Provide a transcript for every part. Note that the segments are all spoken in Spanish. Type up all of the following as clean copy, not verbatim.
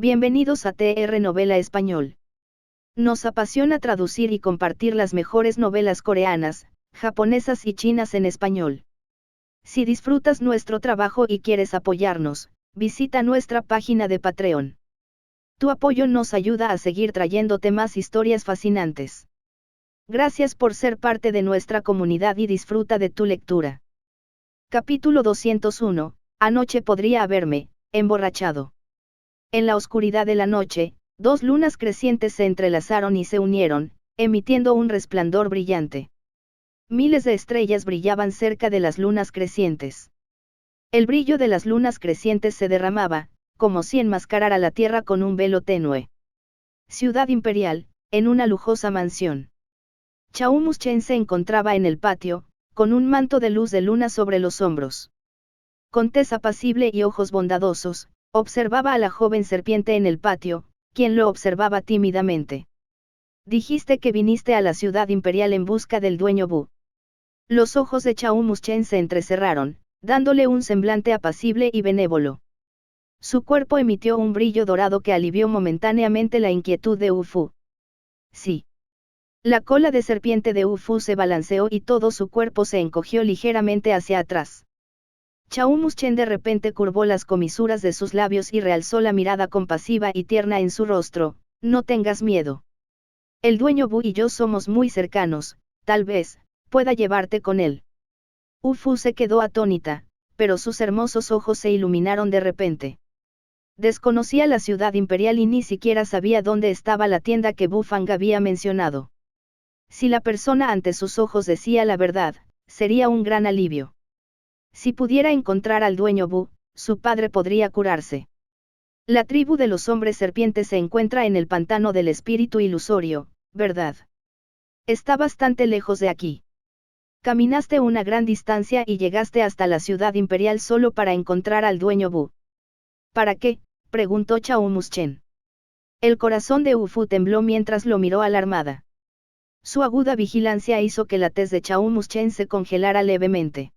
Bienvenidos a TR Novela Español. Nos apasiona traducir y compartir las mejores novelas coreanas, japonesas y chinas en español. Si disfrutas nuestro trabajo y quieres apoyarnos, visita nuestra página de Patreon. Tu apoyo nos ayuda a seguir trayéndote más historias fascinantes. Gracias por ser parte de nuestra comunidad y disfruta de tu lectura. Capítulo 201. Anoche podría haberme emborrachado. En la oscuridad de la noche, dos lunas crecientes se entrelazaron y se unieron, emitiendo un resplandor brillante. Miles de estrellas brillaban cerca de las lunas crecientes. El brillo de las lunas crecientes se derramaba, como si enmascarara la tierra con un velo tenue. Ciudad Imperial, en una lujosa mansión. Chao Muschen se encontraba en el patio, con un manto de luz de luna sobre los hombros. Con tez apacible y ojos bondadosos, observaba a la joven serpiente en el patio, quien lo observaba tímidamente. Dijiste que viniste a la ciudad imperial en busca del dueño Bu. Los ojos de Chao Muschen se entrecerraron, dándole un semblante apacible y benévolo. Su cuerpo emitió un brillo dorado que alivió momentáneamente la inquietud de Ufu. Sí. La cola de serpiente de Ufu se balanceó y todo su cuerpo se encogió ligeramente hacia atrás. Chao Muschen de repente curvó las comisuras de sus labios y realzó la mirada compasiva y tierna en su rostro. No tengas miedo. El dueño Bu y yo somos muy cercanos, tal vez pueda llevarte con él. Ufu se quedó atónita, pero sus hermosos ojos se iluminaron de repente. Desconocía la ciudad imperial y ni siquiera sabía dónde estaba la tienda que Bu Fang había mencionado. Si la persona ante sus ojos decía la verdad, sería un gran alivio. Si pudiera encontrar al dueño Bu, su padre podría curarse. La tribu de los hombres serpientes se encuentra en el pantano del espíritu ilusorio, ¿verdad? Está bastante lejos de aquí. Caminaste una gran distancia y llegaste hasta la ciudad imperial solo para encontrar al dueño Bu. ¿Para qué?, preguntó Chao Muschen. El corazón de Ufu tembló mientras lo miró alarmada. Su aguda vigilancia hizo que la tez de Chao Muschen se congelara levemente.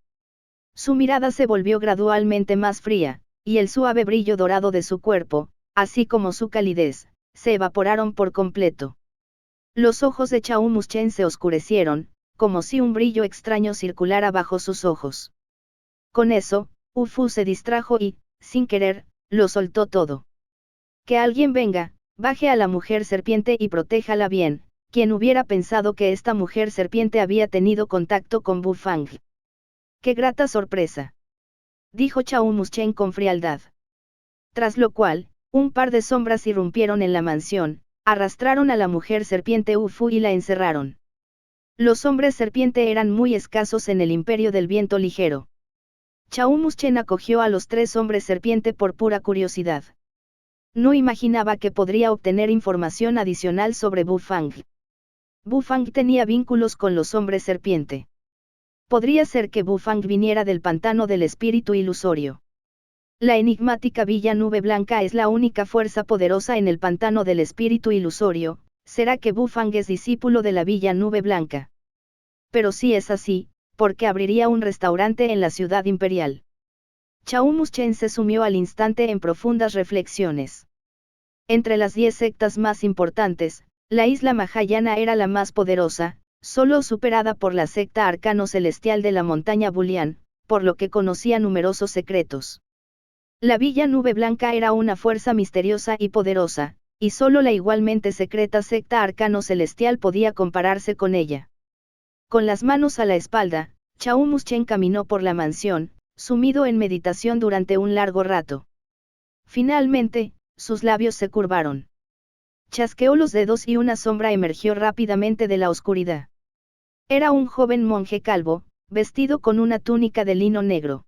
Su mirada se volvió gradualmente más fría, y el suave brillo dorado de su cuerpo, así como su calidez, se evaporaron por completo. Los ojos de Chao Muschen se oscurecieron, como si un brillo extraño circulara bajo sus ojos. Con eso, Ufu se distrajo y, sin querer, lo soltó todo. Que alguien venga, baje a la mujer serpiente y protéjala bien. ¿Quién hubiera pensado que esta mujer serpiente había tenido contacto con Bu Fang? ¡Qué grata sorpresa!, dijo Chao Muschen con frialdad. Tras lo cual, un par de sombras irrumpieron en la mansión, arrastraron a la mujer serpiente Ufu y la encerraron. Los hombres serpiente eran muy escasos en el imperio del viento ligero. Chao Muschen acogió a los tres hombres serpiente por pura curiosidad. No imaginaba que podría obtener información adicional sobre Bu Fang. Bu Fang tenía vínculos con los hombres serpiente. Podría ser que Bu Fang viniera del pantano del espíritu ilusorio. La enigmática Villa Nube Blanca es la única fuerza poderosa en el pantano del espíritu ilusorio. ¿Será que Bu Fang es discípulo de la Villa Nube Blanca? Pero si es así, ¿por qué abriría un restaurante en la ciudad imperial? Chao Muschen se sumió al instante en profundas reflexiones. Entre las 10 sectas más importantes, la isla Mahayana era la más poderosa, solo superada por la secta arcano celestial de la montaña Bulian, por lo que conocía numerosos secretos. La Villa Nube Blanca era una fuerza misteriosa y poderosa, y solo la igualmente secreta secta arcano celestial podía compararse con ella. Con las manos a la espalda, Chao Muschen caminó por la mansión, sumido en meditación durante un largo rato. Finalmente, sus labios se curvaron. Chasqueó los dedos y una sombra emergió rápidamente de la oscuridad. Era un joven monje calvo, vestido con una túnica de lino negro.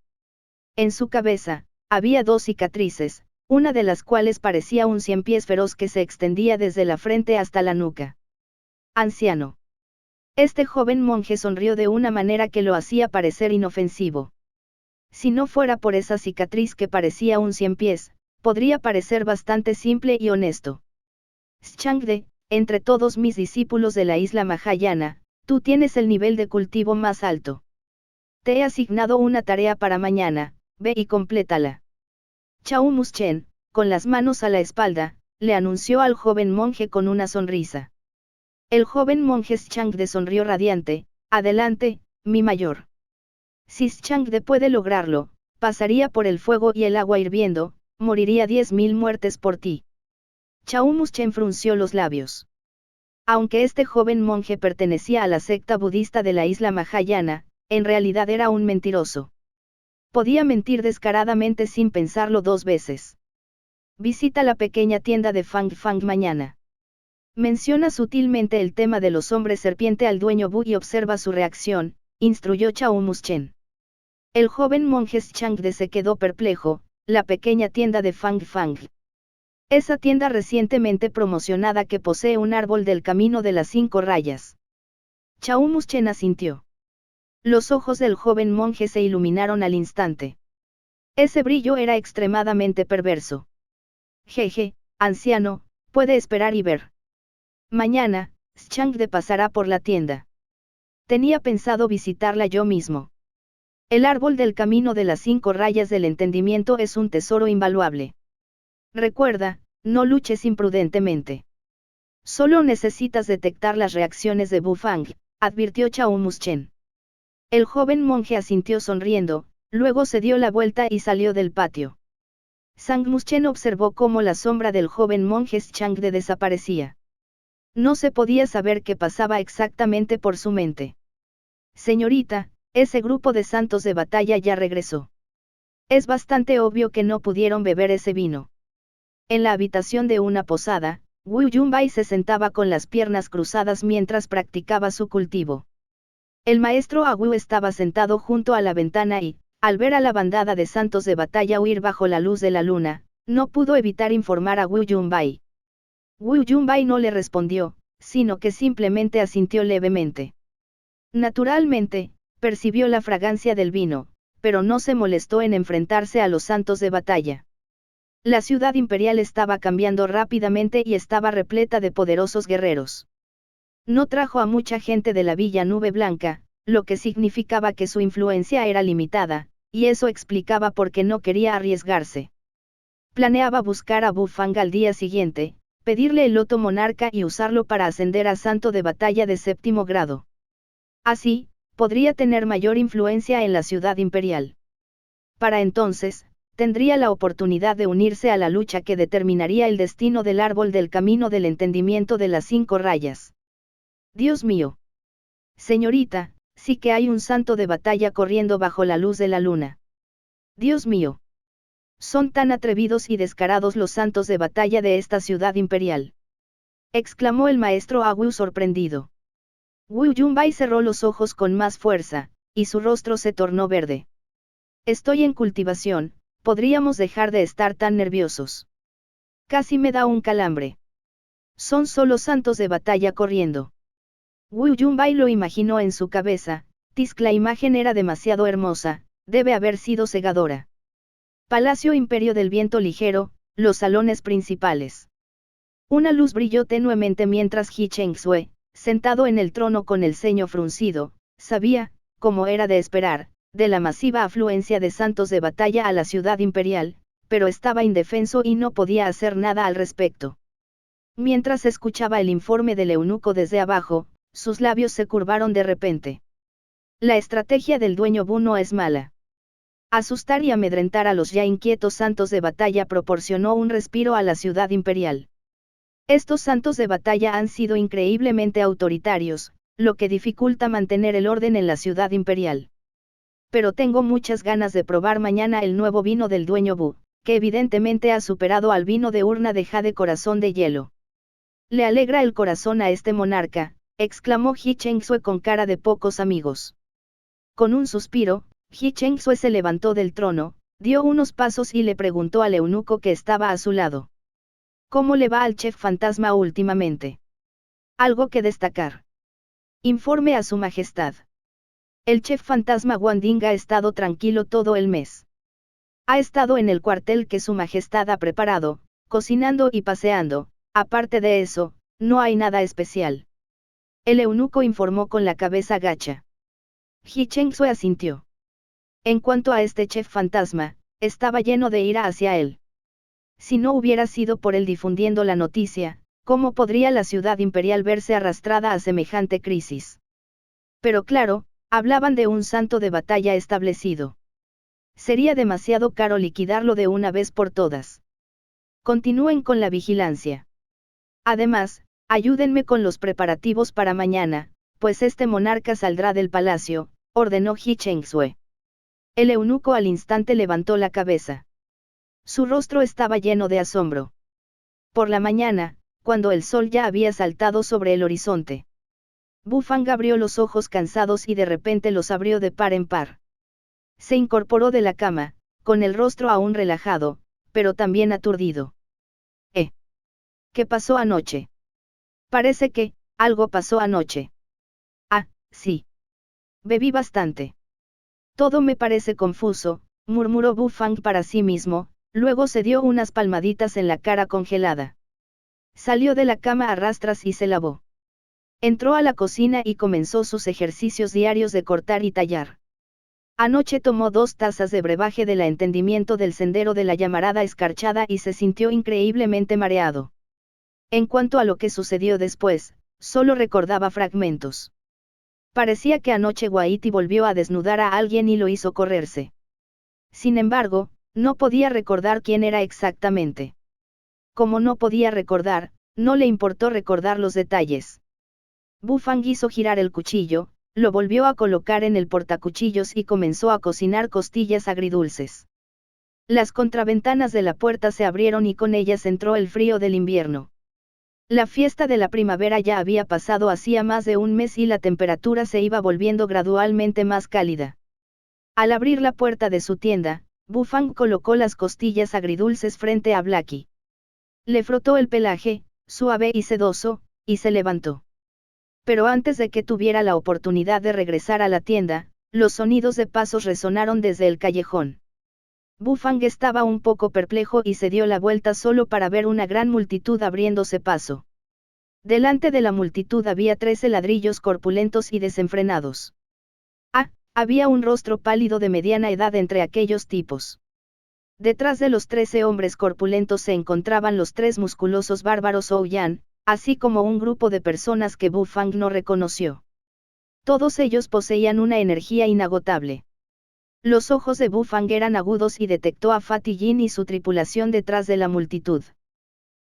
En su cabeza, había dos cicatrices, una de las cuales parecía un ciempiés feroz que se extendía desde la frente hasta la nuca. Anciano. Este joven monje sonrió de una manera que lo hacía parecer inofensivo. Si no fuera por esa cicatriz que parecía un ciempiés, podría parecer bastante simple y honesto. Changde, entre todos mis discípulos de la isla Mahayana, tú tienes el nivel de cultivo más alto. Te he asignado una tarea para mañana, ve y complétala. Chao Muschen, con las manos a la espalda, le anunció al joven monje con una sonrisa. El joven monje Changde sonrió radiante. Adelante, mi mayor. Si Changde puede lograrlo, pasaría por el fuego y el agua hirviendo, moriría 10.000 muertes por ti. Chaumuschen frunció los labios. Aunque este joven monje pertenecía a la secta budista de la isla Mahayana, en realidad era un mentiroso. Podía mentir descaradamente sin pensarlo 2 veces. Visita la pequeña tienda de Fang Fang mañana. Menciona sutilmente el tema de los hombres serpiente al dueño Bu y observa su reacción, instruyó Chaumuschen. El joven monje Changde se quedó perplejo. La pequeña tienda de Fang Fang. Esa tienda recientemente promocionada que posee un árbol del camino de las 5 rayas. Chaumuschen asintió. Los ojos del joven monje se iluminaron al instante. Ese brillo era extremadamente perverso. Jeje, anciano, puede esperar y ver. Mañana, Changde pasará por la tienda. Tenía pensado visitarla yo mismo. El árbol del camino de las 5 rayas del entendimiento es un tesoro invaluable. Recuerda, no luches imprudentemente. Solo necesitas detectar las reacciones de Bu Fang, advirtió Chaumuschen. El joven monje asintió sonriendo, luego se dio la vuelta y salió del patio. Sangmuschen observó cómo la sombra del joven monje Changde desaparecía. No se podía saber qué pasaba exactamente por su mente. Señorita, ese grupo de santos de batalla ya regresó. Es bastante obvio que no pudieron beber ese vino. En la habitación de una posada, Wu Yunbai se sentaba con las piernas cruzadas mientras practicaba su cultivo. El maestro Awu estaba sentado junto a la ventana y, al ver a la bandada de santos de batalla huir bajo la luz de la luna, no pudo evitar informar a Wu Yunbai. Wu Yunbai no le respondió, sino que simplemente asintió levemente. Naturalmente, percibió la fragancia del vino, pero no se molestó en enfrentarse a los santos de batalla. La ciudad imperial estaba cambiando rápidamente y estaba repleta de poderosos guerreros. No trajo a mucha gente de la Villa Nube Blanca, lo que significaba que su influencia era limitada, y eso explicaba por qué no quería arriesgarse. Planeaba buscar a Bu Fang al día siguiente, pedirle el loto monarca y usarlo para ascender a santo de batalla de 7º grado. Así, podría tener mayor influencia en la ciudad imperial. Para entonces, tendría la oportunidad de unirse a la lucha que determinaría el destino del árbol del camino del entendimiento de las 5 rayas. Dios mío. Señorita, sí que hay un santo de batalla corriendo bajo la luz de la luna. Dios mío. Son tan atrevidos y descarados los santos de batalla de esta ciudad imperial. Exclamó el maestro Awu sorprendido. Wu Yunbai cerró los ojos con más fuerza, y su rostro se tornó verde. Estoy en cultivación, podríamos dejar de estar tan nerviosos. Casi me da un calambre. Son solo santos de batalla corriendo. Wu Yunbai lo imaginó en su cabeza, la imagen era demasiado hermosa, debe haber sido cegadora. Palacio Imperio del Viento Ligero, los salones principales. Una luz brilló tenuemente mientras He Chengsue, sentado en el trono con el ceño fruncido, sabía, como era de esperar, de la masiva afluencia de santos de batalla a la ciudad imperial, pero estaba indefenso y no podía hacer nada al respecto. Mientras escuchaba el informe del eunuco desde abajo, sus labios se curvaron de repente. La estrategia del dueño Bu no es mala. Asustar y amedrentar a los ya inquietos santos de batalla proporcionó un respiro a la ciudad imperial. Estos santos de batalla han sido increíblemente autoritarios, lo que dificulta mantener el orden en la ciudad imperial. Pero tengo muchas ganas de probar mañana el nuevo vino del dueño Bu, que evidentemente ha superado al vino de urna de jade corazón de hielo. Le alegra el corazón a este monarca, exclamó He Chengsue con cara de pocos amigos. Con un suspiro, He Chengsue se levantó del trono, dio unos pasos y le preguntó al eunuco que estaba a su lado. ¿Cómo le va al chef fantasma últimamente? Algo que destacar. Informe a su majestad. El chef fantasma Wanding ha estado tranquilo todo el mes. Ha estado en el cuartel que su majestad ha preparado, cocinando y paseando, aparte de eso, no hay nada especial. El eunuco informó con la cabeza gacha. He Chengsue asintió. En cuanto a este chef fantasma, estaba lleno de ira hacia él. Si no hubiera sido por él difundiendo la noticia, ¿cómo podría la ciudad imperial verse arrastrada a semejante crisis? Pero claro, hablaban de un santo de batalla establecido. Sería demasiado caro liquidarlo de una vez por todas. Continúen con la vigilancia. Además, ayúdenme con los preparativos para mañana, pues este monarca saldrá del palacio, ordenó Ji Chengsue. El eunuco al instante levantó la cabeza. Su rostro estaba lleno de asombro. Por la mañana, cuando el sol ya había saltado sobre el horizonte, Bu Fang abrió los ojos cansados y de repente los abrió de par en par. Se incorporó de la cama, con el rostro aún relajado, pero también aturdido. ¿Qué pasó anoche? Parece que, algo pasó anoche. Ah, sí. Bebí bastante. Todo me parece confuso, murmuró Bu Fang para sí mismo, luego se dio unas palmaditas en la cara congelada. Salió de la cama a rastras y se lavó. Entró a la cocina y comenzó sus ejercicios diarios de cortar y tallar. Anoche tomó 2 tazas de brebaje del entendimiento del sendero de la llamarada escarchada y se sintió increíblemente mareado. En cuanto a lo que sucedió después, solo recordaba fragmentos. Parecía que anoche Waiti volvió a desnudar a alguien y lo hizo correrse. Sin embargo, no podía recordar quién era exactamente. Como no podía recordar, no le importó recordar los detalles. Bu Fang hizo girar el cuchillo, lo volvió a colocar en el portacuchillos y comenzó a cocinar costillas agridulces. Las contraventanas de la puerta se abrieron y con ellas entró el frío del invierno. La fiesta de la primavera ya había pasado hacía más de un mes y la temperatura se iba volviendo gradualmente más cálida. Al abrir la puerta de su tienda, Bu Fang colocó las costillas agridulces frente a Blackie. Le frotó el pelaje, suave y sedoso, y se levantó. Pero antes de que tuviera la oportunidad de regresar a la tienda, los sonidos de pasos resonaron desde el callejón. Bu Fang estaba un poco perplejo y se dio la vuelta solo para ver una gran multitud abriéndose paso. Delante de la multitud había 13 ladrillos corpulentos y desenfrenados. Había un rostro pálido de mediana edad entre aquellos tipos. Detrás de los 13 hombres corpulentos se encontraban los 3 musculosos bárbaros Ouyang, así como un grupo de personas que Bu Fang no reconoció. Todos ellos poseían una energía inagotable. Los ojos de Bu Fang eran agudos y detectó a Fatty Jin y su tripulación detrás de la multitud.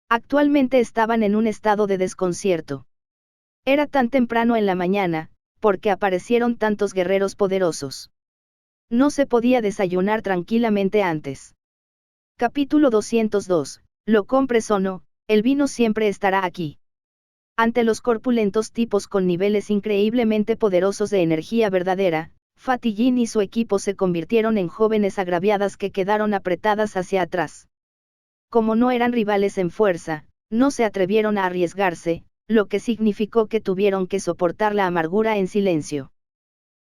Actualmente estaban en un estado de desconcierto. Era tan temprano en la mañana, porque aparecieron tantos guerreros poderosos. No se podía desayunar tranquilamente antes. Capítulo 202, lo compres o no, el vino siempre estará aquí. Ante los corpulentos tipos con niveles increíblemente poderosos de energía verdadera, Fatty Jin y su equipo se convirtieron en jóvenes agraviadas que quedaron apretadas hacia atrás. Como no eran rivales en fuerza, no se atrevieron a arriesgarse, lo que significó que tuvieron que soportar la amargura en silencio.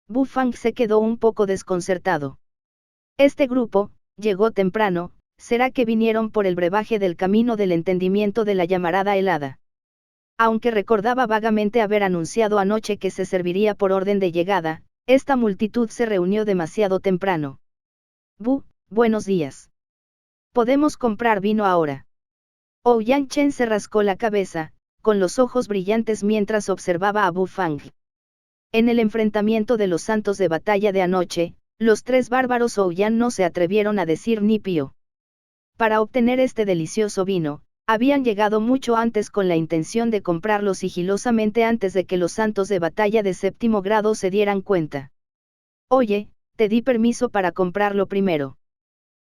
Bu Fang se quedó un poco desconcertado. Este grupo, llegó temprano, ¿será que vinieron por el brebaje del camino del entendimiento de la llamarada helada? Aunque recordaba vagamente haber anunciado anoche que se serviría por orden de llegada, esta multitud se reunió demasiado temprano. Buenos días. ¿Podemos comprar vino ahora? Ouyang Chen se rascó la cabeza, con los ojos brillantes mientras observaba a Bu Fang. En el enfrentamiento de los santos de batalla de anoche, los 3 bárbaros Ouyang no se atrevieron a decir ni pío. Para obtener este delicioso vino, habían llegado mucho antes con la intención de comprarlo sigilosamente antes de que los santos de batalla de 7º grado se dieran cuenta. Oye, te di permiso para comprarlo primero.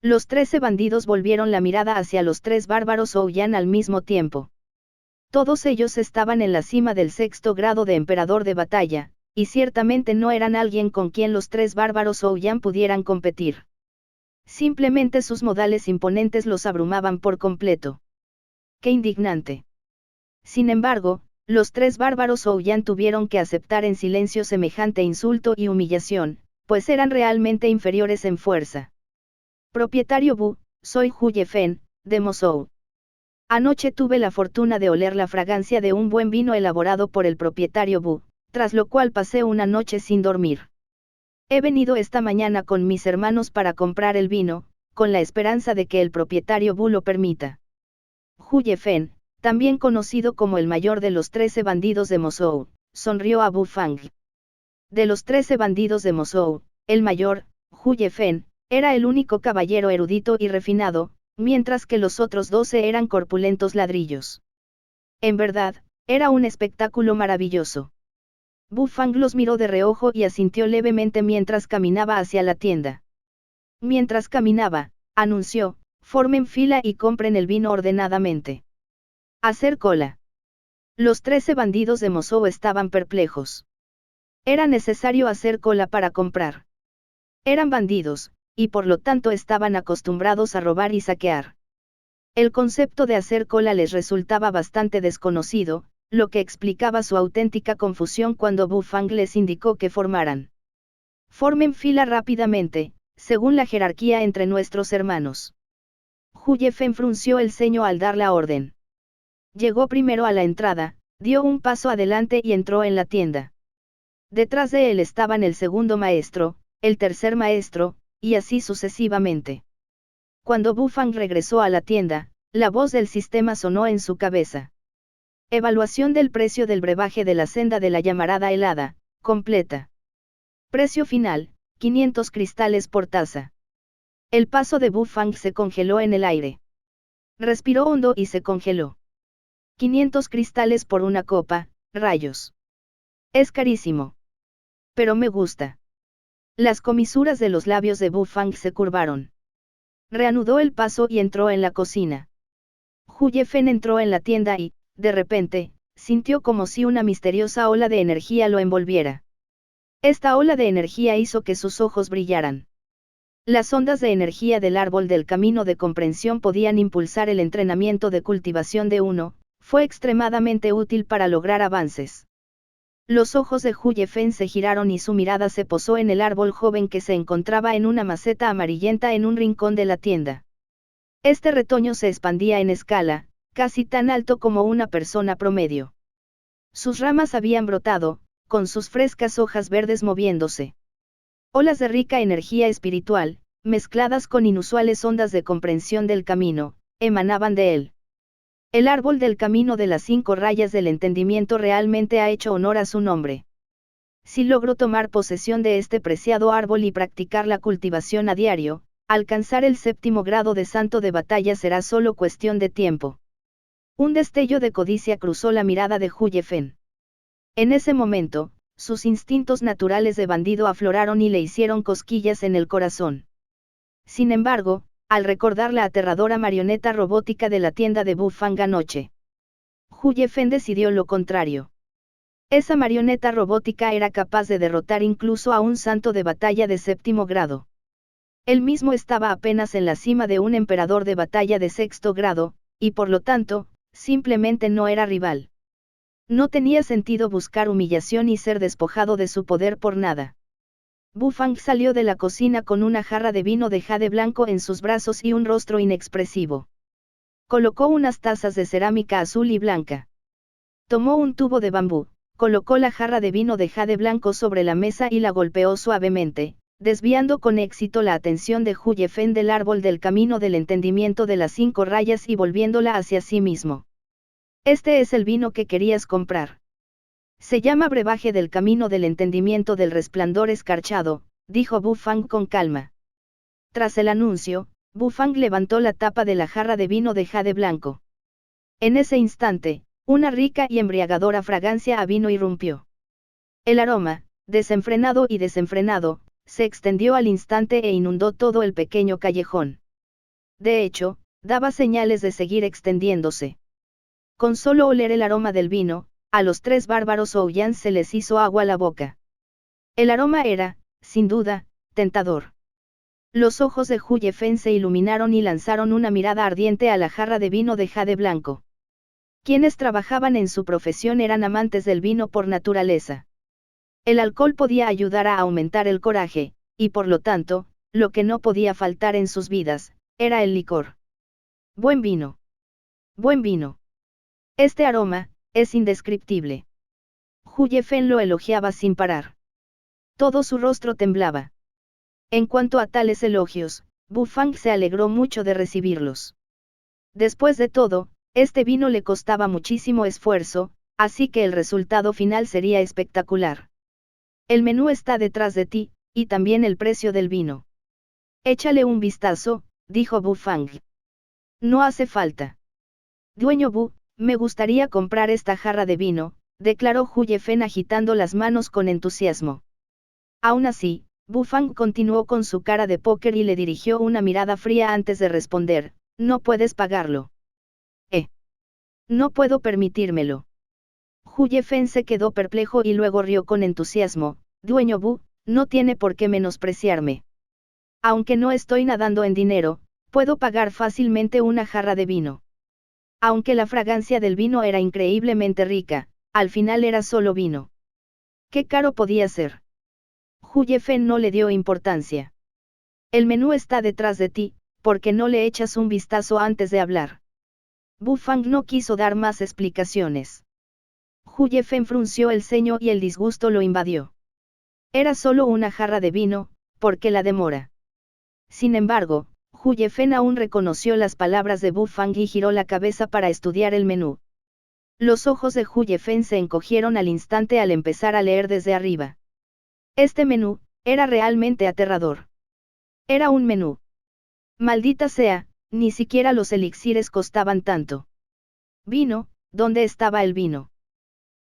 Los 13 bandidos volvieron la mirada hacia los 3 bárbaros Ouyang al mismo tiempo. Todos ellos estaban en la cima del 6º grado de emperador de batalla, y ciertamente no eran alguien con quien los 3 bárbaros Ouyang pudieran competir. Simplemente sus modales imponentes los abrumaban por completo. ¡Qué indignante! Sin embargo, los 3 bárbaros Ouyang tuvieron que aceptar en silencio semejante insulto y humillación, pues eran realmente inferiores en fuerza. Propietario Bu, soy Hu Yefen, de Mosou. Anoche tuve la fortuna de oler la fragancia de un buen vino elaborado por el propietario Bu, tras lo cual pasé una noche sin dormir. He venido esta mañana con mis hermanos para comprar el vino, con la esperanza de que el propietario Bu lo permita. Hu Yefen, también conocido como el mayor de los 13 bandidos de Mosou, sonrió a Bu Fang. De los 13 bandidos de Mosou, el mayor, Hu Yefen, era el único caballero erudito y refinado, mientras que los otros 12 eran corpulentos ladrillos. En verdad, era un espectáculo maravilloso. Bu Fang los miró de reojo y asintió levemente mientras caminaba hacia la tienda. Mientras caminaba, anunció, formen fila y compren el vino ordenadamente. Hacer cola. Los 13 bandidos de Mosou estaban perplejos. Era necesario hacer cola para comprar. Eran bandidos, y por lo tanto estaban acostumbrados a robar y saquear. El concepto de hacer cola les resultaba bastante desconocido, lo que explicaba su auténtica confusión cuando Bu Fang les indicó que formaran. Formen fila rápidamente, según la jerarquía entre nuestros hermanos. Hu Yefen frunció el ceño al dar la orden. Llegó primero a la entrada, dio un paso adelante y entró en la tienda. Detrás de él estaban el segundo maestro, el tercer maestro, y así sucesivamente. Cuando Bu Fang regresó a la tienda, la voz del sistema sonó en su cabeza. Evaluación del precio del brebaje de la senda de la llamarada helada, completa. Precio final, 500 cristales por taza. El paso de Bu Fang se congeló en el aire. Respiró hondo y se congeló. 500 cristales por una copa, rayos. Es carísimo. Pero me gusta. Las comisuras de los labios de Bu Fang se curvaron. Reanudó el paso y entró en la cocina. Hu Yefen entró en la tienda y, de repente, sintió como si una misteriosa ola de energía lo envolviera. Esta ola de energía hizo que sus ojos brillaran. Las ondas de energía del árbol del camino de comprensión podían impulsar el entrenamiento de cultivación de uno, fue extremadamente útil para lograr avances. Los ojos de Hu Yefen se giraron y su mirada se posó en el árbol joven que se encontraba en una maceta amarillenta en un rincón de la tienda. Este retoño se expandía en escala, casi tan alto como una persona promedio. Sus ramas habían brotado, con sus frescas hojas verdes moviéndose. Olas de rica energía espiritual, mezcladas con inusuales ondas de comprensión del camino, emanaban de él. El árbol del camino de las 5 rayas del entendimiento realmente ha hecho honor a su nombre. Si logro tomar posesión de este preciado árbol y practicar la cultivación a diario, alcanzar el 7º grado de santo de batalla será solo cuestión de tiempo. Un destello de codicia cruzó la mirada de Hu Yefen. En ese momento, sus instintos naturales de bandido afloraron y le hicieron cosquillas en el corazón. Sin embargo, al recordar la aterradora marioneta robótica de la tienda de Bu Fang anoche, Hu Yefen decidió lo contrario. Esa marioneta robótica era capaz de derrotar incluso a un santo de batalla de 7º grado. Él mismo estaba apenas en la cima de un emperador de batalla de 6º grado, y por lo tanto, simplemente no era rival. No tenía sentido buscar humillación y ser despojado de su poder por nada. Bu Fang salió de la cocina con una jarra de vino de jade blanco en sus brazos y un rostro inexpresivo. Colocó unas tazas de cerámica azul y blanca. Tomó un tubo de bambú, colocó la jarra de vino de jade blanco sobre la mesa y la golpeó suavemente, desviando con éxito la atención de Hu Yefen del árbol del camino del entendimiento de las 5 rayas y volviéndola hacia sí mismo. Este es el vino que querías comprar. Se llama brebaje del camino del entendimiento del resplandor escarchado, dijo Bu Fang con calma. Tras el anuncio, Bu Fang levantó la tapa de la jarra de vino de jade blanco. En ese instante, una rica y embriagadora fragancia a vino irrumpió. El aroma, desenfrenado y desenfrenado, se extendió al instante e inundó todo el pequeño callejón. De hecho, daba señales de seguir extendiéndose. Con solo oler el aroma del vino, a los 3 bárbaros Ouyans se les hizo agua la boca. El aroma era, sin duda, tentador. Los ojos de Hu Yefen se iluminaron y lanzaron una mirada ardiente a la jarra de vino de jade blanco. Quienes trabajaban en su profesión eran amantes del vino por naturaleza. El alcohol podía ayudar a aumentar el coraje, y por lo tanto, lo que no podía faltar en sus vidas, era el licor. Buen vino. Buen vino. Este aroma, es indescriptible. Hu Yefen lo elogiaba sin parar. Todo su rostro temblaba. En cuanto a tales elogios, Fang se alegró mucho de recibirlos. Después de todo, este vino le costaba muchísimo esfuerzo, así que el resultado final sería espectacular. El menú está detrás de ti, y también el precio del vino. Échale un vistazo, dijo Fang. No hace falta. Dueño Bu, me gustaría comprar esta jarra de vino, declaró Hu Yefen agitando las manos con entusiasmo. Aún así, Fang continuó con su cara de póker y le dirigió una mirada fría antes de responder, no puedes pagarlo. No puedo permitírmelo. Hu Yefen se quedó perplejo y luego rió con entusiasmo, dueño Bu, no tiene por qué menospreciarme. Aunque no estoy nadando en dinero, puedo pagar fácilmente una jarra de vino. Aunque la fragancia del vino era increíblemente rica, al final era solo vino. ¿Qué caro podía ser? Hu Yefen no le dio importancia. El menú está detrás de ti, ¿por qué no le echas un vistazo antes de hablar? Fang no quiso dar más explicaciones. Hu Yefen frunció el ceño y el disgusto lo invadió. Era solo una jarra de vino, ¿por qué la demora? Sin embargo, Hu Yefen aún reconoció las palabras de Fang y giró la cabeza para estudiar el menú. Los ojos de Hu Yefen se encogieron al instante al empezar a leer desde arriba. Este menú era realmente aterrador. Era un menú. Maldita sea, ni siquiera los elixires costaban tanto. Vino, ¿dónde estaba el vino?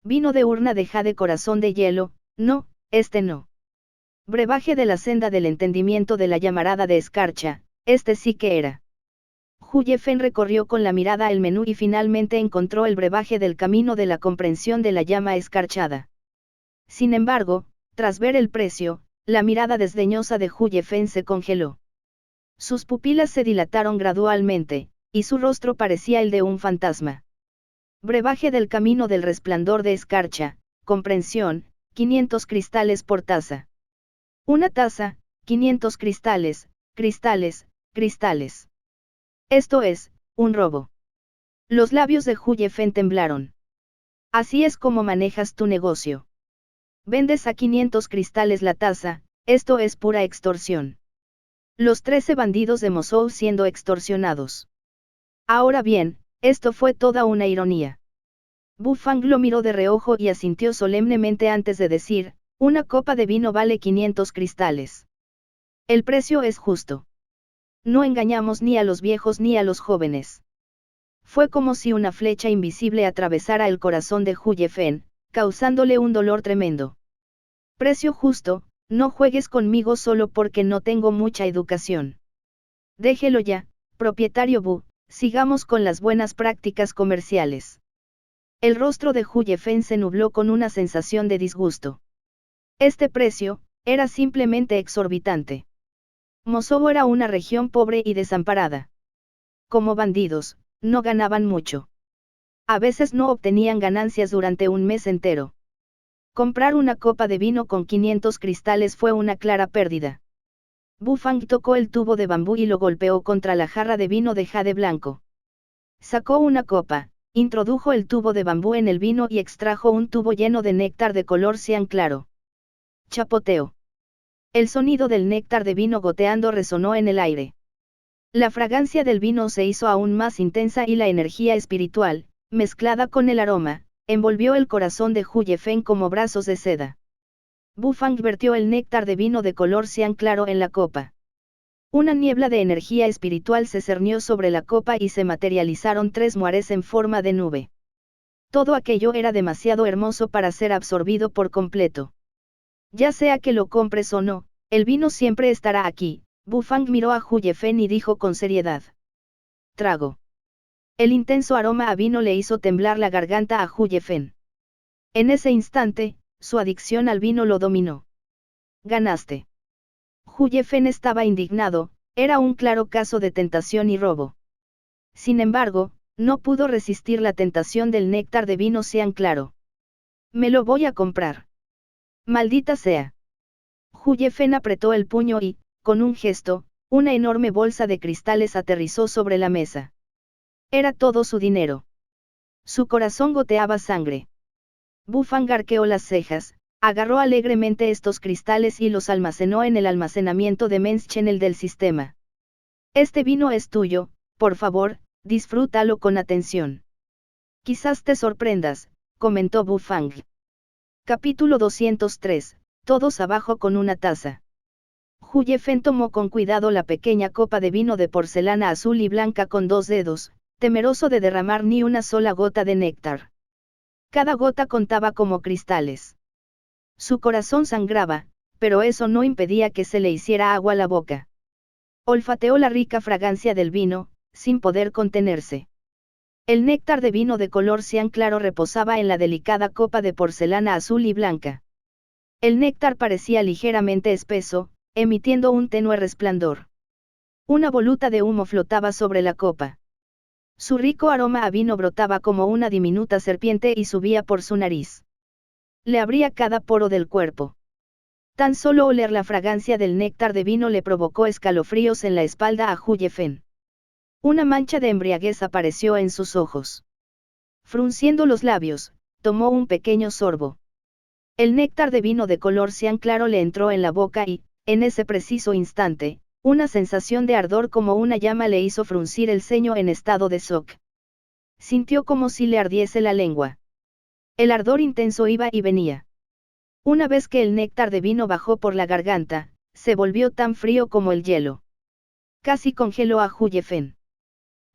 Vino de urna de jade corazón de hielo, no, este no. Brebaje de la senda del entendimiento de la llamarada de escarcha, este sí que era. Hu Yefen recorrió con la mirada el menú y finalmente encontró el brebaje del camino de la comprensión de la llama escarchada. Sin embargo, tras ver el precio, la mirada desdeñosa de Hu Yefen se congeló. Sus pupilas se dilataron gradualmente, y su rostro parecía el de un fantasma. Brebaje del camino del resplandor de escarcha, comprensión, 500 cristales por taza. Una taza, 500 cristales, cristales, cristales. Esto es, un robo. Los labios de Hu Yefen temblaron. Así es como manejas tu negocio. Vendes a 500 cristales la taza, esto es pura extorsión. Los 13 bandidos de Mosou siendo extorsionados. Ahora bien, esto fue toda una ironía. Fang lo miró de reojo y asintió solemnemente antes de decir, una copa de vino vale 500 cristales. El precio es justo. No engañamos ni a los viejos ni a los jóvenes. Fue como si una flecha invisible atravesara el corazón de Hu Yefen, causándole un dolor tremendo. Precio justo, no juegues conmigo solo porque no tengo mucha educación. Déjelo ya, propietario Bu, sigamos con las buenas prácticas comerciales. El rostro de Hu Yefen se nubló con una sensación de disgusto. Este precio, era simplemente exorbitante. Mosou era una región pobre y desamparada. Como bandidos, no ganaban mucho. A veces no obtenían ganancias durante un mes entero. Comprar una copa de vino con 500 cristales fue una clara pérdida. Fang tocó el tubo de bambú y lo golpeó contra la jarra de vino de jade blanco. Sacó una copa, introdujo el tubo de bambú en el vino y extrajo un tubo lleno de néctar de color cian claro. Chapoteo. El sonido del néctar de vino goteando resonó en el aire. La fragancia del vino se hizo aún más intensa y la energía espiritual, mezclada con el aroma, envolvió el corazón de Hu Yefen como brazos de seda. Fang vertió el néctar de vino de color cian claro en la copa. Una niebla de energía espiritual se cernió sobre la copa y se materializaron 3 muares en forma de nube. Todo aquello era demasiado hermoso para ser absorbido por completo. Ya sea que lo compres o no, el vino siempre estará aquí. Fang miró a Hu Yefen y dijo con seriedad. Trago. El intenso aroma a vino le hizo temblar la garganta a Hu Yefen. En ese instante, su adicción al vino lo dominó. Ganaste. Hu Yefen estaba indignado, era un claro caso de tentación y robo. Sin embargo, no pudo resistir la tentación del néctar de vino cian claro. Me lo voy a comprar. Maldita sea. Hu Yefen apretó el puño y, con un gesto, una enorme bolsa de cristales aterrizó sobre la mesa. Era todo su dinero. Su corazón goteaba sangre. Fang arqueó las cejas, agarró alegremente estos cristales y los almacenó en el almacenamiento de Men's Channel del sistema. Este vino es tuyo, por favor, disfrútalo con atención. Quizás te sorprendas, comentó Bu Fang. Capítulo 203, todos abajo con una taza. Hu Yefen tomó con cuidado la pequeña copa de vino de porcelana azul y blanca con 2 dedos, temeroso de derramar ni una sola gota de néctar. Cada gota contaba como cristales. Su corazón sangraba, pero eso no impedía que se le hiciera agua a la boca. Olfateó la rica fragancia del vino, sin poder contenerse. El néctar de vino de color cian claro reposaba en la delicada copa de porcelana azul y blanca. El néctar parecía ligeramente espeso, emitiendo un tenue resplandor. Una voluta de humo flotaba sobre la copa. Su rico aroma a vino brotaba como una diminuta serpiente y subía por su nariz. Le abría cada poro del cuerpo. Tan solo oler la fragancia del néctar de vino le provocó escalofríos en la espalda a Hu Yefen. Una mancha de embriaguez apareció en sus ojos. Frunciendo los labios, tomó un pequeño sorbo. El néctar de vino de color cian claro le entró en la boca y, en ese preciso instante, una sensación de ardor como una llama le hizo fruncir el ceño en estado de shock. Sintió como si le ardiese la lengua. El ardor intenso iba y venía. Una vez que el néctar de vino bajó por la garganta, se volvió tan frío como el hielo. Casi congeló a Hu Yefen.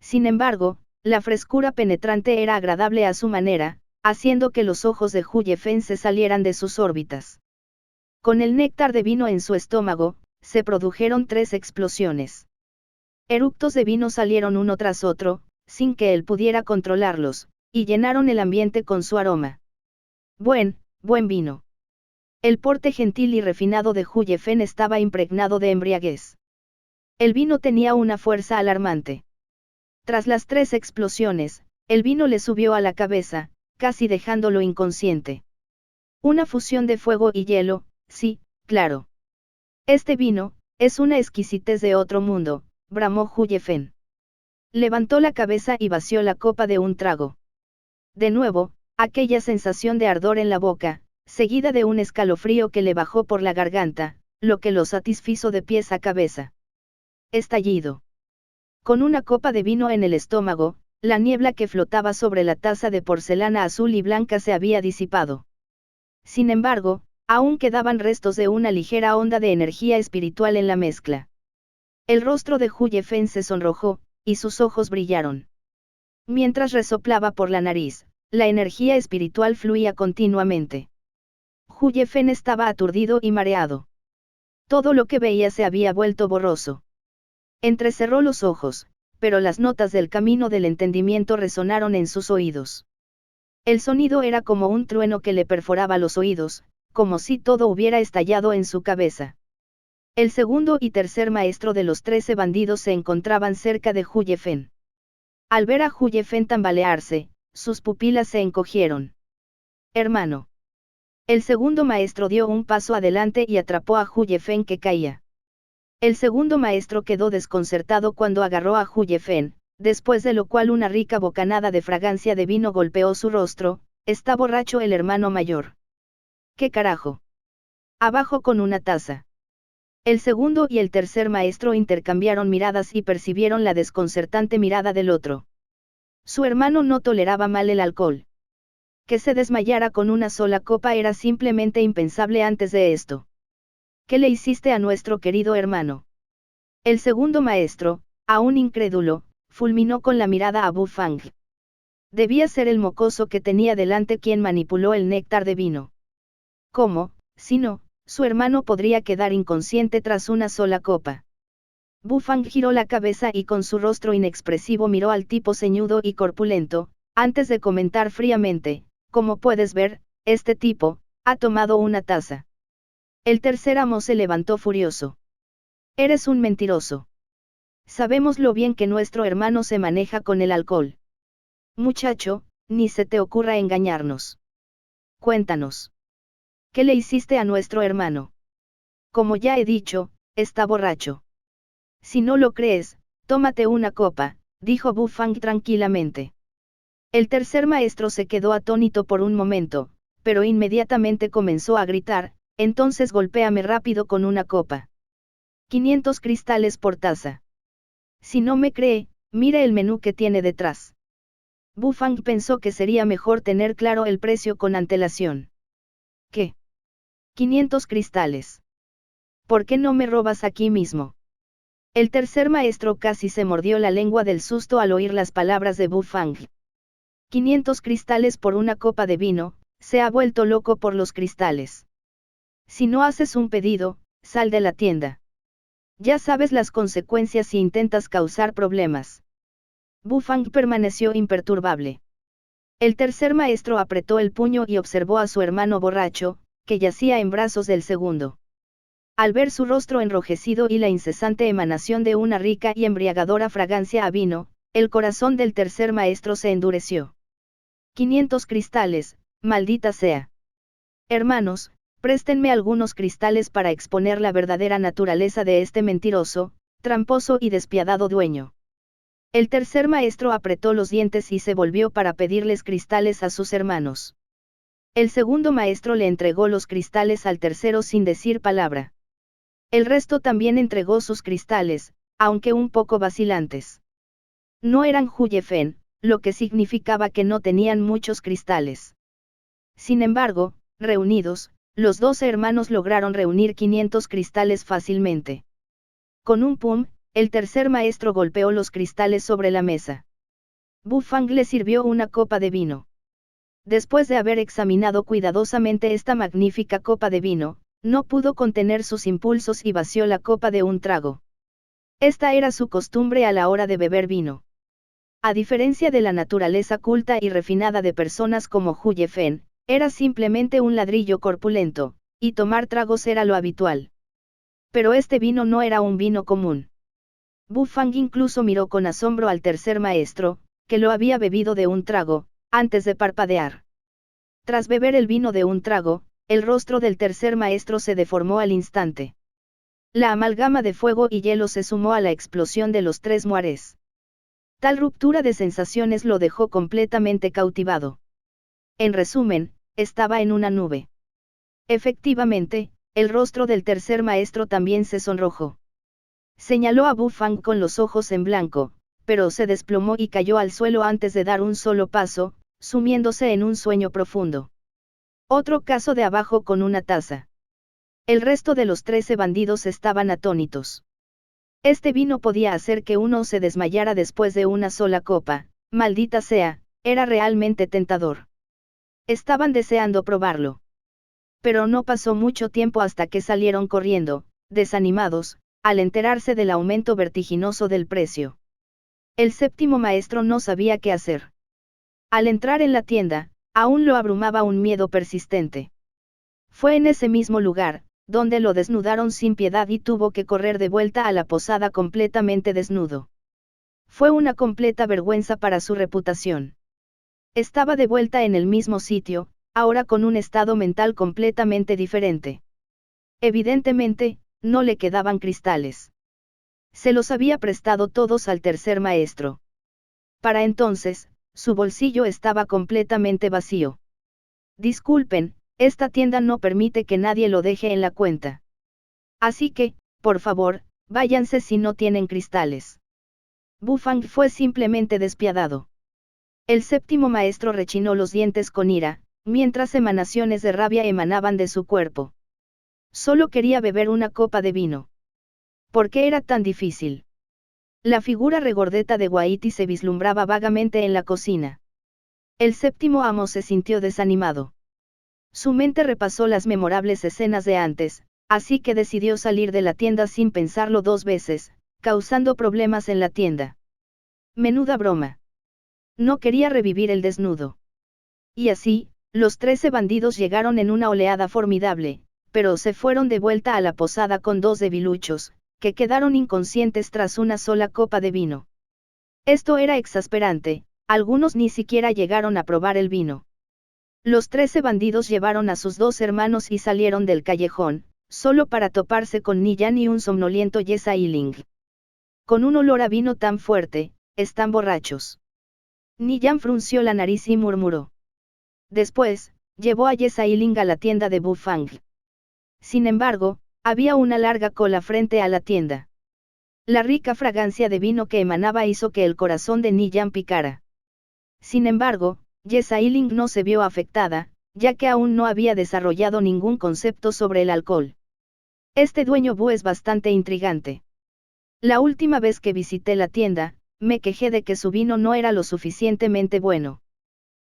Sin embargo, la frescura penetrante era agradable a su manera, haciendo que los ojos de Hu Yefen se salieran de sus órbitas. Con el néctar de vino en su estómago, se produjeron 3 explosiones. Eructos de vino salieron uno tras otro, sin que él pudiera controlarlos, y llenaron el ambiente con su aroma. Buen vino. El porte gentil y refinado de Hu Yefen estaba impregnado de embriaguez. El vino tenía una fuerza alarmante. Tras las 3 explosiones, el vino le subió a la cabeza, casi dejándolo inconsciente. Una fusión de fuego y hielo, sí, claro. Este vino, es una exquisitez de otro mundo, bramó Hu Yefen. Levantó la cabeza y vació la copa de un trago. De nuevo, aquella sensación de ardor en la boca, seguida de un escalofrío que le bajó por la garganta, lo que lo satisfizo de pies a cabeza. Estallido. Con una copa de vino en el estómago, la niebla que flotaba sobre la taza de porcelana azul y blanca se había disipado. Sin embargo, aún quedaban restos de una ligera onda de energía espiritual en la mezcla. El rostro de Hu Yefen se sonrojó, y sus ojos brillaron. Mientras resoplaba por la nariz, la energía espiritual fluía continuamente. Hu Yefen estaba aturdido y mareado. Todo lo que veía se había vuelto borroso. Entrecerró los ojos, pero las notas del camino del entendimiento resonaron en sus oídos. El sonido era como un trueno que le perforaba los oídos, como si todo hubiera estallado en su cabeza. El segundo y tercer maestro de los 13 bandidos se encontraban cerca de Hu Yefen. Al ver a Hu Yefen tambalearse, sus pupilas se encogieron. Hermano. El segundo maestro dio un paso adelante y atrapó a Hu Yefen que caía. El segundo maestro quedó desconcertado cuando agarró a Hu Yefen, después de lo cual una rica bocanada de fragancia de vino golpeó su rostro. Está borracho el hermano mayor. ¿Qué carajo? Abajo con una taza. El segundo y el tercer maestro intercambiaron miradas y percibieron la desconcertante mirada del otro. Su hermano no toleraba mal el alcohol. Que se desmayara con una sola copa era simplemente impensable antes de esto. ¿Qué le hiciste a nuestro querido hermano? El segundo maestro, aún incrédulo, fulminó con la mirada a Bu Fang. Debía ser el mocoso que tenía delante quien manipuló el néctar de vino. ¿Cómo, si no, su hermano podría quedar inconsciente tras una sola copa? Bu Fang giró la cabeza y con su rostro inexpresivo miró al tipo ceñudo y corpulento, antes de comentar fríamente, como puedes ver, este tipo, ha tomado una taza. El tercer amo se levantó furioso. Eres un mentiroso. Sabemos lo bien que nuestro hermano se maneja con el alcohol. Muchacho, ni se te ocurra engañarnos. Cuéntanos. ¿Qué le hiciste a nuestro hermano? Como ya he dicho, está borracho. Si no lo crees, tómate una copa, dijo Bu Fang tranquilamente. El tercer maestro se quedó atónito por un momento, pero inmediatamente comenzó a gritar, entonces golpéame rápido con una copa. 500 cristales por taza. Si no me cree, mire el menú que tiene detrás. Bu Fang pensó que sería mejor tener claro el precio con antelación. ¿Qué? 500 cristales. ¿Por qué no me robas aquí mismo? El tercer maestro casi se mordió la lengua del susto al oír las palabras de Bu Fang. 500 cristales por una copa de vino, se ha vuelto loco por los cristales. Si no haces un pedido, sal de la tienda. Ya sabes las consecuencias si intentas causar problemas. Bu Fang permaneció imperturbable. El tercer maestro apretó el puño y observó a su hermano borracho, que yacía en brazos del segundo. Al ver su rostro enrojecido y la incesante emanación de una rica y embriagadora fragancia a vino, el corazón del tercer maestro se endureció. 500 cristales, maldita sea. Hermanos, préstenme algunos cristales para exponer la verdadera naturaleza de este mentiroso, tramposo y despiadado dueño. El tercer maestro apretó los dientes y se volvió para pedirles cristales a sus hermanos. El segundo maestro le entregó los cristales al tercero sin decir palabra. El resto también entregó sus cristales, aunque un poco vacilantes. No eran Huyefen, lo que significaba que no tenían muchos cristales. Sin embargo, reunidos, los 12 hermanos lograron reunir 500 cristales fácilmente. Con un pum, el tercer maestro golpeó los cristales sobre la mesa. Bu Fang le sirvió una copa de vino. Después de haber examinado cuidadosamente esta magnífica copa de vino, no pudo contener sus impulsos y vació la copa de un trago. Esta era su costumbre a la hora de beber vino. A diferencia de la naturaleza culta y refinada de personas como Huyefen, era simplemente un ladrillo corpulento, y tomar tragos era lo habitual. Pero este vino no era un vino común. Bu Fang incluso miró con asombro al tercer maestro, que lo había bebido de un trago, antes de parpadear. Tras beber el vino de un trago, el rostro del tercer maestro se deformó al instante. La amalgama de fuego y hielo se sumó a la explosión de los tres muares. Tal ruptura de sensaciones lo dejó completamente cautivado. En resumen, estaba en una nube. Efectivamente, el rostro del tercer maestro también se sonrojó. Señaló a Bu Fang con los ojos en blanco, pero se desplomó y cayó al suelo antes de dar un solo paso, sumiéndose en un sueño profundo. Otro caso de abajo con una taza. El resto de los 13 bandidos estaban atónitos. Este vino podía hacer que uno se desmayara después de una sola copa, maldita sea, era realmente tentador. Estaban deseando probarlo. Pero no pasó mucho tiempo hasta que salieron corriendo, desanimados, al enterarse del aumento vertiginoso del precio. El séptimo maestro no sabía qué hacer. Al entrar en la tienda, aún lo abrumaba un miedo persistente. Fue en ese mismo lugar, donde lo desnudaron sin piedad y tuvo que correr de vuelta a la posada completamente desnudo. Fue una completa vergüenza para su reputación. Estaba de vuelta en el mismo sitio, ahora con un estado mental completamente diferente. Evidentemente, no le quedaban cristales. Se los había prestado todos al tercer maestro. Para entonces, su bolsillo estaba completamente vacío. Disculpen, esta tienda no permite que nadie lo deje en la cuenta. Así que, por favor, váyanse si no tienen cristales. Bu Fang fue simplemente despiadado. El séptimo maestro rechinó los dientes con ira, mientras emanaciones de rabia emanaban de su cuerpo. Solo quería beber una copa de vino. ¿Por qué era tan difícil? La figura regordeta de Waiti se vislumbraba vagamente en la cocina. El séptimo amo se sintió desanimado. Su mente repasó las memorables escenas de antes, así que decidió salir de la tienda sin pensarlo dos veces, causando problemas en la tienda. Menuda broma. No quería revivir el desnudo. Y así, los 13 bandidos llegaron en una oleada formidable, pero se fueron de vuelta a la posada con 2 debiluchos, que quedaron inconscientes tras una sola copa de vino. Esto era exasperante, algunos ni siquiera llegaron a probar el vino. Los 13 bandidos llevaron a sus 2 hermanos y salieron del callejón, solo para toparse con Niyan y un somnoliento Yesa Iling. Con un olor a vino tan fuerte, están borrachos. Niyan frunció la nariz y murmuró. Después, llevó a Yesa Iling a la tienda de Bu Fang. Sin embargo, había una larga cola frente a la tienda. La rica fragancia de vino que emanaba hizo que el corazón de Ni Yan picara. Sin embargo, Ye Sailing no se vio afectada, ya que aún no había desarrollado ningún concepto sobre el alcohol. Este dueño Bu es bastante intrigante. La última vez que visité la tienda, me quejé de que su vino no era lo suficientemente bueno.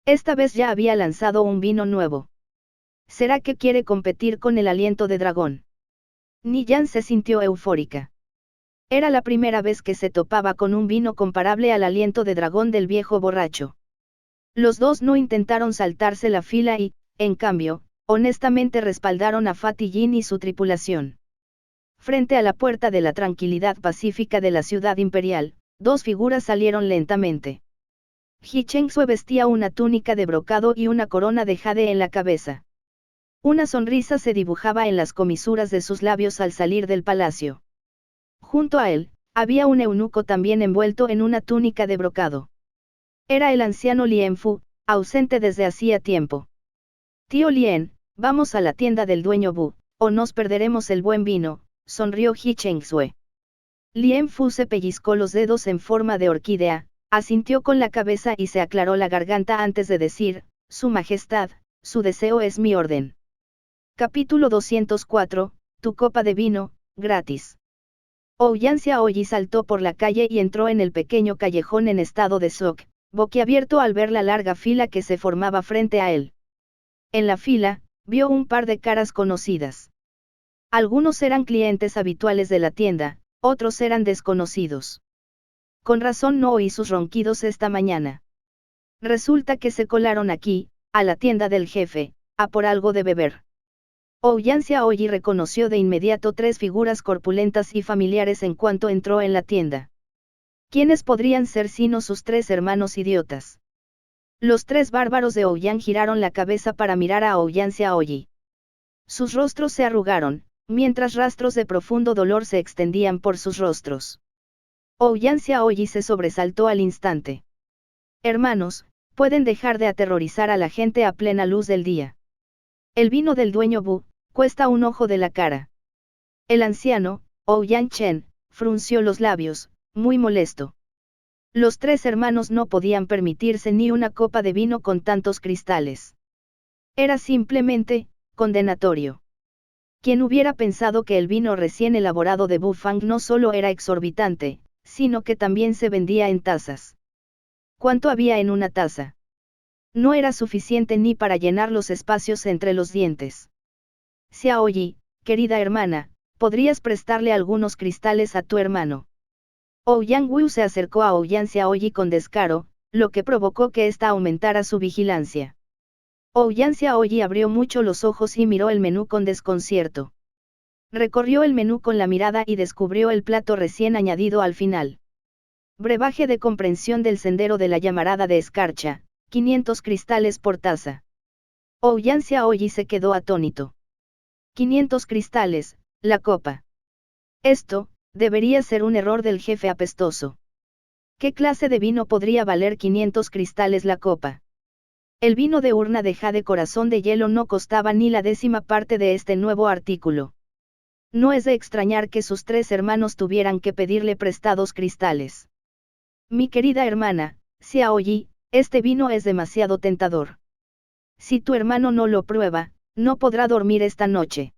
Esta vez ya había lanzado un vino nuevo. ¿Será que quiere competir con el aliento de dragón? Ni Yan se sintió eufórica. Era la primera vez que se topaba con un vino comparable al aliento de dragón del viejo borracho. Los dos no intentaron saltarse la fila y, en cambio, honestamente respaldaron a Fatty Jin y su tripulación. Frente a la puerta de la tranquilidad pacífica de la ciudad imperial, dos figuras salieron lentamente. Ji Chengsue vestía una túnica de brocado y una corona de jade en la cabeza. Una sonrisa se dibujaba en las comisuras de sus labios al salir del palacio. Junto a él, había un eunuco también envuelto en una túnica de brocado. Era el anciano Lien Fu, ausente desde hacía tiempo. Tío Lien, vamos a la tienda del dueño Bu, o nos perderemos el buen vino, sonrió Ji Chengsue. Lien Fu se pellizcó los dedos en forma de orquídea, asintió con la cabeza y se aclaró la garganta antes de decir, Su Majestad, su deseo es mi orden. Capítulo 204, tu copa de vino, gratis. Ouyang Xiaoyi saltó por la calle y entró en el pequeño callejón en estado de shock, boquiabierto al ver la larga fila que se formaba frente a él. En la fila, vio un par de caras conocidas. Algunos eran clientes habituales de la tienda, otros eran desconocidos. Con razón no oí sus ronquidos esta mañana. Resulta que se colaron aquí, a la tienda del jefe, a por algo de beber. Ouyang Xiaoyi reconoció de inmediato tres figuras corpulentas y familiares en cuanto entró en la tienda. ¿Quiénes podrían ser sino sus tres hermanos idiotas? Los tres bárbaros de Ouyang giraron la cabeza para mirar a Ouyang Xiaoyi. Sus rostros se arrugaron, mientras rastros de profundo dolor se extendían por sus rostros. Ouyang Xiaoyi se sobresaltó al instante. Hermanos, pueden dejar de aterrorizar a la gente a plena luz del día. El vino del dueño Bu, cuesta un ojo de la cara. El anciano, Ouyang Chen, frunció los labios, muy molesto. Los tres hermanos no podían permitirse ni una copa de vino con tantos cristales. Era simplemente, condenatorio. Quien hubiera pensado que el vino recién elaborado de Bu Fang no solo era exorbitante, sino que también se vendía en tazas. ¿Cuánto había en una taza? No era suficiente ni para llenar los espacios entre los dientes. Xiaoyi, querida hermana, ¿podrías prestarle algunos cristales a tu hermano? Ouyang Wu se acercó a Ouyang Xiaoyi con descaro, lo que provocó que ésta aumentara su vigilancia. Ouyang Xiaoyi abrió mucho los ojos y miró el menú con desconcierto. Recorrió el menú con la mirada y descubrió el plato recién añadido al final. Brebaje de comprensión del sendero de la llamarada de escarcha, 500 cristales por taza. Ouyang Xiaoyi se quedó atónito. 500 cristales, la copa. Esto, debería ser un error del jefe apestoso. ¿Qué clase de vino podría valer 500 cristales la copa? El vino de urna de jade corazón de hielo no costaba ni la 10ª parte de este nuevo artículo. No es de extrañar que sus tres hermanos tuvieran que pedirle prestados cristales. Mi querida hermana, Xiaoyi, este vino es demasiado tentador. Si tu hermano no lo prueba, no podrá dormir esta noche.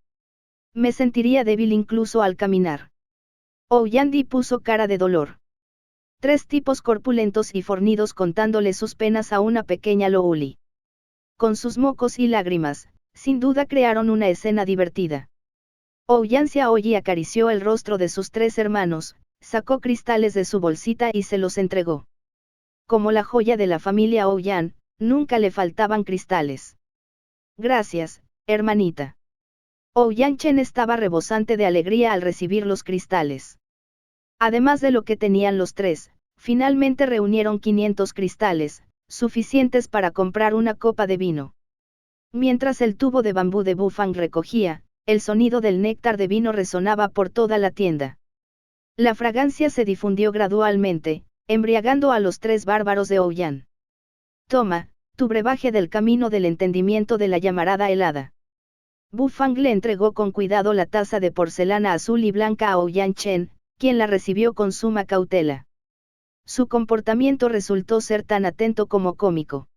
Me sentiría débil incluso al caminar. Ouyang Di puso cara de dolor. Tres tipos corpulentos y fornidos contándole sus penas a una pequeña Louli. Con sus mocos y lágrimas, sin duda crearon una escena divertida. Ouyang Xiaoyi acarició el rostro de sus tres hermanos, sacó cristales de su bolsita y se los entregó. Como la joya de la familia Ouyang, nunca le faltaban cristales. Gracias, hermanita. Ouyang Chen estaba rebosante de alegría al recibir los cristales. Además de lo que tenían los tres, finalmente reunieron 500 cristales, suficientes para comprar una copa de vino. Mientras el tubo de bambú de Bu Fang recogía, el sonido del néctar de vino resonaba por toda la tienda. La fragancia se difundió gradualmente, embriagando a los tres bárbaros de Ouyang. Toma, tu brebaje del camino del entendimiento de la llamarada helada. Bu Fang le entregó con cuidado la taza de porcelana azul y blanca a Ouyang Chen, quien la recibió con suma cautela. Su comportamiento resultó ser tan atento como cómico.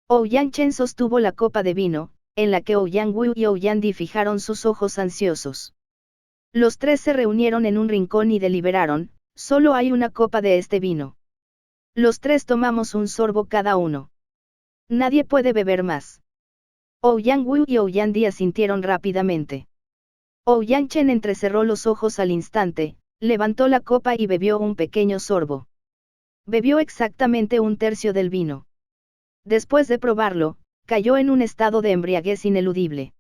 Ouyang Chen sostuvo la copa de vino, en la que Ouyang Wu y Ouyang Di fijaron sus ojos ansiosos. Los tres se reunieron en un rincón y deliberaron: solo hay una copa de este vino. Los tres tomamos un sorbo cada uno. Nadie puede beber más. Ouyang Wu y Ouyang Di asintieron rápidamente. Ouyang Chen entrecerró los ojos al instante, levantó la copa y bebió un pequeño sorbo. Bebió exactamente un tercio del vino. Después de probarlo, cayó en un estado de embriaguez ineludible.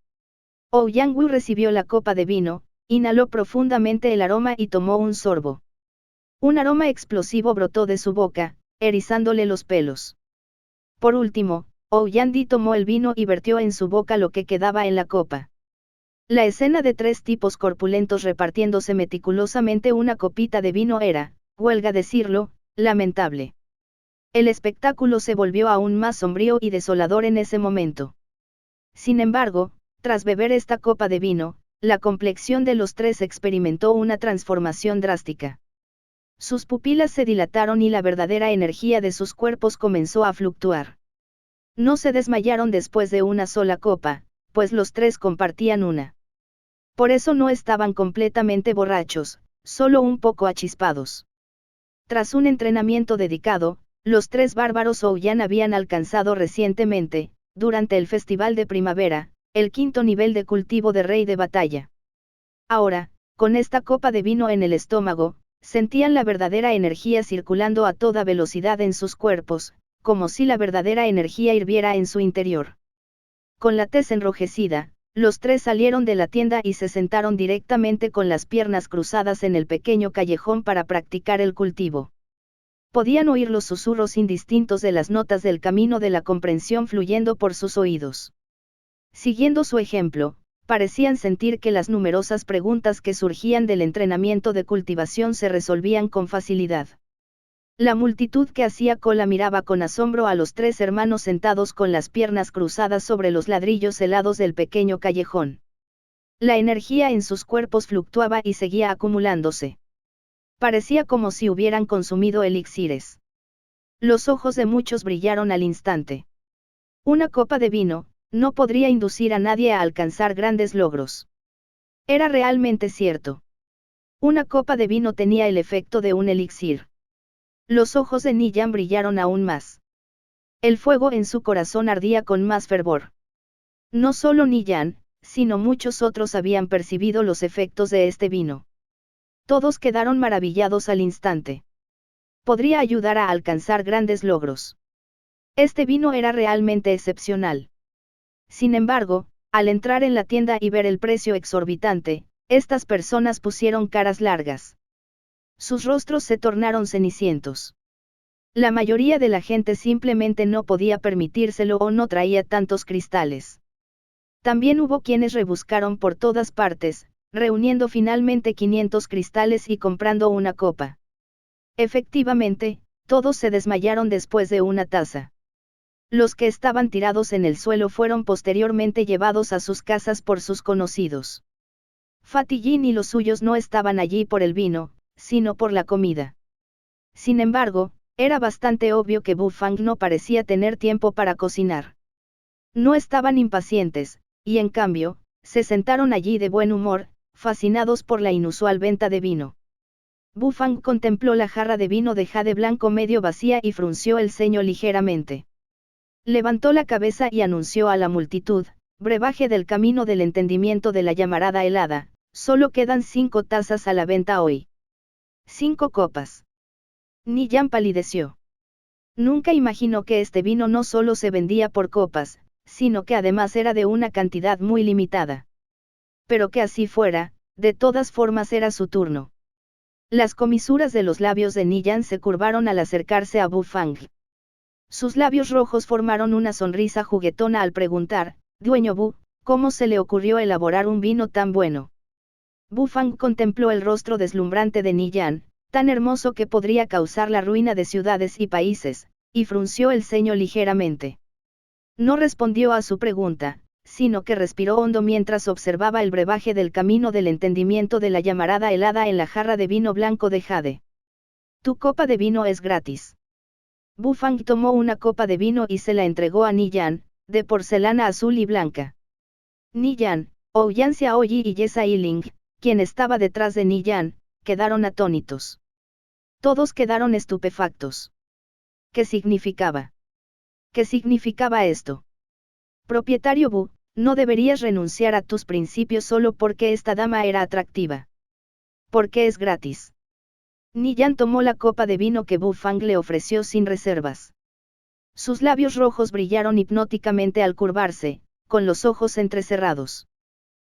Ouyang Wu recibió la copa de vino, inhaló profundamente el aroma y tomó un sorbo. Un aroma explosivo brotó de su boca, erizándole los pelos. Por último, Ouyang Di tomó el vino y vertió en su boca lo que quedaba en la copa. La escena de tres tipos corpulentos repartiéndose meticulosamente una copita de vino era, huelga decirlo, lamentable. El espectáculo se volvió aún más sombrío y desolador en ese momento. Sin embargo, tras beber esta copa de vino, la complexión de los tres experimentó una transformación drástica. Sus pupilas se dilataron y la verdadera energía de sus cuerpos comenzó a fluctuar. No se desmayaron después de una sola copa, pues los tres compartían una. Por eso no estaban completamente borrachos, solo un poco achispados. Tras un entrenamiento dedicado, los tres bárbaros Ouyang habían alcanzado recientemente, durante el Festival de Primavera, el 5º nivel de cultivo de rey de batalla. Ahora, con esta copa de vino en el estómago, sentían la verdadera energía circulando a toda velocidad en sus cuerpos, como si la verdadera energía hirviera en su interior. Con la tez enrojecida, los tres salieron de la tienda y se sentaron directamente con las piernas cruzadas en el pequeño callejón para practicar el cultivo. Podían oír los susurros indistintos de las notas del camino de la comprensión fluyendo por sus oídos. Siguiendo su ejemplo, parecían sentir que las numerosas preguntas que surgían del entrenamiento de cultivación se resolvían con facilidad. La multitud que hacía cola miraba con asombro a los tres hermanos sentados con las piernas cruzadas sobre los ladrillos helados del pequeño callejón. La energía en sus cuerpos fluctuaba y seguía acumulándose. Parecía como si hubieran consumido elixires. Los ojos de muchos brillaron al instante. Una copa de vino no podría inducir a nadie a alcanzar grandes logros. Era realmente cierto. Una copa de vino tenía el efecto de un elixir. Los ojos de Niyan brillaron aún más. El fuego en su corazón ardía con más fervor. No solo Niyan, sino muchos otros habían percibido los efectos de este vino. Todos quedaron maravillados al instante. Podría ayudar a alcanzar grandes logros. Este vino era realmente excepcional. Sin embargo, al entrar en la tienda y ver el precio exorbitante, estas personas pusieron caras largas. Sus rostros se tornaron cenicientos. La mayoría de la gente simplemente no podía permitírselo o no traía tantos cristales. También hubo quienes rebuscaron por todas partes, reuniendo finalmente 500 cristales y comprando una copa. Efectivamente, todos se desmayaron después de una taza. Los que estaban tirados en el suelo fueron posteriormente llevados a sus casas por sus conocidos. Fatillín y los suyos no estaban allí por el vino, sino por la comida. Sin embargo, era bastante obvio que Bufang no parecía tener tiempo para cocinar. No estaban impacientes, y en cambio, se sentaron allí de buen humor, fascinados por la inusual venta de vino. Bufang contempló la jarra de vino de jade blanco medio vacía y frunció el ceño ligeramente. Levantó la cabeza y anunció a la multitud: brebaje del camino del entendimiento de la llamarada helada, solo quedan 5 tazas a la venta hoy. 5 copas. Niyan palideció. Nunca imaginó que este vino no solo se vendía por copas, sino que además era de una cantidad muy limitada. Pero que así fuera, de todas formas era su turno. Las comisuras de los labios de Niyan se curvaron al acercarse a Bufang. Sus labios rojos formaron una sonrisa juguetona al preguntar: dueño Bu, ¿cómo se le ocurrió elaborar un vino tan bueno? Bufang contempló el rostro deslumbrante de Niyan, tan hermoso que podría causar la ruina de ciudades y países, y frunció el ceño ligeramente. No respondió a su pregunta, sino que respiró hondo mientras observaba el brebaje del camino del entendimiento de la llamarada helada en la jarra de vino blanco de jade. Tu copa de vino es gratis. Bu Fang tomó una copa de vino y se la entregó a Ni Yan, de porcelana azul y blanca. Ni Yan, Ouyan Xiaoyi y Yesa Yiling, quien estaba detrás de Ni Yan, quedaron atónitos. Todos quedaron estupefactos. ¿Qué significaba? ¿Qué significaba esto? Propietario Bu, no deberías renunciar a tus principios solo porque esta dama era atractiva. Porque es gratis. Ni Yan tomó la copa de vino que Bu Fang le ofreció sin reservas. Sus labios rojos brillaron hipnóticamente al curvarse, con los ojos entrecerrados.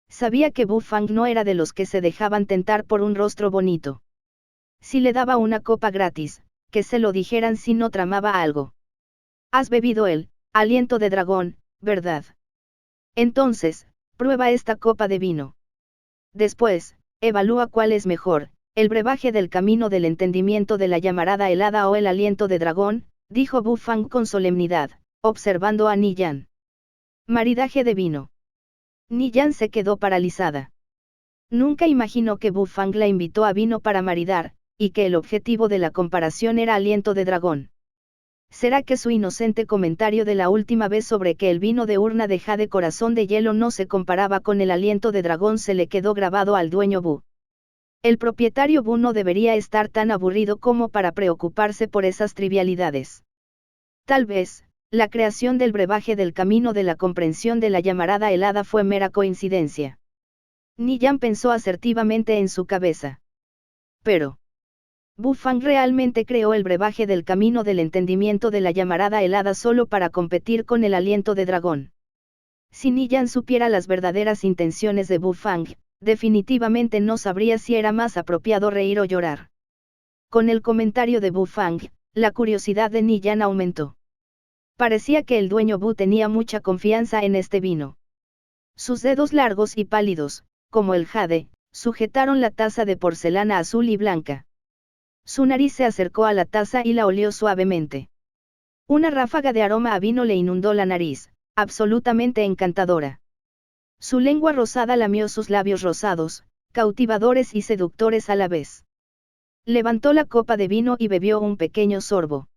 Sabía que Bu Fang no era de los que se dejaban tentar por un rostro bonito. Si le daba una copa gratis, que se lo dijeran si no tramaba algo. Has bebido el aliento de dragón, ¿verdad? Entonces, prueba esta copa de vino. Después, evalúa cuál es mejor, el brebaje del camino del entendimiento de la llamarada helada o el aliento de dragón, dijo Bu Fang con solemnidad, observando a Ni Yan. Maridaje de vino. Ni Yan se quedó paralizada. Nunca imaginó que Bu Fang la invitó a vino para maridar, y que el objetivo de la comparación era aliento de dragón. ¿Será que su inocente comentario de la última vez sobre que el vino de urna de jade corazón de hielo no se comparaba con el aliento de dragón se le quedó grabado al dueño Bu? El propietario Bu no debería estar tan aburrido como para preocuparse por esas trivialidades. Tal vez, la creación del brebaje del camino de la comprensión de la llamarada helada fue mera coincidencia. Ni Yan pensó asertivamente en su cabeza. Pero Bu Fang realmente creó el brebaje del camino del entendimiento de la llamarada helada solo para competir con el aliento de dragón. Si Ni Yan supiera las verdaderas intenciones de Bu Fang, definitivamente no sabría si era más apropiado reír o llorar. Con el comentario de Bu Fang, la curiosidad de Ni Yan aumentó. Parecía que el dueño Bu tenía mucha confianza en este vino. Sus dedos largos y pálidos, como el jade, sujetaron la taza de porcelana azul y blanca. Su nariz se acercó a la taza y la olió suavemente. Una ráfaga de aroma a vino le inundó la nariz, absolutamente encantadora. Su lengua rosada lamió sus labios rosados, cautivadores y seductores a la vez. Levantó la copa de vino y bebió un pequeño sorbo.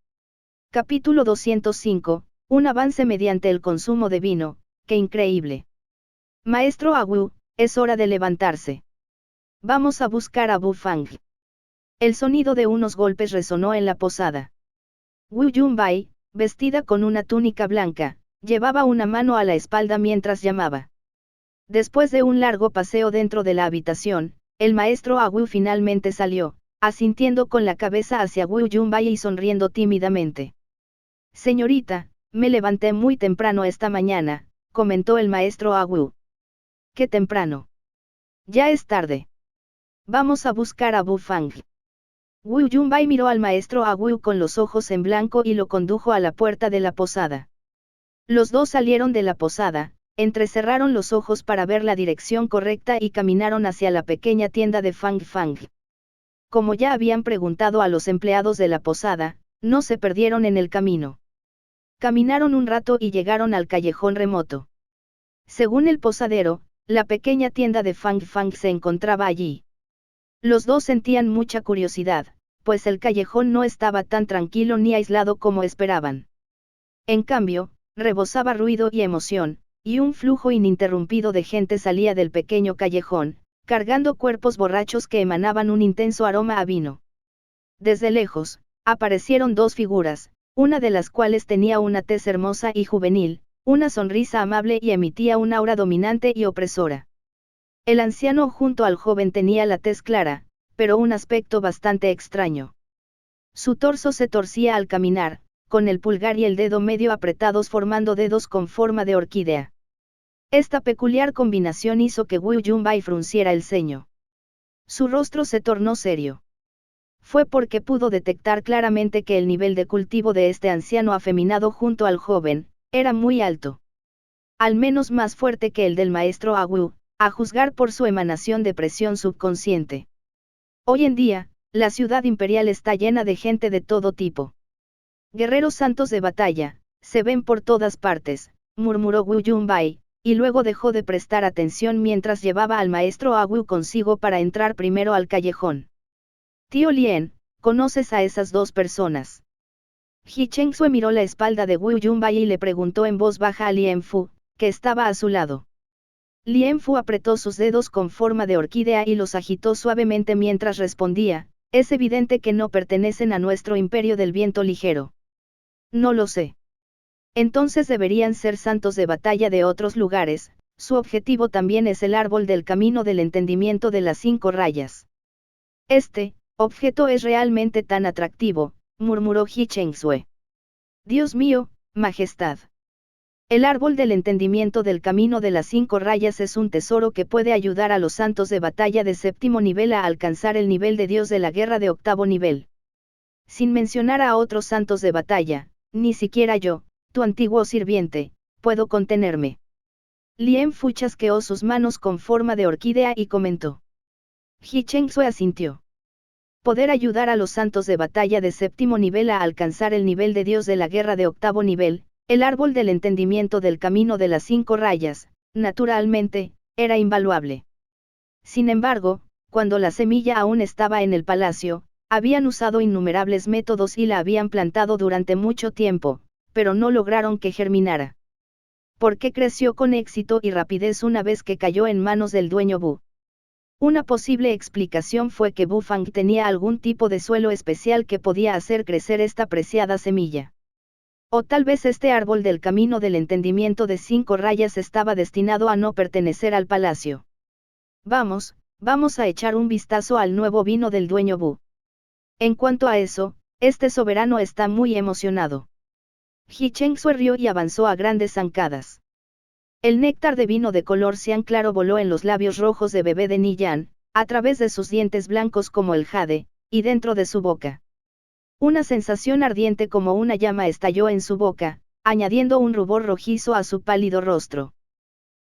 Capítulo 205, un avance mediante el consumo de vino, ¡qué increíble! Maestro Awu, es hora de levantarse. Vamos a buscar a Bu Fang. El sonido de unos golpes resonó en la posada. Wu Yunbai, vestida con una túnica blanca, llevaba una mano a la espalda mientras llamaba. Después de un largo paseo dentro de la habitación, el maestro Awu finalmente salió, asintiendo con la cabeza hacia Wu Yunbai y sonriendo tímidamente. Señorita, me levanté muy temprano esta mañana, comentó el maestro Awu. ¿Qué temprano? Ya es tarde. Vamos a buscar a Bu Fang. Wu Yunbai miró al maestro Awu con los ojos en blanco y lo condujo a la puerta de la posada. Los dos salieron de la posada, entrecerraron los ojos para ver la dirección correcta y caminaron hacia la pequeña tienda de Fang Fang. Como ya habían preguntado a los empleados de la posada, no se perdieron en el camino. Caminaron un rato y llegaron al callejón remoto. Según el posadero, la pequeña tienda de Fang Fang se encontraba allí. Los dos sentían mucha curiosidad, pues el callejón no estaba tan tranquilo ni aislado como esperaban. En cambio, rebosaba ruido y emoción, y un flujo ininterrumpido de gente salía del pequeño callejón, cargando cuerpos borrachos que emanaban un intenso aroma a vino. Desde lejos, aparecieron dos figuras, una de las cuales tenía una tez hermosa y juvenil, una sonrisa amable y emitía un aura dominante y opresora. El anciano junto al joven tenía la tez clara, pero un aspecto bastante extraño. Su torso se torcía al caminar, con el pulgar y el dedo medio apretados formando dedos con forma de orquídea. Esta peculiar combinación hizo que Wu Yunbai frunciera el ceño. Su rostro se tornó serio. Fue porque pudo detectar claramente que el nivel de cultivo de este anciano afeminado junto al joven, era muy alto. Al menos más fuerte que el del maestro Awu, a juzgar por su emanación de presión subconsciente. Hoy en día, la ciudad imperial está llena de gente de todo tipo. Guerreros santos de batalla, se ven por todas partes, murmuró Wu Yunbai, y luego dejó de prestar atención mientras llevaba al maestro A Wu consigo para entrar primero al callejón. Tío Lien, ¿conoces a esas dos personas? Ji Chengsue miró la espalda de Wu Yunbai y le preguntó en voz baja a Lien Fu, que estaba a su lado. Lien Fu apretó sus dedos con forma de orquídea y los agitó suavemente mientras respondía, es evidente que no pertenecen a nuestro imperio del viento ligero. No lo sé. Entonces deberían ser santos de batalla de otros lugares, su objetivo también es el árbol del camino del entendimiento de las 5 rayas. Este objeto es realmente tan atractivo, murmuró Ji Chengsue. Dios mío, Majestad. El árbol del entendimiento del camino de las 5 rayas es un tesoro que puede ayudar a los santos de batalla de 7º nivel a alcanzar el nivel de Dios de la guerra de 8º nivel. Sin mencionar a otros santos de batalla, ni siquiera yo, tu antiguo sirviente, puedo contenerme. Lien Fu chasqueó sus manos con forma de orquídea y comentó. Ji Chengsue asintió. Poder ayudar a los santos de batalla de 7º nivel a alcanzar el nivel de Dios de la guerra de 8º nivel, el árbol del entendimiento del camino de las 5 rayas, naturalmente, era invaluable. Sin embargo, cuando la semilla aún estaba en el palacio, habían usado innumerables métodos y la habían plantado durante mucho tiempo, pero no lograron que germinara. ¿Por qué creció con éxito y rapidez una vez que cayó en manos del dueño Bu? Una posible explicación fue que Bu Fang tenía algún tipo de suelo especial que podía hacer crecer esta preciada semilla. O tal vez este árbol del camino del entendimiento de 5 rayas estaba destinado a no pertenecer al palacio. Vamos a echar un vistazo al nuevo vino del dueño Bu. En cuanto a eso, este soberano está muy emocionado. Ji Chengsue rió y avanzó a grandes zancadas. El néctar de vino de color cian claro voló en los labios rojos de bebé de Niyan, a través de sus dientes blancos como el jade, y dentro de su boca. Una sensación ardiente como una llama estalló en su boca, añadiendo un rubor rojizo a su pálido rostro.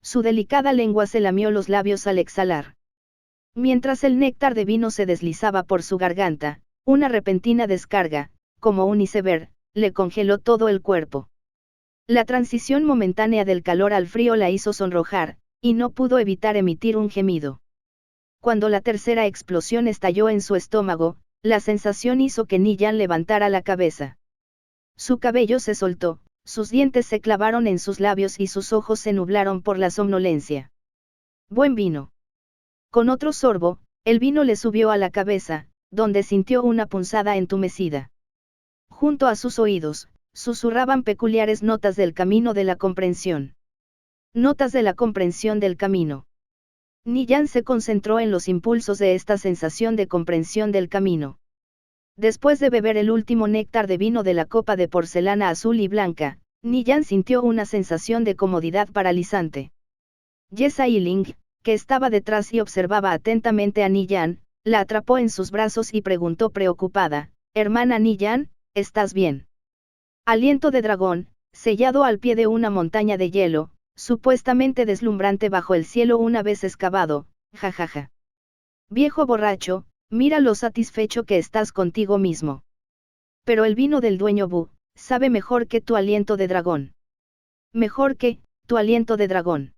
Su delicada lengua se lamió los labios al exhalar. Mientras el néctar de vino se deslizaba por su garganta, una repentina descarga, como un iceberg, le congeló todo el cuerpo. La transición momentánea del calor al frío la hizo sonrojar, y no pudo evitar emitir un gemido. Cuando la tercera explosión estalló en su estómago, la sensación hizo que Niyan levantara la cabeza. Su cabello se soltó, sus dientes se clavaron en sus labios y sus ojos se nublaron por la somnolencia. Buen vino. Con otro sorbo, el vino le subió a la cabeza, donde sintió una punzada entumecida. Junto a sus oídos, susurraban peculiares notas del camino de la comprensión. Notas de la comprensión del camino. Niyan se concentró en los impulsos de esta sensación de comprensión del camino. Después de beber el último néctar de vino de la copa de porcelana azul y blanca, Niyan sintió una sensación de comodidad paralizante. Yesa Yiling, que estaba detrás y observaba atentamente a Niyan, la atrapó en sus brazos y preguntó preocupada, «Hermana Niyan, ¿estás bien?» Aliento de dragón, sellado al pie de una montaña de hielo, supuestamente deslumbrante bajo el cielo una vez excavado, jajaja. Viejo borracho, mira lo satisfecho que estás contigo mismo. Pero el vino del dueño Bu, sabe mejor que tu aliento de dragón. Mejor que, tu aliento de dragón.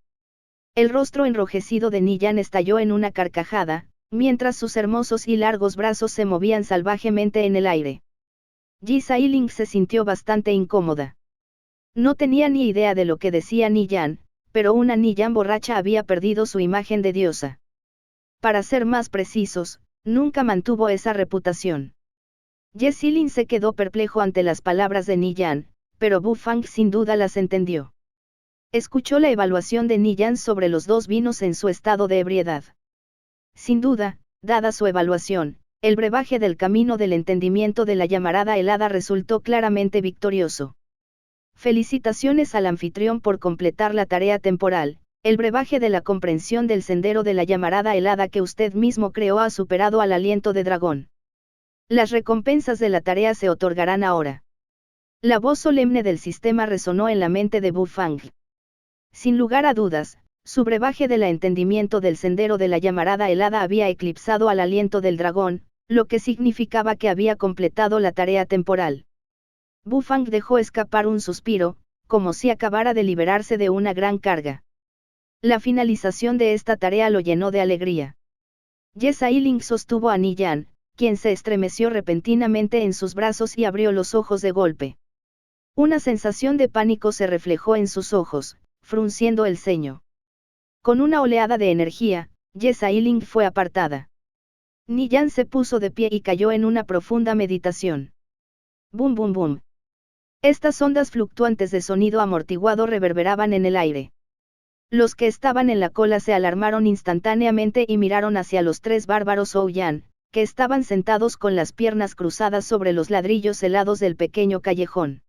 El rostro enrojecido de Niyan estalló en una carcajada, mientras sus hermosos y largos brazos se movían salvajemente en el aire. Ji Sailing se sintió bastante incómoda. No tenía ni idea de lo que decía Niyan, pero una Niyan borracha había perdido su imagen de diosa. Para ser más precisos, nunca mantuvo esa reputación. Ye Silin se quedó perplejo ante las palabras de Niyan, pero Bu Fang sin duda las entendió. Escuchó la evaluación de Niyan sobre los dos vinos en su estado de ebriedad. Sin duda, dada su evaluación, el brebaje del camino del entendimiento de la llamarada helada resultó claramente victorioso. Felicitaciones al anfitrión por completar la tarea temporal. El brebaje de la comprensión del sendero de la llamarada helada que usted mismo creó ha superado al aliento de dragón. Las recompensas de la tarea se otorgarán ahora. La voz solemne del sistema resonó en la mente de Bu Fang. Sin lugar a dudas, su brebaje del entendimiento del sendero de la llamarada helada había eclipsado al aliento del dragón, lo que significaba que había completado la tarea temporal. Bu Fang dejó escapar un suspiro, como si acabara de liberarse de una gran carga. La finalización de esta tarea lo llenó de alegría. Jesailing sostuvo a Niyan, quien se estremeció repentinamente en sus brazos y abrió los ojos de golpe. Una sensación de pánico se reflejó en sus ojos, frunciendo el ceño. Con una oleada de energía, Jesailing fue apartada. Niyan se puso de pie y cayó en una profunda meditación. Bum bum bum. Estas ondas fluctuantes de sonido amortiguado reverberaban en el aire. Los que estaban en la cola se alarmaron instantáneamente y miraron hacia los tres bárbaros Ouyan, que estaban sentados con las piernas cruzadas sobre los ladrillos helados del pequeño callejón.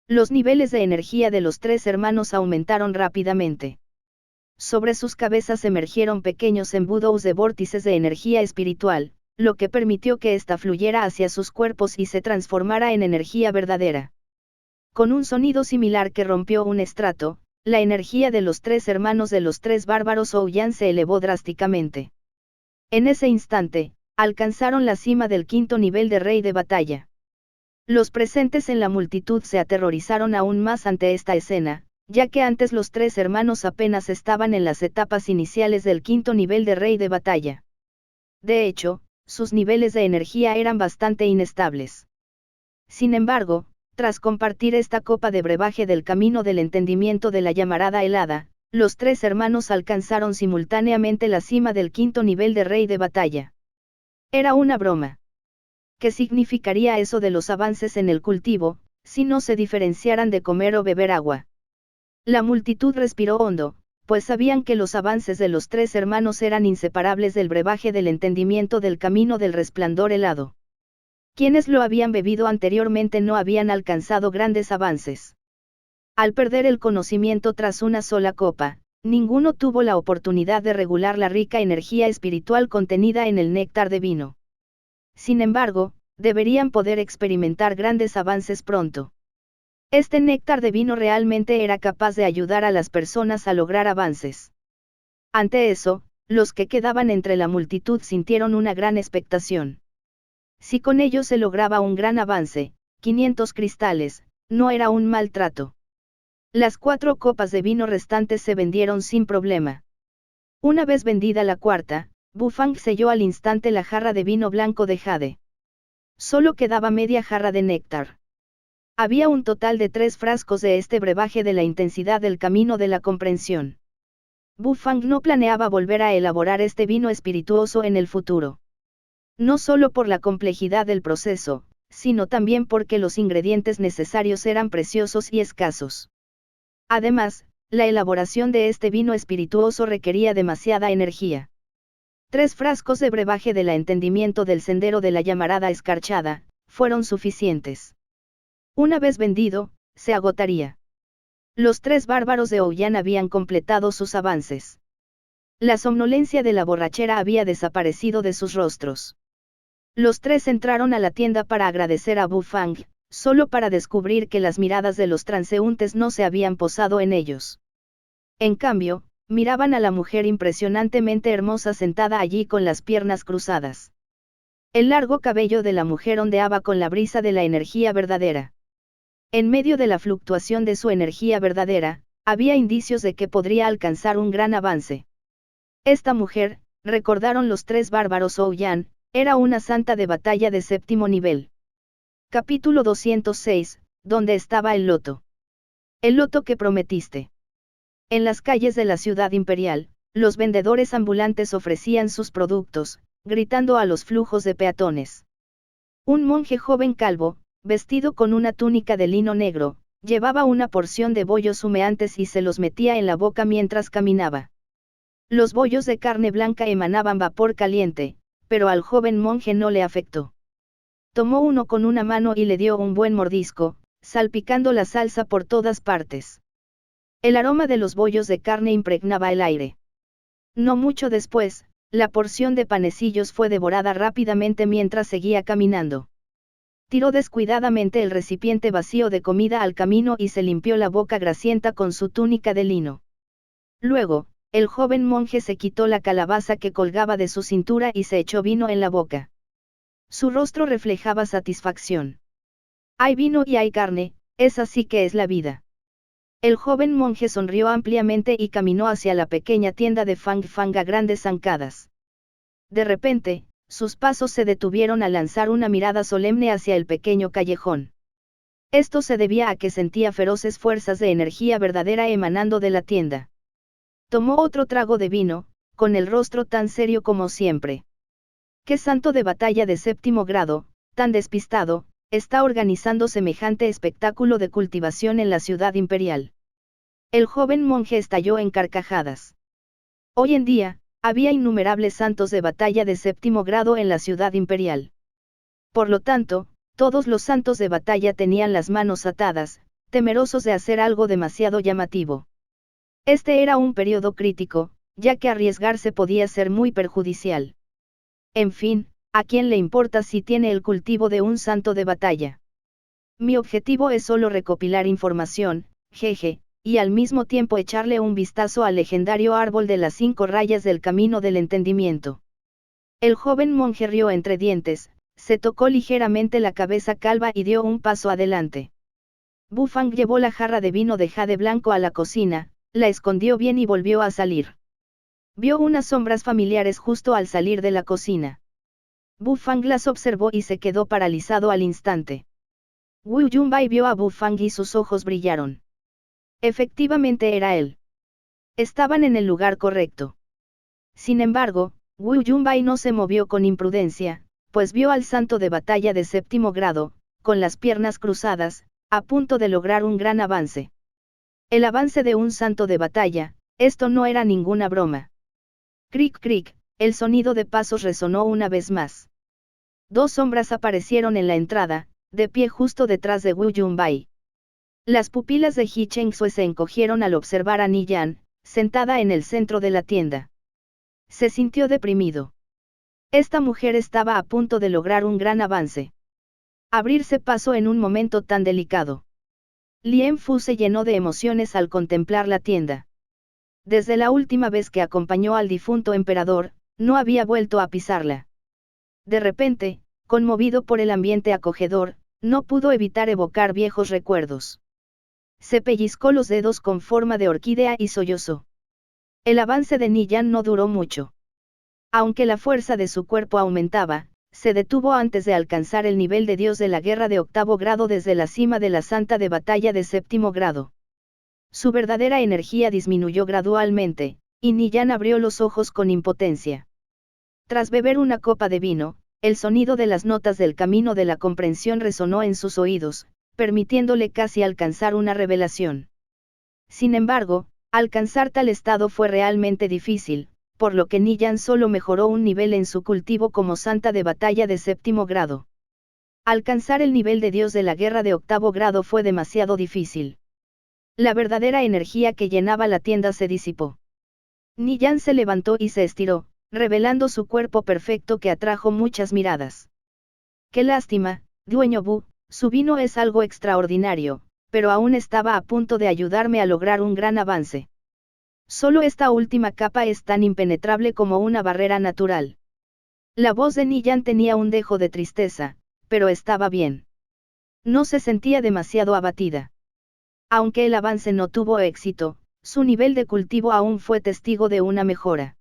Los niveles de energía de los tres hermanos aumentaron rápidamente. Sobre sus cabezas emergieron pequeños embudos de vórtices de energía espiritual, lo que permitió que ésta fluyera hacia sus cuerpos y se transformara en energía verdadera. Con un sonido similar que rompió un estrato, la energía de los tres hermanos de los tres bárbaros Ouyan se elevó drásticamente. En ese instante, alcanzaron la cima del quinto nivel de rey de batalla. Los presentes en la multitud se aterrorizaron aún más ante esta escena, ya que antes los tres hermanos apenas estaban en las etapas iniciales del quinto nivel de rey de batalla. De hecho, sus niveles de energía eran bastante inestables. Sin embargo, tras compartir esta copa de brebaje del camino del entendimiento de la llamarada helada, los tres hermanos alcanzaron simultáneamente la cima del quinto nivel de rey de batalla. Era una broma. ¿Qué significaría eso de los avances en el cultivo, si no se diferenciaran de comer o beber agua? La multitud respiró hondo, pues sabían que los avances de los tres hermanos eran inseparables del brebaje del entendimiento del camino del resplandor helado. Quienes lo habían bebido anteriormente no habían alcanzado grandes avances. Al perder el conocimiento tras una sola copa, ninguno tuvo la oportunidad de regular la rica energía espiritual contenida en el néctar de vino. Sin embargo, deberían poder experimentar grandes avances pronto. Este néctar de vino realmente era capaz de ayudar a las personas a lograr avances. Ante eso, los que quedaban entre la multitud sintieron una gran expectación. Si con ello se lograba un gran avance, 500 cristales, no era un mal trato. Las 4 copas de vino restantes se vendieron sin problema. Una vez vendida la cuarta, Bufang selló al instante la jarra de vino blanco de jade. Solo quedaba media jarra de néctar. Había un total de 3 frascos de este brebaje de la intensidad del camino de la comprensión. Bufang no planeaba volver a elaborar este vino espirituoso en el futuro. No solo por la complejidad del proceso, sino también porque los ingredientes necesarios eran preciosos y escasos. Además, la elaboración de este vino espirituoso requería demasiada energía. 3 frascos de brebaje del entendimiento del sendero de la llamarada escarchada, fueron suficientes. Una vez vendido, se agotaría. Los 3 bárbaros de Ouyan habían completado sus avances. La somnolencia de la borrachera había desaparecido de sus rostros. Los 3 entraron a la tienda para agradecer a Bufang, solo para descubrir que las miradas de los transeúntes no se habían posado en ellos. En cambio, miraban a la mujer impresionantemente hermosa sentada allí con las piernas cruzadas. El largo cabello de la mujer ondeaba con la brisa de la energía verdadera. En medio de la fluctuación de su energía verdadera, había indicios de que podría alcanzar un gran avance. Esta mujer, recordaron los 3 bárbaros Ouyan, era una santa de batalla de 7º nivel. Capítulo 206, ¿dónde estaba el loto? El loto que prometiste. En las calles de la ciudad imperial, los vendedores ambulantes ofrecían sus productos, gritando a los flujos de peatones. Un monje joven calvo, vestido con una túnica de lino negro, llevaba una porción de bollos humeantes y se los metía en la boca mientras caminaba. Los bollos de carne blanca emanaban vapor caliente, pero al joven monje no le afectó. Tomó uno con una mano y le dio un buen mordisco, salpicando la salsa por todas partes. El aroma de los bollos de carne impregnaba el aire. No mucho después, la porción de panecillos fue devorada rápidamente mientras seguía caminando. Tiró descuidadamente el recipiente vacío de comida al camino y se limpió la boca grasienta con su túnica de lino. Luego, el joven monje se quitó la calabaza que colgaba de su cintura y se echó vino en la boca. Su rostro reflejaba satisfacción. Hay vino y hay carne, esa sí que es la vida. El joven monje sonrió ampliamente y caminó hacia la pequeña tienda de Fang Fang a grandes zancadas. De repente, sus pasos se detuvieron al lanzar una mirada solemne hacia el pequeño callejón. Esto se debía a que sentía feroces fuerzas de energía verdadera emanando de la tienda. Tomó otro trago de vino, con el rostro tan serio como siempre. ¿Qué santo de batalla de 7º grado, tan despistado, está organizando semejante espectáculo de cultivación en la ciudad imperial? El joven monje estalló en carcajadas. Hoy en día, había innumerables santos de batalla de 7º grado en la ciudad imperial. Por lo tanto, todos los santos de batalla tenían las manos atadas, temerosos de hacer algo demasiado llamativo. Este era un periodo crítico, ya que arriesgarse podía ser muy perjudicial. En fin, ¿a quién le importa si tiene el cultivo de un santo de batalla? Mi objetivo es solo recopilar información, jeje, y al mismo tiempo echarle un vistazo al legendario árbol de las 5 rayas del camino del entendimiento. El joven monje rió entre dientes, se tocó ligeramente la cabeza calva y dio un paso adelante. Bu Fang llevó la jarra de vino de jade blanco a la cocina, la escondió bien y volvió a salir. Vio unas sombras familiares justo al salir de la cocina. Bu Fang las observó y se quedó paralizado al instante. Wu Yunbai vio a Bu Fang y sus ojos brillaron. Efectivamente era él. Estaban en el lugar correcto. Sin embargo, Wu Yunbai no se movió con imprudencia, pues vio al santo de batalla de 7º grado, con las piernas cruzadas, a punto de lograr un gran avance. El avance de un santo de batalla, esto no era ninguna broma. Cric cric, el sonido de pasos resonó una vez más. 2 sombras aparecieron en la entrada, de pie justo detrás de Wu Yunbai. Las pupilas de He Chengxue se encogieron al observar a Ni Yan, sentada en el centro de la tienda. Se sintió deprimido. Esta mujer estaba a punto de lograr un gran avance. Abrirse paso en un momento tan delicado. Lien Fu se llenó de emociones al contemplar la tienda. Desde la última vez que acompañó al difunto emperador, no había vuelto a pisarla. De repente, conmovido por el ambiente acogedor, no pudo evitar evocar viejos recuerdos. Se pellizcó los dedos con forma de orquídea y sollozó. El avance de Ni Yan no duró mucho. Aunque la fuerza de su cuerpo aumentaba, se detuvo antes de alcanzar el nivel de dios de la guerra de 8º grado desde la cima de la santa de batalla de 7º grado. Su verdadera energía disminuyó gradualmente, y Ni Yan abrió los ojos con impotencia. Tras beber una copa de vino, el sonido de las notas del camino de la comprensión resonó en sus oídos, permitiéndole casi alcanzar una revelación. Sin embargo, alcanzar tal estado fue realmente difícil, por lo que Ni Yan solo mejoró un nivel en su cultivo como santa de batalla de 7º grado. Alcanzar el nivel de dios de la guerra de 8º grado fue demasiado difícil. La verdadera energía que llenaba la tienda se disipó. Ni Yan se levantó y se estiró, revelando su cuerpo perfecto que atrajo muchas miradas. Qué lástima, dueño Bu, su vino es algo extraordinario, pero aún estaba a punto de ayudarme a lograr un gran avance. Solo esta última capa es tan impenetrable como una barrera natural. La voz de Ni Yan tenía un dejo de tristeza, pero estaba bien. No se sentía demasiado abatida. Aunque el avance no tuvo éxito, su nivel de cultivo aún fue testigo de una mejora.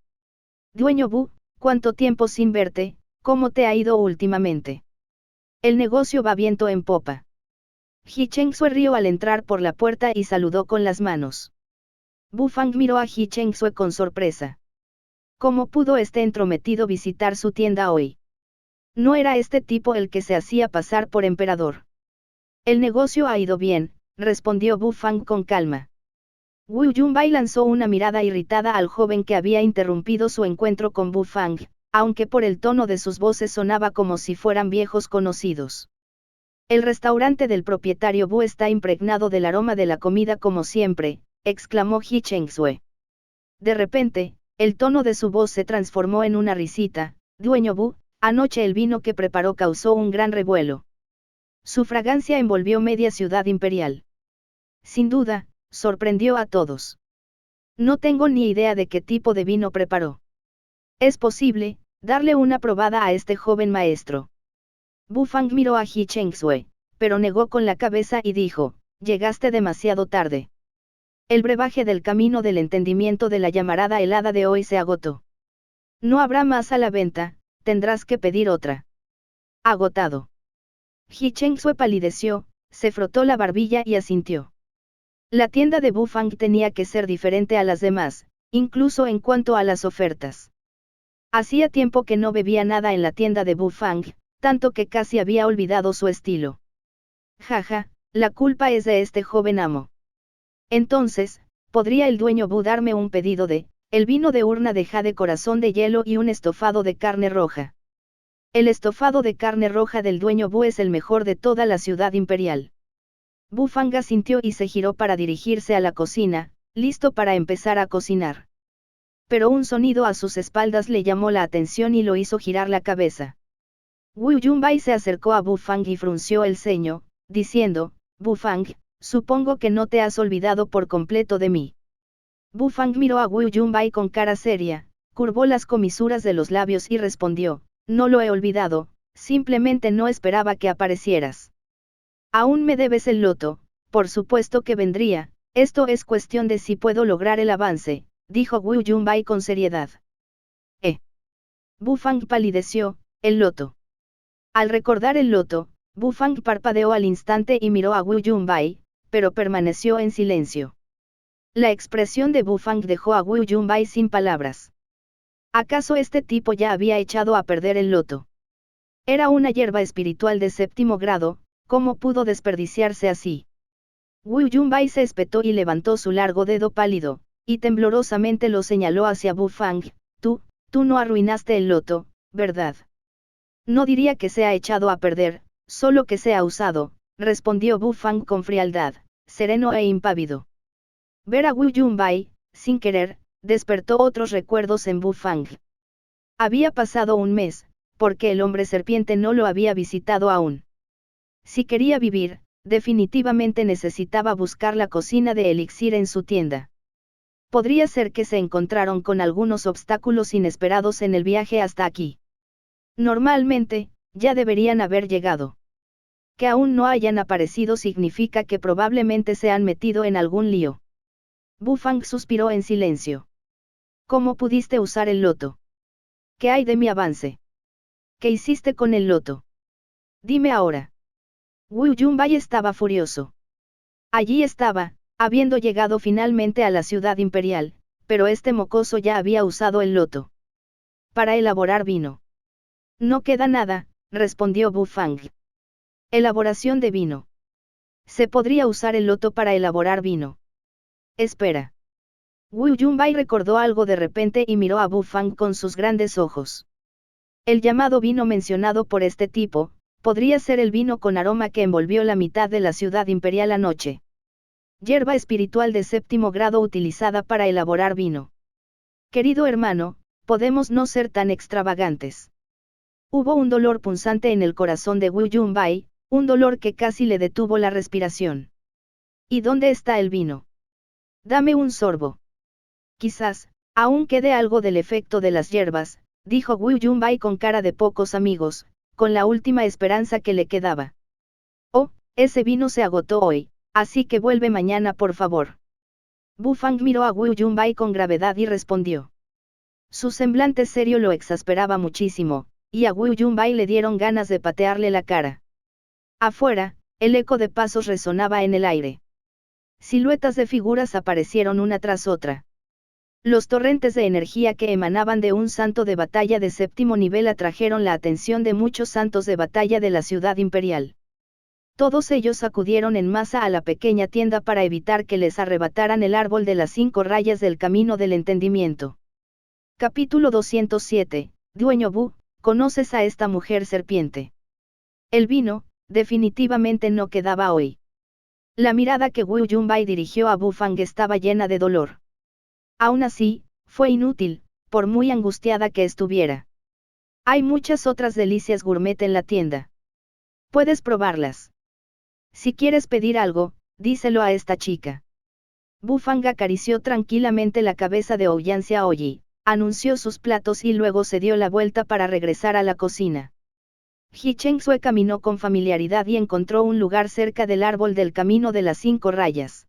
Dueño Bu, ¿cuánto tiempo sin verte? ¿Cómo te ha ido últimamente? El negocio va viento en popa. He Chengxue rió al entrar por la puerta y saludó con las manos. Bu Fang miró a He Chengxue con sorpresa. ¿Cómo pudo este entrometido visitar su tienda hoy? No era este tipo el que se hacía pasar por emperador. El negocio ha ido bien, respondió Bu Fang con calma. Wu Yunbai lanzó una mirada irritada al joven que había interrumpido su encuentro con Bu Fang, aunque por el tono de sus voces sonaba como si fueran viejos conocidos. El restaurante del propietario Bu está impregnado del aroma de la comida como siempre, exclamó He Chengxue. De repente, el tono de su voz se transformó en una risita. Dueño Bu, anoche el vino que preparó causó un gran revuelo. Su fragancia envolvió media ciudad imperial. Sin duda, sorprendió a todos. No tengo ni idea de qué tipo de vino preparó. Es posible, darle una probada a este joven maestro. Bu Fang miró a He Chengxue, pero negó con la cabeza y dijo, llegaste demasiado tarde. El brebaje del camino del entendimiento de la llamarada helada de hoy se agotó. No habrá más a la venta, tendrás que pedir otra. Agotado. Ji Chengsue palideció, se frotó la barbilla y asintió. La tienda de Bufang tenía que ser diferente a las demás, incluso en cuanto a las ofertas. Hacía tiempo que no bebía nada en la tienda de Bufang, tanto que casi había olvidado su estilo. Jaja, la culpa es de este joven amo. Entonces, ¿podría el dueño Bu darme un pedido de, el vino de urna de jade corazón de hielo y un estofado de carne roja? El estofado de carne roja del dueño Bu es el mejor de toda la ciudad imperial. Bufang asintió y se giró para dirigirse a la cocina, listo para empezar a cocinar. Pero un sonido a sus espaldas le llamó la atención y lo hizo girar la cabeza. Wu Yunbai se acercó a Bufang y frunció el ceño, diciendo, Bufang, supongo que no te has olvidado por completo de mí. Bufang miró a Wu Yunbai con cara seria, curvó las comisuras de los labios y respondió, no lo he olvidado, simplemente no esperaba que aparecieras. Aún me debes el loto, por supuesto que vendría, esto es cuestión de si puedo lograr el avance, dijo Wu Yunbai con seriedad. Bufang palideció, el loto. Al recordar el loto, Bufang parpadeó al instante y miró a Wu Yunbai, pero permaneció en silencio. La expresión de Bufang dejó a Wu Yunbai sin palabras. ¿Acaso este tipo ya había echado a perder el loto? Era una hierba espiritual de 7º grado, ¿cómo pudo desperdiciarse así? Wu Yunbai se espetó y levantó su largo dedo pálido, y temblorosamente lo señaló hacia Bufang, tú no arruinaste el loto, ¿verdad? No diría que se ha echado a perder, solo que se ha usado, respondió Bufang con frialdad, sereno e impávido. Ver a Wu Yunbai, sin querer, despertó otros recuerdos en Bufang. Había pasado un mes, porque el hombre serpiente no lo había visitado aún. Si quería vivir, definitivamente necesitaba buscar la cocina de elixir en su tienda. Podría ser que se encontraron con algunos obstáculos inesperados en el viaje hasta aquí. Normalmente, ya deberían haber llegado. Que aún no hayan aparecido significa que probablemente se han metido en algún lío. Bufang suspiró en silencio. ¿Cómo pudiste usar el loto? ¿Qué hay de mi avance? ¿Qué hiciste con el loto? Dime ahora. Wu Yunbai estaba furioso. Allí estaba, habiendo llegado finalmente a la ciudad imperial, pero este mocoso ya había usado el loto. Para elaborar vino. No queda nada, respondió Bufang. Elaboración de vino. Se podría usar el loto para elaborar vino. Espera. Wu Yunbai recordó algo de repente y miró a Bufang con sus grandes ojos. El llamado vino mencionado por este tipo, podría ser el vino con aroma que envolvió la mitad de la ciudad imperial anoche. Hierba espiritual de 7º grado utilizada para elaborar vino. Querido hermano, podemos no ser tan extravagantes. Hubo un dolor punzante en el corazón de Wu Yunbai, un dolor que casi le detuvo la respiración. ¿Y dónde está el vino? Dame un sorbo. Quizás, aún quede algo del efecto de las hierbas, dijo Wu Yunbai con cara de pocos amigos, con la última esperanza que le quedaba. Oh, ese vino se agotó hoy, así que vuelve mañana por favor. Bufang miró a Wu Yunbai con gravedad y respondió. Su semblante serio lo exasperaba muchísimo, y a Wu Yunbai le dieron ganas de patearle la cara. Afuera, el eco de pasos resonaba en el aire. Siluetas de figuras aparecieron una tras otra. Los torrentes de energía que emanaban de un santo de batalla de 7º nivel atrajeron la atención de muchos santos de batalla de la ciudad imperial. Todos ellos acudieron en masa a la pequeña tienda para evitar que les arrebataran el árbol de las 5 rayas del camino del entendimiento. Capítulo 207, Dueño Bu, ¿conoces a esta mujer serpiente? El vino, definitivamente no quedaba hoy. La mirada que Wu Yunbai dirigió a Bufang estaba llena de dolor. Aún así, fue inútil, por muy angustiada que estuviera. Hay muchas otras delicias gourmet en la tienda. Puedes probarlas. Si quieres pedir algo, díselo a esta chica. Bufang acarició tranquilamente la cabeza de Ouyang Xiaoyi, anunció sus platos y luego se dio la vuelta para regresar a la cocina. Ji Chengsue caminó con familiaridad y encontró un lugar cerca del árbol del camino de las 5 rayas.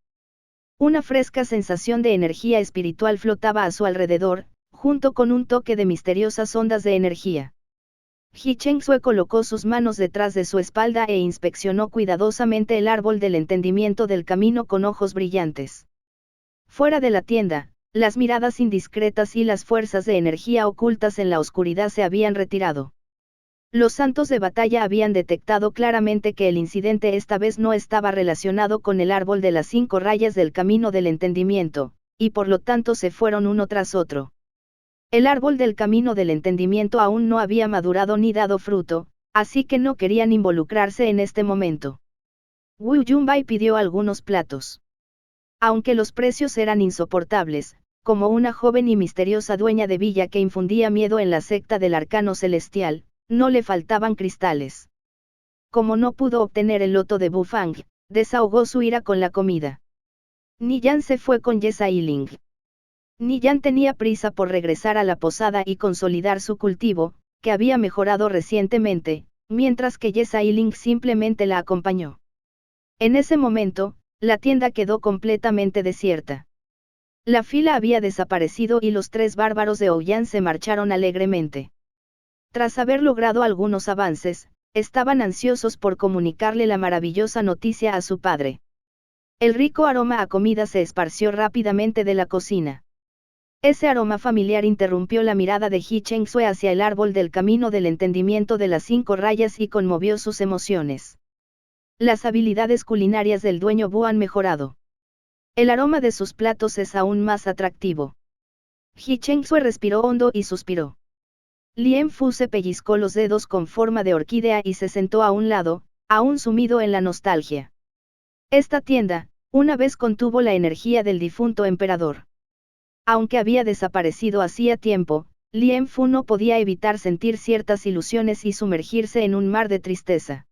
Una fresca sensación de energía espiritual flotaba a su alrededor, junto con un toque de misteriosas ondas de energía. Ji Chengsue colocó sus manos detrás de su espalda e inspeccionó cuidadosamente el árbol del entendimiento del camino con ojos brillantes. Fuera de la tienda, las miradas indiscretas y las fuerzas de energía ocultas en la oscuridad se habían retirado. Los santos de batalla habían detectado claramente que el incidente esta vez no estaba relacionado con el árbol de las 5 rayas del camino del entendimiento, y por lo tanto se fueron uno tras otro. El árbol del camino del entendimiento aún no había madurado ni dado fruto, así que no querían involucrarse en este momento. Wu Yunbai pidió algunos platos. Aunque los precios eran insoportables, como una joven y misteriosa dueña de villa que infundía miedo en la secta del arcano celestial, no le faltaban cristales. Como no pudo obtener el loto de Bufang, desahogó su ira con la comida. Niyan se fue con Yesa Yiling. Niyan tenía prisa por regresar a la posada y consolidar su cultivo, que había mejorado recientemente, mientras que Yesa Yiling simplemente la acompañó. En ese momento, la tienda quedó completamente desierta. La fila había desaparecido y los 3 bárbaros de Ouyang se marcharon alegremente. Tras haber logrado algunos avances, estaban ansiosos por comunicarle la maravillosa noticia a su padre. El rico aroma a comida se esparció rápidamente de la cocina. Ese aroma familiar interrumpió la mirada de Ji Chengsue hacia el árbol del camino del entendimiento de las 5 rayas y conmovió sus emociones. Las habilidades culinarias del dueño Bu han mejorado. El aroma de sus platos es aún más atractivo. Ji Chengsue respiró hondo y suspiró. Lien Fu se pellizcó los dedos con forma de orquídea y se sentó a un lado, aún sumido en la nostalgia. Esta tienda, una vez contuvo la energía del difunto emperador. Aunque había desaparecido hacía tiempo, Lien Fu no podía evitar sentir ciertas ilusiones y sumergirse en un mar de tristeza.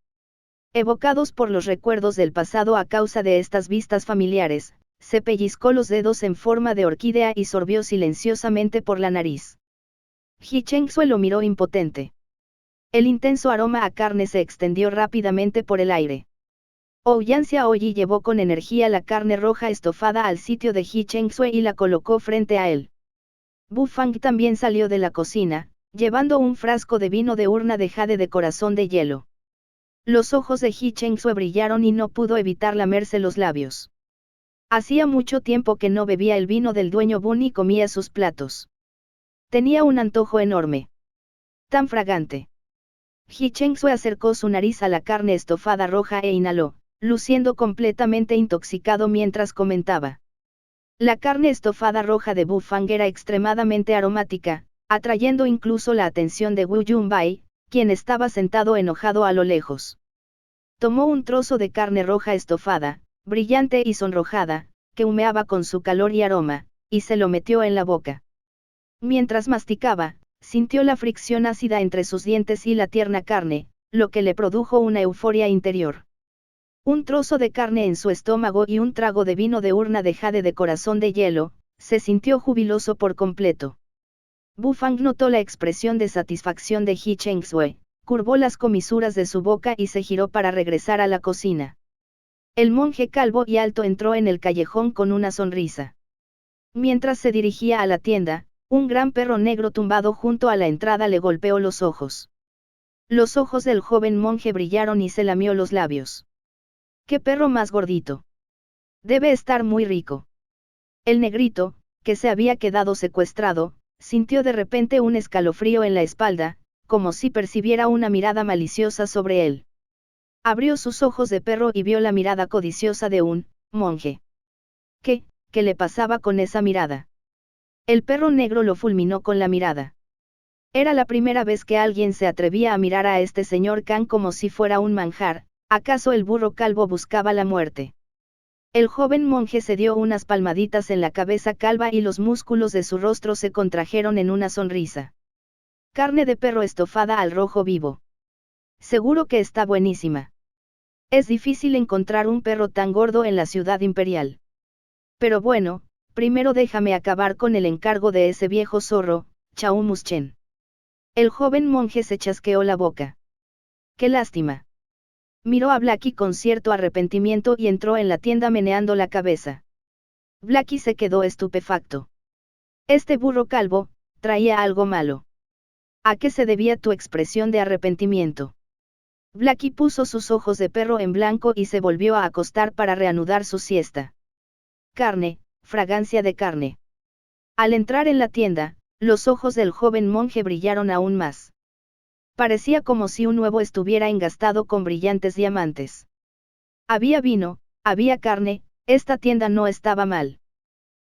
Evocados por los recuerdos del pasado a causa de estas vistas familiares, se pellizcó los dedos en forma de orquídea y sorbió silenciosamente por la nariz. Ji Chengsue lo miró impotente. El intenso aroma a carne se extendió rápidamente por el aire. Ouyang Xiaoyi llevó con energía la carne roja estofada al sitio de Ji Chengsue y la colocó frente a él. Bu Fang también salió de la cocina, llevando un frasco de vino de urna de jade de corazón de hielo. Los ojos de Ji Chengsue brillaron y no pudo evitar lamerse los labios. Hacía mucho tiempo que no bebía el vino del dueño Bu ni comía sus platos. Tenía un antojo enorme. Tan fragante. Ji Chengsue acercó su nariz a la carne estofada roja e inhaló, luciendo completamente intoxicado mientras comentaba. La carne estofada roja de Bu Fang era extremadamente aromática, atrayendo incluso la atención de Wu Yunbai, quien estaba sentado enojado a lo lejos. Tomó un trozo de carne roja estofada, brillante y sonrojada, que humeaba con su calor y aroma, y se lo metió en la boca. Mientras masticaba, sintió la fricción ácida entre sus dientes y la tierna carne, lo que le produjo una euforia interior. Un trozo de carne en su estómago y un trago de vino de urna de jade de corazón de hielo, se sintió jubiloso por completo. Bu Fang notó la expresión de satisfacción de Ji Chengsue, curvó las comisuras de su boca y se giró para regresar a la cocina. El monje calvo y alto entró en el callejón con una sonrisa. Mientras se dirigía a la tienda, un gran perro negro tumbado junto a la entrada le golpeó los ojos. Los ojos del joven monje brillaron y se lamió los labios. ¡Qué perro más gordito! Debe estar muy rico. El negrito, que se había quedado secuestrado, sintió de repente un escalofrío en la espalda, como si percibiera una mirada maliciosa sobre él. Abrió sus ojos de perro y vio la mirada codiciosa de un monje. ¿Qué le pasaba con esa mirada? El perro negro lo fulminó con la mirada. Era la primera vez que alguien se atrevía a mirar a este señor Kang como si fuera un manjar. ¿Acaso el burro calvo buscaba la muerte? El joven monje se dio unas palmaditas en la cabeza calva y los músculos de su rostro se contrajeron en una sonrisa. Carne de perro estofada al rojo vivo. Seguro que está buenísima. Es difícil encontrar un perro tan gordo en la ciudad imperial. Pero bueno, primero déjame acabar con el encargo de ese viejo zorro, Chao Muschen. El joven monje se chasqueó la boca. ¡Qué lástima! Miró a Blackie con cierto arrepentimiento y entró en la tienda meneando la cabeza. Blackie se quedó estupefacto. Este burro calvo, traía algo malo. ¿A qué se debía tu expresión de arrepentimiento? Blackie puso sus ojos de perro en blanco y se volvió a acostar para reanudar su siesta. Carne, fragancia de carne. Al entrar en la tienda, los ojos del joven monje brillaron aún más. Parecía como si un huevo estuviera engastado con brillantes diamantes. Había vino, había carne, esta tienda no estaba mal.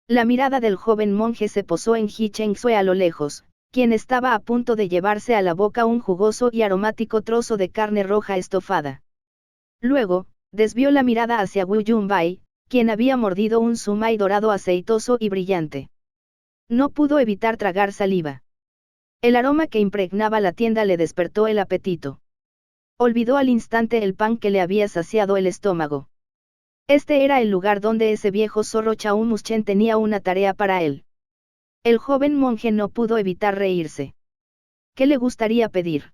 La mirada del joven monje se posó en Ji Chengsue a lo lejos, quien estaba a punto de llevarse a la boca un jugoso y aromático trozo de carne roja estofada. Luego, desvió la mirada hacia Wu Yunbai, quien había mordido un sumai dorado aceitoso y brillante. No pudo evitar tragar saliva. El aroma que impregnaba la tienda le despertó el apetito. Olvidó al instante el pan que le había saciado el estómago. Este era el lugar donde ese viejo zorro Chao Muschen tenía una tarea para él. El joven monje no pudo evitar reírse. ¿Qué le gustaría pedir?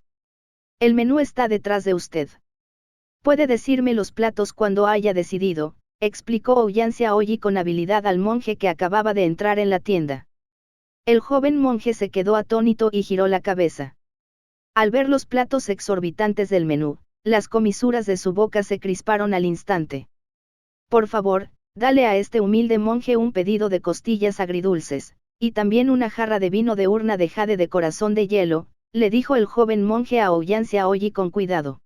El menú está detrás de usted. Puede decirme los platos cuando haya decidido, explicó Ouyang Xiaoyi con habilidad al monje que acababa de entrar en la tienda. El joven monje se quedó atónito y giró la cabeza. Al ver los platos exorbitantes del menú, las comisuras de su boca se crisparon al instante. Por favor, dale a este humilde monje un pedido de costillas agridulces, y también una jarra de vino de urna de jade de corazón de hielo, le dijo el joven monje a Ouyang Xiaoyi con cuidado.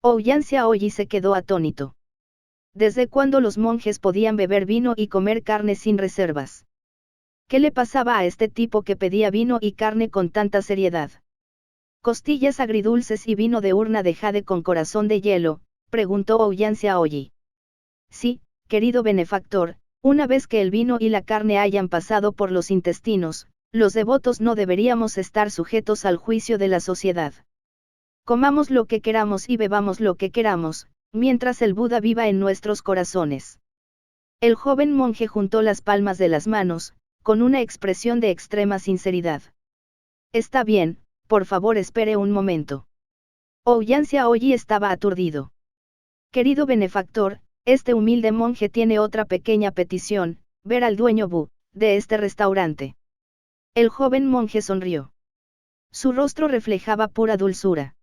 Ouyang Xiaoyi se quedó atónito. ¿Desde cuándo los monjes podían beber vino y comer carne sin reservas? ¿Qué le pasaba a este tipo que pedía vino y carne con tanta seriedad? ¿Costillas agridulces y vino de urna de jade con corazón de hielo?, preguntó Ouyang Xiaoyi. Sí, querido benefactor, una vez que el vino y la carne hayan pasado por los intestinos, los devotos no deberíamos estar sujetos al juicio de la sociedad. Comamos lo que queramos y bebamos lo que queramos, mientras el Buda viva en nuestros corazones. El joven monje juntó las palmas de las manos, con una expresión de extrema sinceridad. Está bien, por favor espere un momento. Ouyang Xiaoyi estaba aturdido. Querido benefactor, este humilde monje tiene otra pequeña petición, ver al dueño Bu, de este restaurante. El joven monje sonrió. Su rostro reflejaba pura dulzura.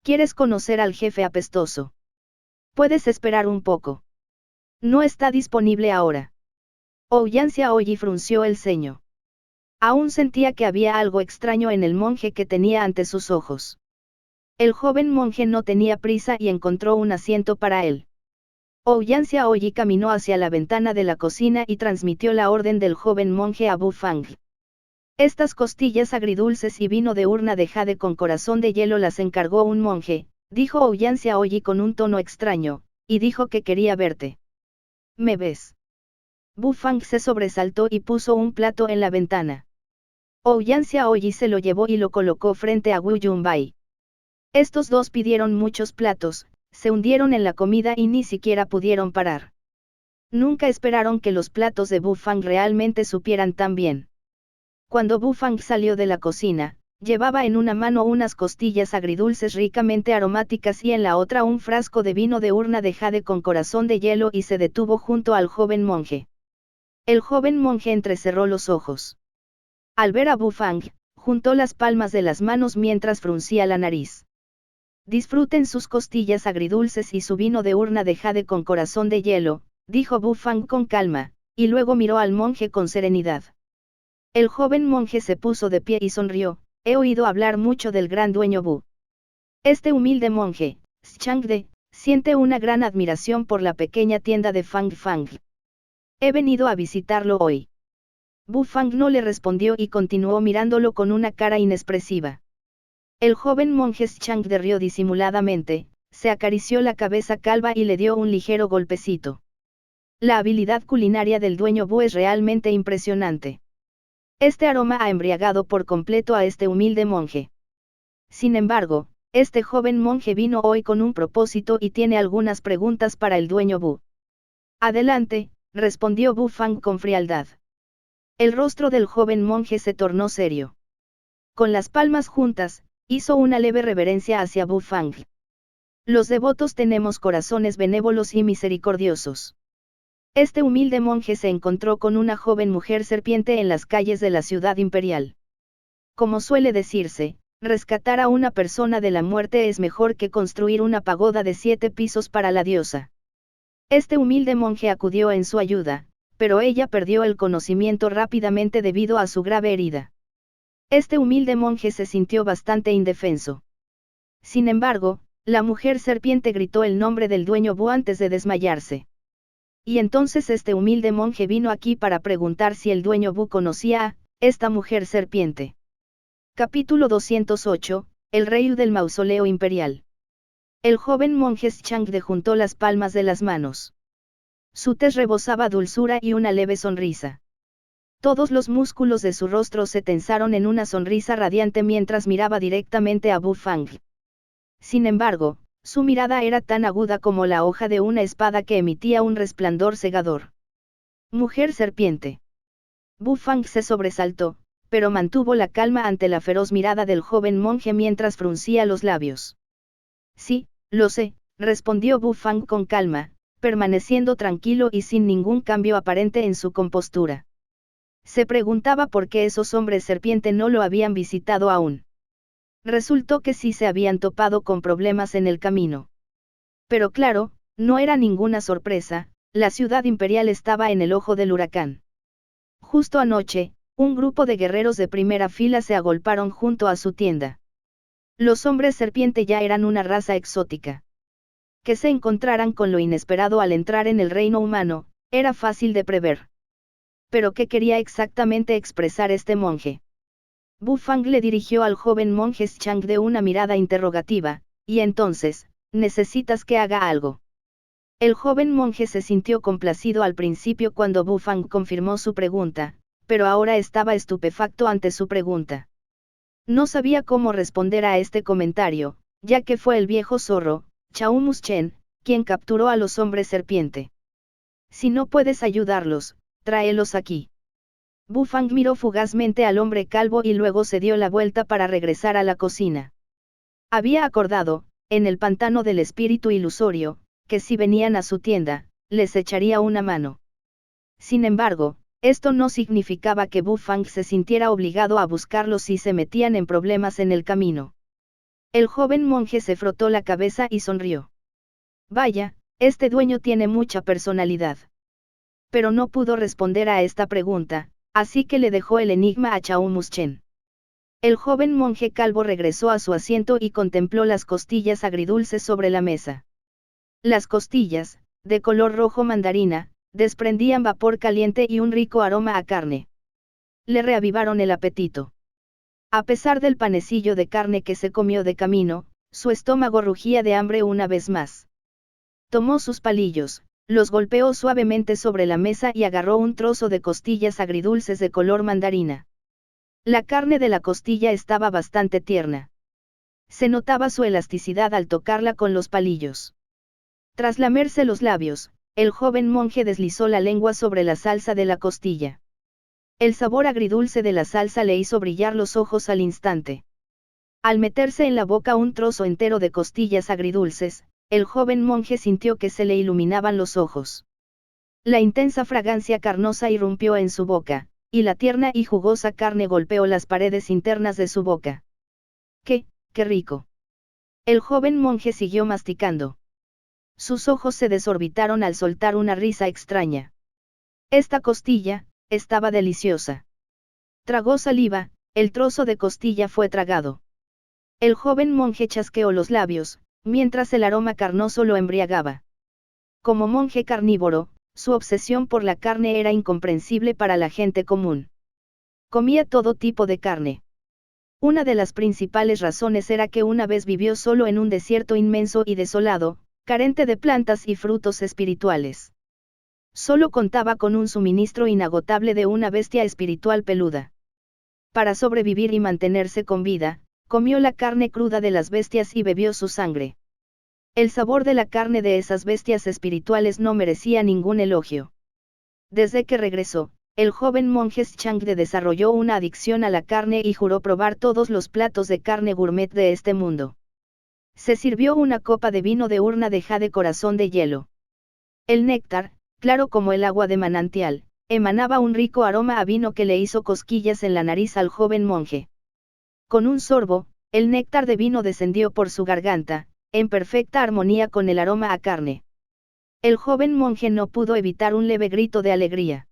¿Quieres conocer al jefe apestoso? Puedes esperar un poco. No está disponible ahora. Ouyang Xiaoyi frunció el ceño. Aún sentía que había algo extraño en el monje que tenía ante sus ojos. El joven monje no tenía prisa y encontró un asiento para él. Ouyang Xiaoyi caminó hacia la ventana de la cocina y transmitió la orden del joven monje a Bu Fang. Estas costillas agridulces y vino de urna de jade con corazón de hielo las encargó un monje, dijo Ouyang Xiaoyi con un tono extraño, y dijo que quería verte. ¿Me ves? Bu Fang se sobresaltó y puso un plato en la ventana. Ouyang Xiaoyi se lo llevó y lo colocó frente a Wu Yunbai. Estos dos pidieron muchos platos, se hundieron en la comida y ni siquiera pudieron parar. Nunca esperaron que los platos de Bu Fang realmente supieran tan bien. Cuando Bu Fang salió de la cocina, llevaba en una mano unas costillas agridulces ricamente aromáticas y en la otra un frasco de vino de urna de jade con corazón de hielo y se detuvo junto al joven monje. El joven monje entrecerró los ojos. Al ver a Bu Fang, juntó las palmas de las manos mientras fruncía la nariz. Disfruten sus costillas agridulces y su vino de urna de jade con corazón de hielo, dijo Bu Fang con calma, y luego miró al monje con serenidad. El joven monje se puso de pie y sonrió. He oído hablar mucho del gran dueño Bu. Este humilde monje, Changde, siente una gran admiración por la pequeña tienda de Fang Fang. He venido a visitarlo hoy. Bu Fang no le respondió y continuó mirándolo con una cara inexpresiva. El joven monje Changde rió disimuladamente, se acarició la cabeza calva y le dio un ligero golpecito. La habilidad culinaria del dueño Bu es realmente impresionante. Este aroma ha embriagado por completo a este humilde monje. Sin embargo, este joven monje vino hoy con un propósito y tiene algunas preguntas para el dueño Bu. Adelante, respondió Bu Fang con frialdad. El rostro del joven monje se tornó serio. Con las palmas juntas, hizo una leve reverencia hacia Bu Fang. Los devotos tenemos corazones benévolos y misericordiosos. Este humilde monje se encontró con una joven mujer serpiente en las calles de la ciudad imperial. Como suele decirse, rescatar a una persona de la muerte es mejor que construir una pagoda de 7 pisos para la diosa. Este humilde monje acudió en su ayuda, pero ella perdió el conocimiento rápidamente debido a su grave herida. Este humilde monje se sintió bastante indefenso. Sin embargo, la mujer serpiente gritó el nombre del dueño Bu antes de desmayarse. Y entonces este humilde monje vino aquí para preguntar si el dueño Bu conocía a esta mujer serpiente. Capítulo 208, el rey del mausoleo imperial. El joven monje Changde juntó las palmas de las manos. Su tez rebosaba dulzura y una leve sonrisa. Todos los músculos de su rostro se tensaron en una sonrisa radiante mientras miraba directamente a Bu Fang. Sin embargo, su mirada era tan aguda como la hoja de una espada que emitía un resplandor cegador. Mujer serpiente. Bu Fang se sobresaltó, pero mantuvo la calma ante la feroz mirada del joven monje mientras fruncía los labios. Sí, lo sé, respondió Bu Fang con calma, permaneciendo tranquilo y sin ningún cambio aparente en su compostura. Se preguntaba por qué esos hombres serpiente no lo habían visitado aún. Resultó que sí se habían topado con problemas en el camino. Pero claro, no era ninguna sorpresa, la ciudad imperial estaba en el ojo del huracán. Justo anoche, un grupo de guerreros de primera fila se agolparon junto a su tienda. Los hombres serpiente ya eran una raza exótica. Que se encontraran con lo inesperado al entrar en el reino humano, era fácil de prever. Pero ¿qué quería exactamente expresar este monje? Bu Fang le dirigió al joven monje Changde una mirada interrogativa, y entonces, ¿necesitas que haga algo? El joven monje se sintió complacido al principio cuando Bu Fang confirmó su pregunta, pero ahora estaba estupefacto ante su pregunta. No sabía cómo responder a este comentario, ya que fue el viejo zorro, Chao Muschen, quien capturó a los hombres serpiente. Si no puedes ayudarlos, tráelos aquí. Bu Fang miró fugazmente al hombre calvo y luego se dio la vuelta para regresar a la cocina. Había acordado, en el pantano del espíritu ilusorio, que si venían a su tienda, les echaría una mano. Sin embargo, esto no significaba que Bu Fang se sintiera obligado a buscarlos si se metían en problemas en el camino. El joven monje se frotó la cabeza y sonrió. Vaya, este dueño tiene mucha personalidad. Pero no pudo responder a esta pregunta, así que le dejó el enigma a Chao Muschen. El joven monje calvo regresó a su asiento y contempló las costillas agridulces sobre la mesa. Las costillas, de color rojo mandarina, desprendían vapor caliente y un rico aroma a carne. Le reavivaron el apetito. A pesar del panecillo de carne que se comió de camino, su estómago rugía de hambre una vez más. Tomó sus palillos, los golpeó suavemente sobre la mesa y agarró un trozo de costillas agridulces de color mandarina. La carne de la costilla estaba bastante tierna. Se notaba su elasticidad al tocarla con los palillos. Tras lamerse los labios, el joven monje deslizó la lengua sobre la salsa de la costilla. El sabor agridulce de la salsa le hizo brillar los ojos al instante. Al meterse en la boca un trozo entero de costillas agridulces, el joven monje sintió que se le iluminaban los ojos. La intensa fragancia carnosa irrumpió en su boca, y la tierna y jugosa carne golpeó las paredes internas de su boca. ¡Qué rico! El joven monje siguió masticando. Sus ojos se desorbitaron al soltar una risa extraña. Esta costilla, estaba deliciosa. Tragó saliva, el trozo de costilla fue tragado. El joven monje chasqueó los labios, mientras el aroma carnoso lo embriagaba. Como monje carnívoro, su obsesión por la carne era incomprensible para la gente común. Comía todo tipo de carne. Una de las principales razones era que una vez vivió solo en un desierto inmenso y desolado, carente de plantas y frutos espirituales. Solo contaba con un suministro inagotable de una bestia espiritual peluda. Para sobrevivir y mantenerse con vida, comió la carne cruda de las bestias y bebió su sangre. El sabor de la carne de esas bestias espirituales no merecía ningún elogio. Desde que regresó, el joven monje Changde desarrolló una adicción a la carne y juró probar todos los platos de carne gourmet de este mundo. Se sirvió una copa de vino de urna de jade corazón de hielo. El néctar, claro como el agua de manantial, emanaba un rico aroma a vino que le hizo cosquillas en la nariz al joven monje. Con un sorbo, el néctar de vino descendió por su garganta, en perfecta armonía con el aroma a carne. El joven monje no pudo evitar un leve grito de alegría.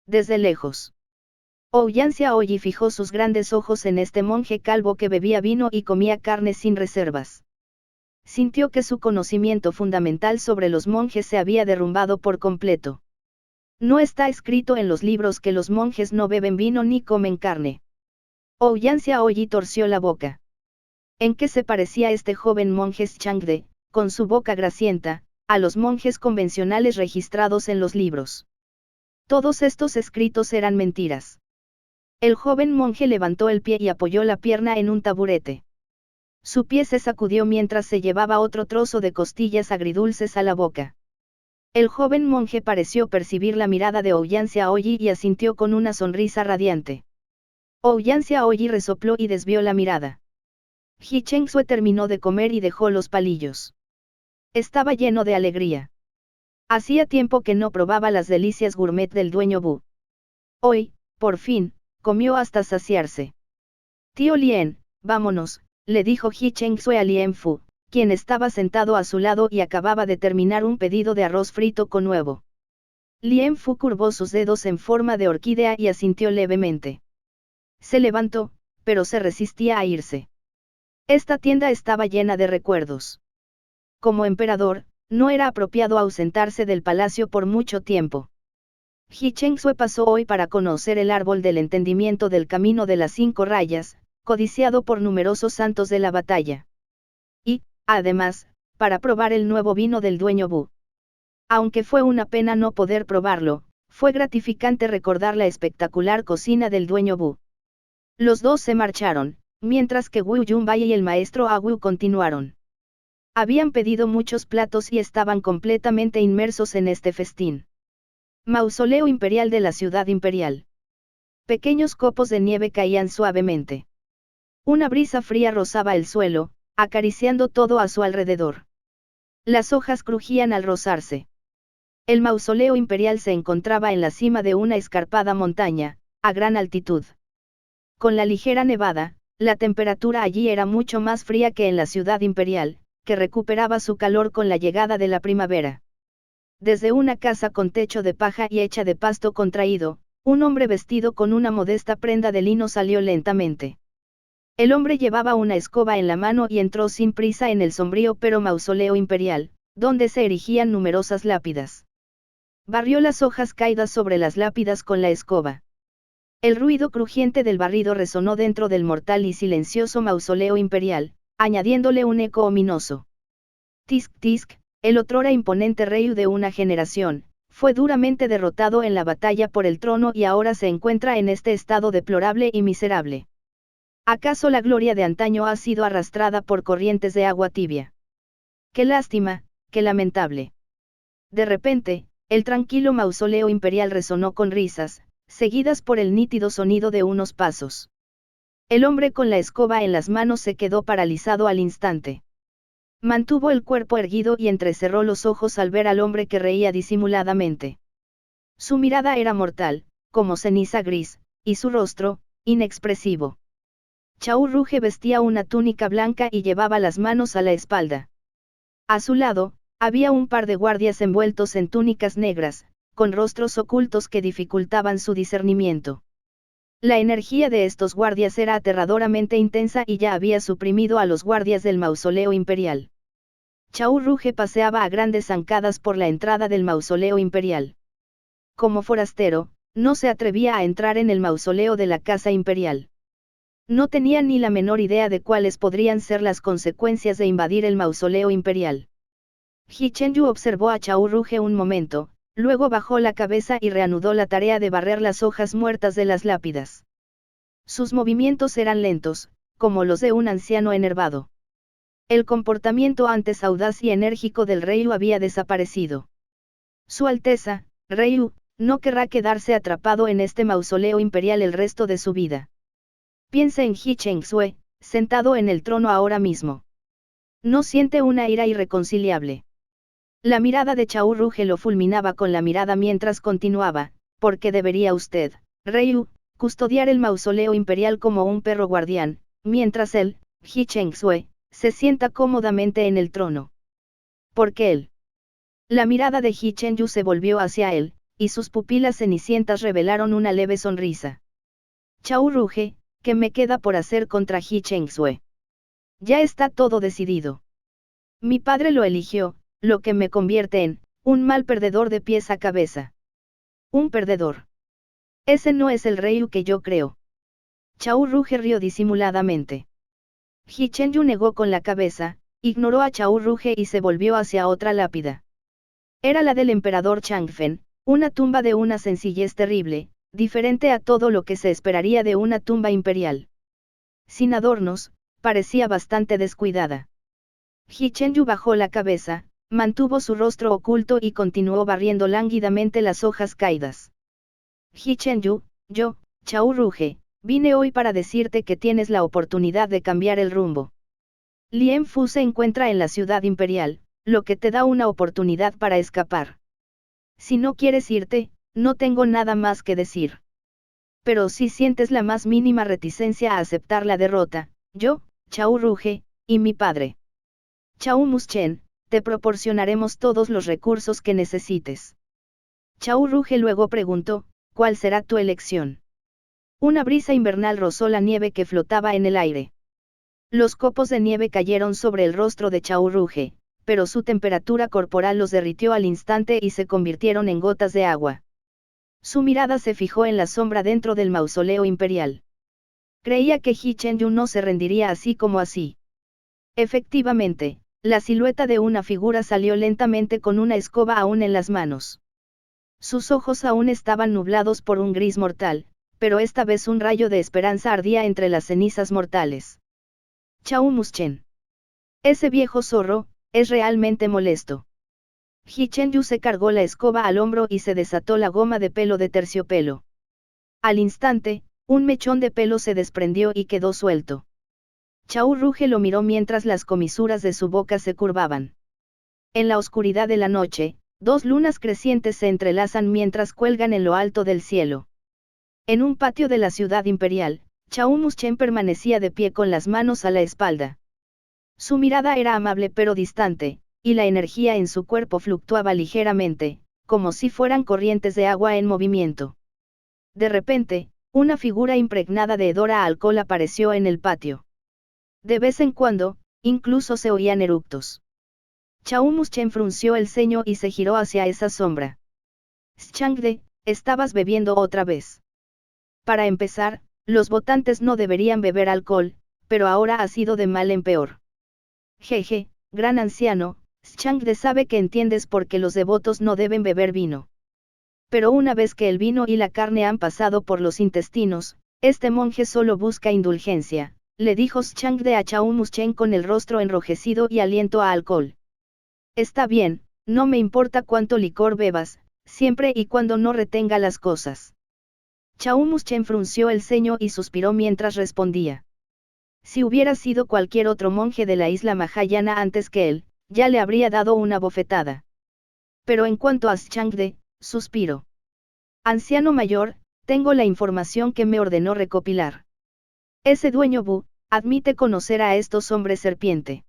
Desde lejos, Ouyang Oyi fijó sus grandes ojos en este monje calvo que bebía vino y comía carne sin reservas. Sintió que su conocimiento fundamental sobre los monjes se había derrumbado por completo. No está escrito en los libros que los monjes no beben vino ni comen carne. Ouyang Oyi torció la boca. ¿En qué se parecía este joven monje Changde, con su boca grasienta, a los monjes convencionales registrados en los libros? Todos estos escritos eran mentiras. El joven monje levantó el pie y apoyó la pierna en un taburete. Su pie se sacudió mientras se llevaba otro trozo de costillas agridulces a la boca. El joven monje pareció percibir la mirada de Ouyang Oyi y asintió con una sonrisa radiante. Ouyang Oyi resopló y desvió la mirada. Ji Chengsue terminó de comer y dejó los palillos. Estaba lleno de alegría. Hacía tiempo que no probaba las delicias gourmet del dueño Bu. Hoy, por fin, comió hasta saciarse. Tío Lien, vámonos, le dijo Ji Chengsue a Lien Fu, quien estaba sentado a su lado y acababa de terminar un pedido de arroz frito con huevo. Lien Fu curvó sus dedos en forma de orquídea y asintió levemente. Se levantó, pero se resistía a irse. Esta tienda estaba llena de recuerdos. Como emperador, no era apropiado ausentarse del palacio por mucho tiempo. Ji Chengsue pasó hoy para conocer el árbol del entendimiento del camino de las 5 rayas, codiciado por numerosos santos de la batalla. Y, además, para probar el nuevo vino del dueño Bu. Aunque fue una pena no poder probarlo, fue gratificante recordar la espectacular cocina del dueño Bu. Los dos se marcharon, mientras que Wu Yunbai y el maestro Awu continuaron. Habían pedido muchos platos y estaban completamente inmersos en este festín. Mausoleo imperial de la ciudad imperial. Pequeños copos de nieve caían suavemente. Una brisa fría rozaba el suelo, acariciando todo a su alrededor. Las hojas crujían al rozarse. El mausoleo imperial se encontraba en la cima de una escarpada montaña, a gran altitud. Con la ligera nevada, la temperatura allí era mucho más fría que en la ciudad imperial, que recuperaba su calor con la llegada de la primavera. Desde una casa con techo de paja y hecha de pasto contraído, un hombre vestido con una modesta prenda de lino salió lentamente. El hombre llevaba una escoba en la mano y entró sin prisa en el sombrío pero mausoleo imperial, donde se erigían numerosas lápidas. Barrió las hojas caídas sobre las lápidas con la escoba. El ruido crujiente del barrido resonó dentro del mortal y silencioso mausoleo imperial, añadiéndole un eco ominoso. Tisk Tisk, el otrora imponente rey de una generación, fue duramente derrotado en la batalla por el trono y ahora se encuentra en este estado deplorable y miserable. ¿Acaso la gloria de antaño ha sido arrastrada por corrientes de agua tibia? ¡Qué lástima, qué lamentable! De repente, el tranquilo mausoleo imperial resonó con risas, seguidas por el nítido sonido de unos pasos. El hombre con la escoba en las manos se quedó paralizado al instante. Mantuvo el cuerpo erguido y entrecerró los ojos al ver al hombre que reía disimuladamente. Su mirada era mortal, como ceniza gris, y su rostro, inexpresivo. Chao Ruge vestía una túnica blanca y llevaba las manos a la espalda. A su lado, había un par de guardias envueltos en túnicas negras, con rostros ocultos que dificultaban su discernimiento. La energía de estos guardias era aterradoramente intensa y ya había suprimido a los guardias del mausoleo imperial. Chao Ruge paseaba a grandes zancadas por la entrada del mausoleo imperial. Como forastero, no se atrevía a entrar en el mausoleo de la casa imperial. No tenía ni la menor idea de cuáles podrían ser las consecuencias de invadir el mausoleo imperial. Ji Chenyu observó a Chao Ruge un momento, luego bajó la cabeza y reanudó la tarea de barrer las hojas muertas de las lápidas. Sus movimientos eran lentos, como los de un anciano enervado. El comportamiento antes audaz y enérgico del Ryu había desaparecido. Su Alteza, Ryu, no querrá quedarse atrapado en este mausoleo imperial el resto de su vida. Piensa en Ji Chengsue, sentado en el trono ahora mismo. No siente una ira irreconciliable. La mirada de Chao Ruge lo fulminaba con la mirada mientras continuaba, ¿por qué debería usted, Ryu, custodiar el mausoleo imperial como un perro guardián, mientras él, Ji Chengsue, se sienta cómodamente en el trono? ¿Por qué él? La mirada de Ji Chenyu se volvió hacia él, y sus pupilas cenicientas revelaron una leve sonrisa. Chao Ruge, ¿qué me queda por hacer contra Ji Chengsue? Ya está todo decidido. Mi padre lo eligió, lo que me convierte en un mal perdedor de pies a cabeza. Un perdedor. Ese no es el Ryu que yo creo. Chao Ruge rió disimuladamente. Ji Chenyu negó con la cabeza, ignoró a Chao Ruge y se volvió hacia otra lápida. Era la del emperador Changfen, una tumba de una sencillez terrible, diferente a todo lo que se esperaría de una tumba imperial. Sin adornos, parecía bastante descuidada. Ji Chenyu bajó la cabeza, mantuvo su rostro oculto y continuó barriendo lánguidamente las hojas caídas. Ji Chenyu, yo, Chao Ruge, vine hoy para decirte que tienes la oportunidad de cambiar el rumbo. Lien Fu se encuentra en la ciudad imperial, lo que te da una oportunidad para escapar. Si no quieres irte, no tengo nada más que decir. Pero si sientes la más mínima reticencia a aceptar la derrota, yo, Chao Ruge, y mi padre, Chao Muschen, te proporcionaremos todos los recursos que necesites. Chao Ruge luego preguntó, ¿cuál será tu elección? Una brisa invernal rozó la nieve que flotaba en el aire. Los copos de nieve cayeron sobre el rostro de Chao Ruge, pero su temperatura corporal los derritió al instante y se convirtieron en gotas de agua. Su mirada se fijó en la sombra dentro del mausoleo imperial. Creía que Ji Chenyu no se rendiría así como así. Efectivamente, la silueta de una figura salió lentamente con una escoba aún en las manos. Sus ojos aún estaban nublados por un gris mortal, pero esta vez un rayo de esperanza ardía entre las cenizas mortales. Chao Muschen. Ese viejo zorro, es realmente molesto. Ji Chenyu se cargó la escoba al hombro y se desató la goma de pelo de terciopelo. Al instante, un mechón de pelo se desprendió y quedó suelto. Chao Ruge lo miró mientras las comisuras de su boca se curvaban. En la oscuridad de la noche, dos lunas crecientes se entrelazan mientras cuelgan en lo alto del cielo. En un patio de la ciudad imperial, Chao Muschen permanecía de pie con las manos a la espalda. Su mirada era amable pero distante, y la energía en su cuerpo fluctuaba ligeramente, como si fueran corrientes de agua en movimiento. De repente, una figura impregnada de hedor a alcohol apareció en el patio. De vez en cuando, incluso se oían eructos. Chao Muschen frunció el ceño y se giró hacia esa sombra. Changde, estabas bebiendo otra vez. Para empezar, los votantes no deberían beber alcohol, pero ahora ha sido de mal en peor. Jeje, gran anciano, Changde sabe que entiendes por qué los devotos no deben beber vino. Pero una vez que el vino y la carne han pasado por los intestinos, este monje solo busca indulgencia, le dijo Changde a Chao Muschen con el rostro enrojecido y aliento a alcohol. Está bien, no me importa cuánto licor bebas, siempre y cuando no retenga las cosas. Chao Muschen frunció el ceño y suspiró mientras respondía. Si hubiera sido cualquier otro monje de la isla Mahayana antes que él, ya le habría dado una bofetada. Pero en cuanto a Changde, suspiró. Anciano mayor, tengo la información que me ordenó recopilar. Ese dueño Bu, admite conocer a estos hombres serpiente.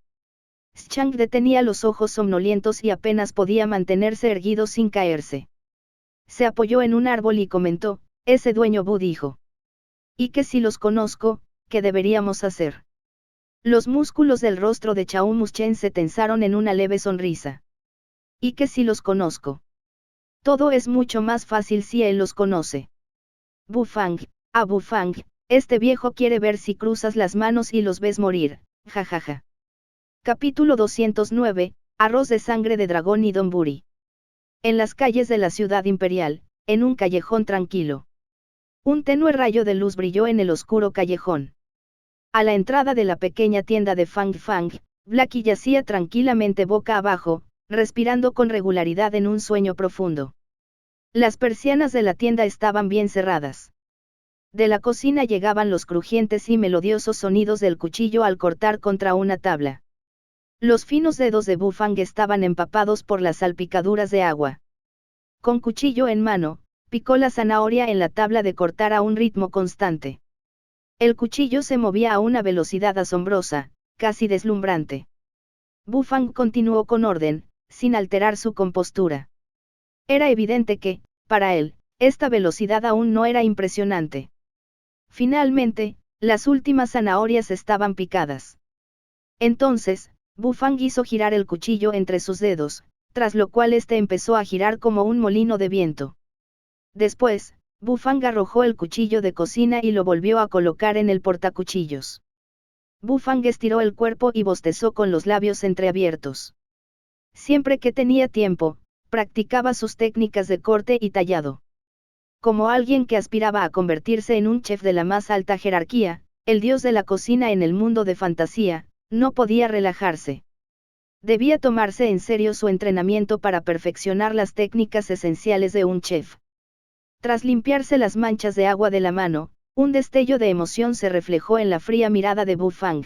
Changde tenía los ojos somnolientos y apenas podía mantenerse erguido sin caerse. Se apoyó en un árbol y comentó, ese dueño Bu dijo. ¿Y que si los conozco, qué deberíamos hacer? Los músculos del rostro de Chao Muschen se tensaron en una leve sonrisa. ¿Y que si los conozco? Todo es mucho más fácil si él los conoce. Bufang, a Bufang, este viejo quiere ver si cruzas las manos y los ves morir, jajaja. Capítulo 209, Arroz de sangre de dragón y donburi. En las calles de la ciudad imperial, en un callejón tranquilo. Un tenue rayo de luz brilló en el oscuro callejón. A la entrada de la pequeña tienda de Fang Fang, Blacky yacía tranquilamente boca abajo, respirando con regularidad en un sueño profundo. Las persianas de la tienda estaban bien cerradas. De la cocina llegaban los crujientes y melodiosos sonidos del cuchillo al cortar contra una tabla. Los finos dedos de Bufang estaban empapados por las salpicaduras de agua. Con cuchillo en mano, picó la zanahoria en la tabla de cortar a un ritmo constante. El cuchillo se movía a una velocidad asombrosa, casi deslumbrante. Bufang continuó con orden, sin alterar su compostura. Era evidente que, para él, esta velocidad aún no era impresionante. Finalmente, las últimas zanahorias estaban picadas. Entonces, Bufang hizo girar el cuchillo entre sus dedos, tras lo cual este empezó a girar como un molino de viento. Después, Bufang arrojó el cuchillo de cocina y lo volvió a colocar en el portacuchillos. Bufang estiró el cuerpo y bostezó con los labios entreabiertos. Siempre que tenía tiempo, practicaba sus técnicas de corte y tallado. Como alguien que aspiraba a convertirse en un chef de la más alta jerarquía, el dios de la cocina en el mundo de fantasía, no podía relajarse. Debía tomarse en serio su entrenamiento para perfeccionar las técnicas esenciales de un chef. Tras limpiarse las manchas de agua de la mano, un destello de emoción se reflejó en la fría mirada de Bufang.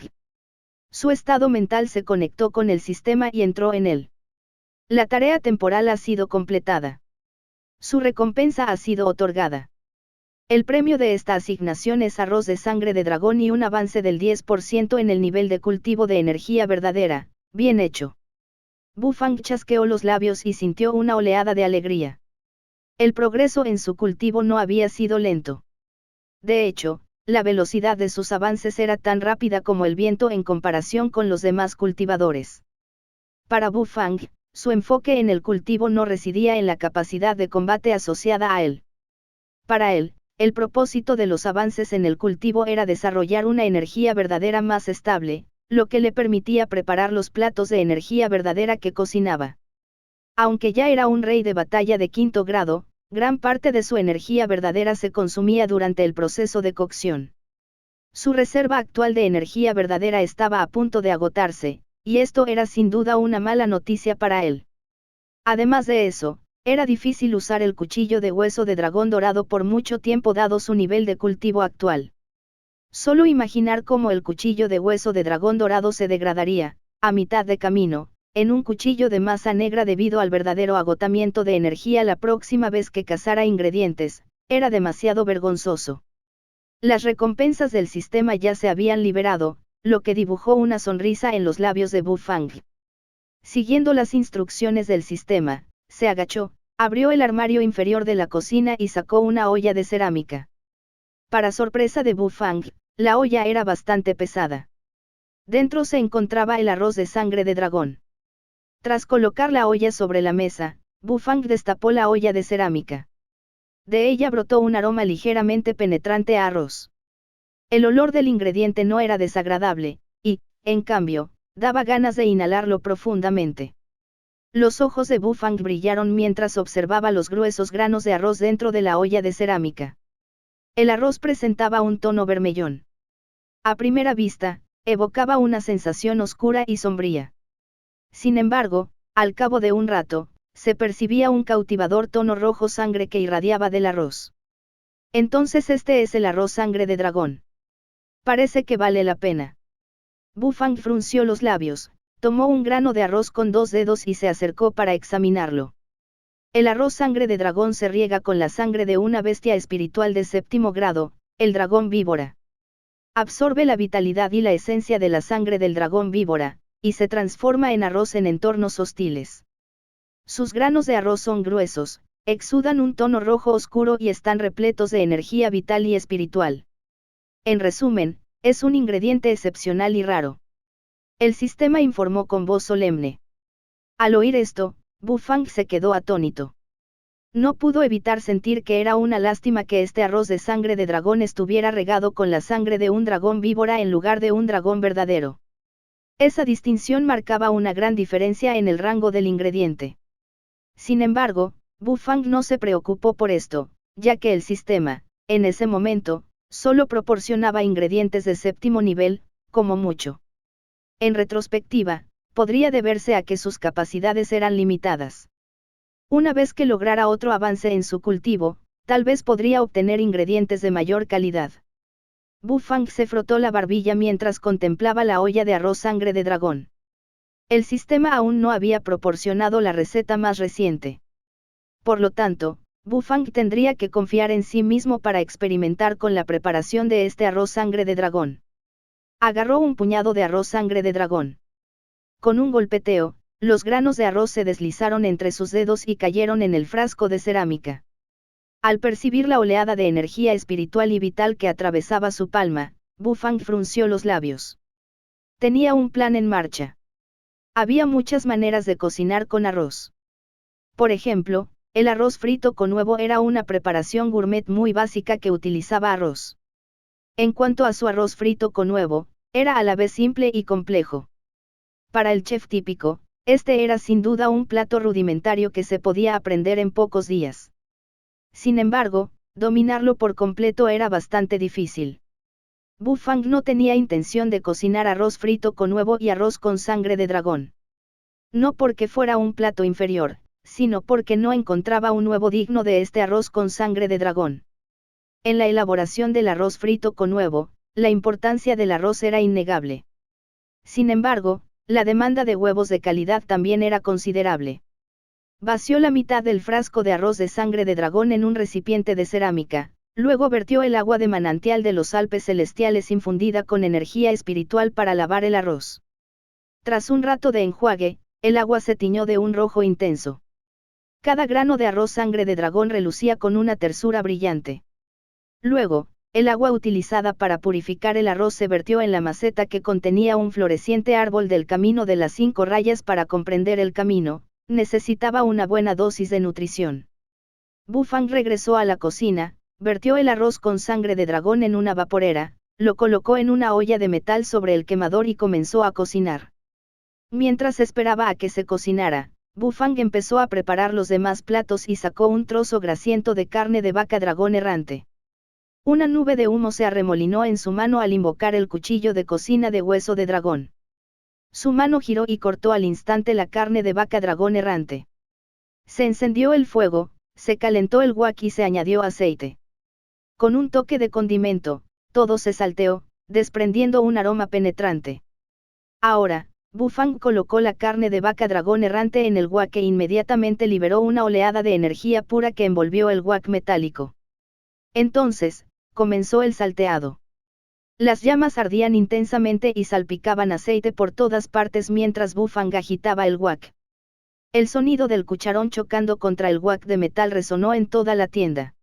Su estado mental se conectó con el sistema y entró en él. La tarea temporal ha sido completada. Su recompensa ha sido otorgada. El premio de esta asignación es arroz de sangre de dragón y un avance del 10% en el nivel de cultivo de energía verdadera. Bien hecho. Bufang chasqueó los labios y sintió una oleada de alegría. El progreso en su cultivo no había sido lento. De hecho, la velocidad de sus avances era tan rápida como el viento en comparación con los demás cultivadores. Para Bufang, su enfoque en el cultivo no residía en la capacidad de combate asociada a él. Para él, el propósito de los avances en el cultivo era desarrollar una energía verdadera más estable, lo que le permitía preparar los platos de energía verdadera que cocinaba. Aunque ya era un rey de batalla de 5º grado, gran parte de su energía verdadera se consumía durante el proceso de cocción. Su reserva actual de energía verdadera estaba a punto de agotarse, y esto era sin duda una mala noticia para él. Además de eso, era difícil usar el cuchillo de hueso de dragón dorado por mucho tiempo dado su nivel de cultivo actual. Solo imaginar cómo el cuchillo de hueso de dragón dorado se degradaría, a mitad de camino, en un cuchillo de masa negra debido al verdadero agotamiento de energía la próxima vez que cazara ingredientes, era demasiado vergonzoso. Las recompensas del sistema ya se habían liberado, lo que dibujó una sonrisa en los labios de Bufang. Siguiendo las instrucciones del sistema, se agachó, abrió el armario inferior de la cocina y sacó una olla de cerámica. Para sorpresa de Bufang, la olla era bastante pesada. Dentro se encontraba el arroz de sangre de dragón. Tras colocar la olla sobre la mesa, Bufang destapó la olla de cerámica. De ella brotó un aroma ligeramente penetrante a arroz. El olor del ingrediente no era desagradable, y, en cambio, daba ganas de inhalarlo profundamente. Los ojos de Bufang brillaron mientras observaba los gruesos granos de arroz dentro de la olla de cerámica. El arroz presentaba un tono vermellón. A primera vista, evocaba una sensación oscura y sombría. Sin embargo, al cabo de un rato, se percibía un cautivador tono rojo sangre que irradiaba del arroz. Entonces este es el arroz sangre de dragón. Parece que vale la pena. Bufang frunció los labios, tomó un grano de arroz con 2 dedos y se acercó para examinarlo. El arroz sangre de dragón se riega con la sangre de una bestia espiritual de 7º grado, el dragón víbora. Absorbe la vitalidad y la esencia de la sangre del dragón víbora, y se transforma en arroz en entornos hostiles. Sus granos de arroz son gruesos, exudan un tono rojo oscuro y están repletos de energía vital y espiritual. En resumen, es un ingrediente excepcional y raro. El sistema informó con voz solemne. Al oír esto, Bufang se quedó atónito. No pudo evitar sentir que era una lástima que este arroz de sangre de dragón estuviera regado con la sangre de un dragón víbora en lugar de un dragón verdadero. Esa distinción marcaba una gran diferencia en el rango del ingrediente. Sin embargo, Bufang no se preocupó por esto, ya que el sistema, en ese momento, solo proporcionaba ingredientes de 7º nivel, como mucho. En retrospectiva, podría deberse a que sus capacidades eran limitadas. Una vez que lograra otro avance en su cultivo, tal vez podría obtener ingredientes de mayor calidad. Bufang se frotó la barbilla mientras contemplaba la olla de arroz sangre de dragón. El sistema aún no había proporcionado la receta más reciente. Por lo tanto, Bufang tendría que confiar en sí mismo para experimentar con la preparación de este arroz sangre de dragón. Agarró un puñado de arroz sangre de dragón. Con un golpeteo, los granos de arroz se deslizaron entre sus dedos y cayeron en el frasco de cerámica. Al percibir la oleada de energía espiritual y vital que atravesaba su palma, Bufang frunció los labios. Tenía un plan en marcha. Había muchas maneras de cocinar con arroz. Por ejemplo, el arroz frito con huevo era una preparación gourmet muy básica que utilizaba arroz. En cuanto a su arroz frito con huevo, era a la vez simple y complejo. Para el chef típico, este era sin duda un plato rudimentario que se podía aprender en pocos días. Sin embargo, dominarlo por completo era bastante difícil. Bufang no tenía intención de cocinar arroz frito con huevo y arroz con sangre de dragón. No porque fuera un plato inferior, sino porque no encontraba un huevo digno de este arroz con sangre de dragón. En la elaboración del arroz frito con huevo, la importancia del arroz era innegable. Sin embargo, la demanda de huevos de calidad también era considerable. Vació la mitad del frasco de arroz de sangre de dragón en un recipiente de cerámica, luego vertió el agua de manantial de los Alpes celestiales infundida con energía espiritual para lavar el arroz. Tras un rato de enjuague, el agua se tiñó de un rojo intenso. Cada grano de arroz sangre de dragón relucía con una tersura brillante. Luego, el agua utilizada para purificar el arroz se vertió en la maceta que contenía un floreciente árbol del camino de las 5 rayas. Para comprender el camino, necesitaba una buena dosis de nutrición. Bufang regresó a la cocina, vertió el arroz con sangre de dragón en una vaporera, lo colocó en una olla de metal sobre el quemador y comenzó a cocinar. Mientras esperaba a que se cocinara, Bufang empezó a preparar los demás platos y sacó un trozo grasiento de carne de vaca dragón errante. Una nube de humo se arremolinó en su mano al invocar el cuchillo de cocina de hueso de dragón. Su mano giró y cortó al instante la carne de vaca dragón errante. Se encendió el fuego, se calentó el wok y se añadió aceite. Con un toque de condimento, todo se salteó, desprendiendo un aroma penetrante. Ahora, Bufang colocó la carne de vaca dragón errante en el wok e inmediatamente liberó una oleada de energía pura que envolvió el wok metálico. Entonces, comenzó el salteado. Las llamas ardían intensamente y salpicaban aceite por todas partes mientras Bufang agitaba el wok. El sonido del cucharón chocando contra el wok de metal resonó en toda la tienda.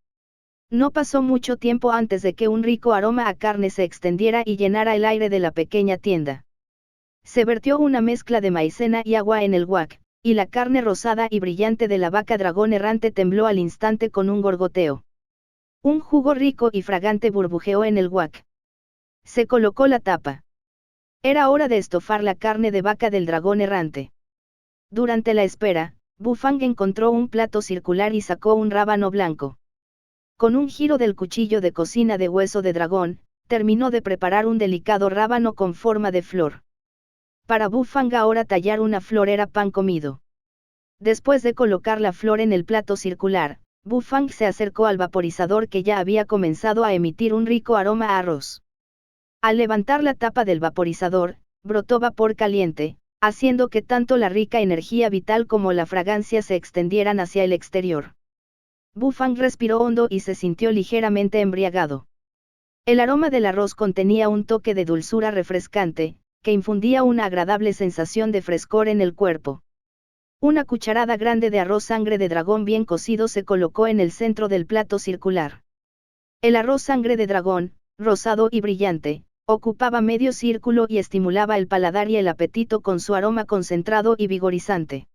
No pasó mucho tiempo antes de que un rico aroma a carne se extendiera y llenara el aire de la pequeña tienda. Se vertió una mezcla de maicena y agua en el wok, y la carne rosada y brillante de la vaca dragón errante tembló al instante con un gorgoteo. Un jugo rico y fragante burbujeó en el wok. Se colocó la tapa. Era hora de estofar la carne de vaca del dragón errante. Durante la espera, Bufang encontró un plato circular y sacó un rábano blanco. Con un giro del cuchillo de cocina de hueso de dragón, terminó de preparar un delicado rábano con forma de flor. Para Bufang ahora tallar una flor era pan comido. Después de colocar la flor en el plato circular, Bufang se acercó al vaporizador que ya había comenzado a emitir un rico aroma a arroz. Al levantar la tapa del vaporizador, brotó vapor caliente, haciendo que tanto la rica energía vital como la fragancia se extendieran hacia el exterior. Bufang respiró hondo y se sintió ligeramente embriagado. El aroma del arroz contenía un toque de dulzura refrescante, que infundía una agradable sensación de frescor en el cuerpo. Una cucharada grande de arroz sangre de dragón bien cocido se colocó en el centro del plato circular. El arroz sangre de dragón, rosado y brillante, ocupaba medio círculo y estimulaba el paladar y el apetito con su aroma concentrado y vigorizante.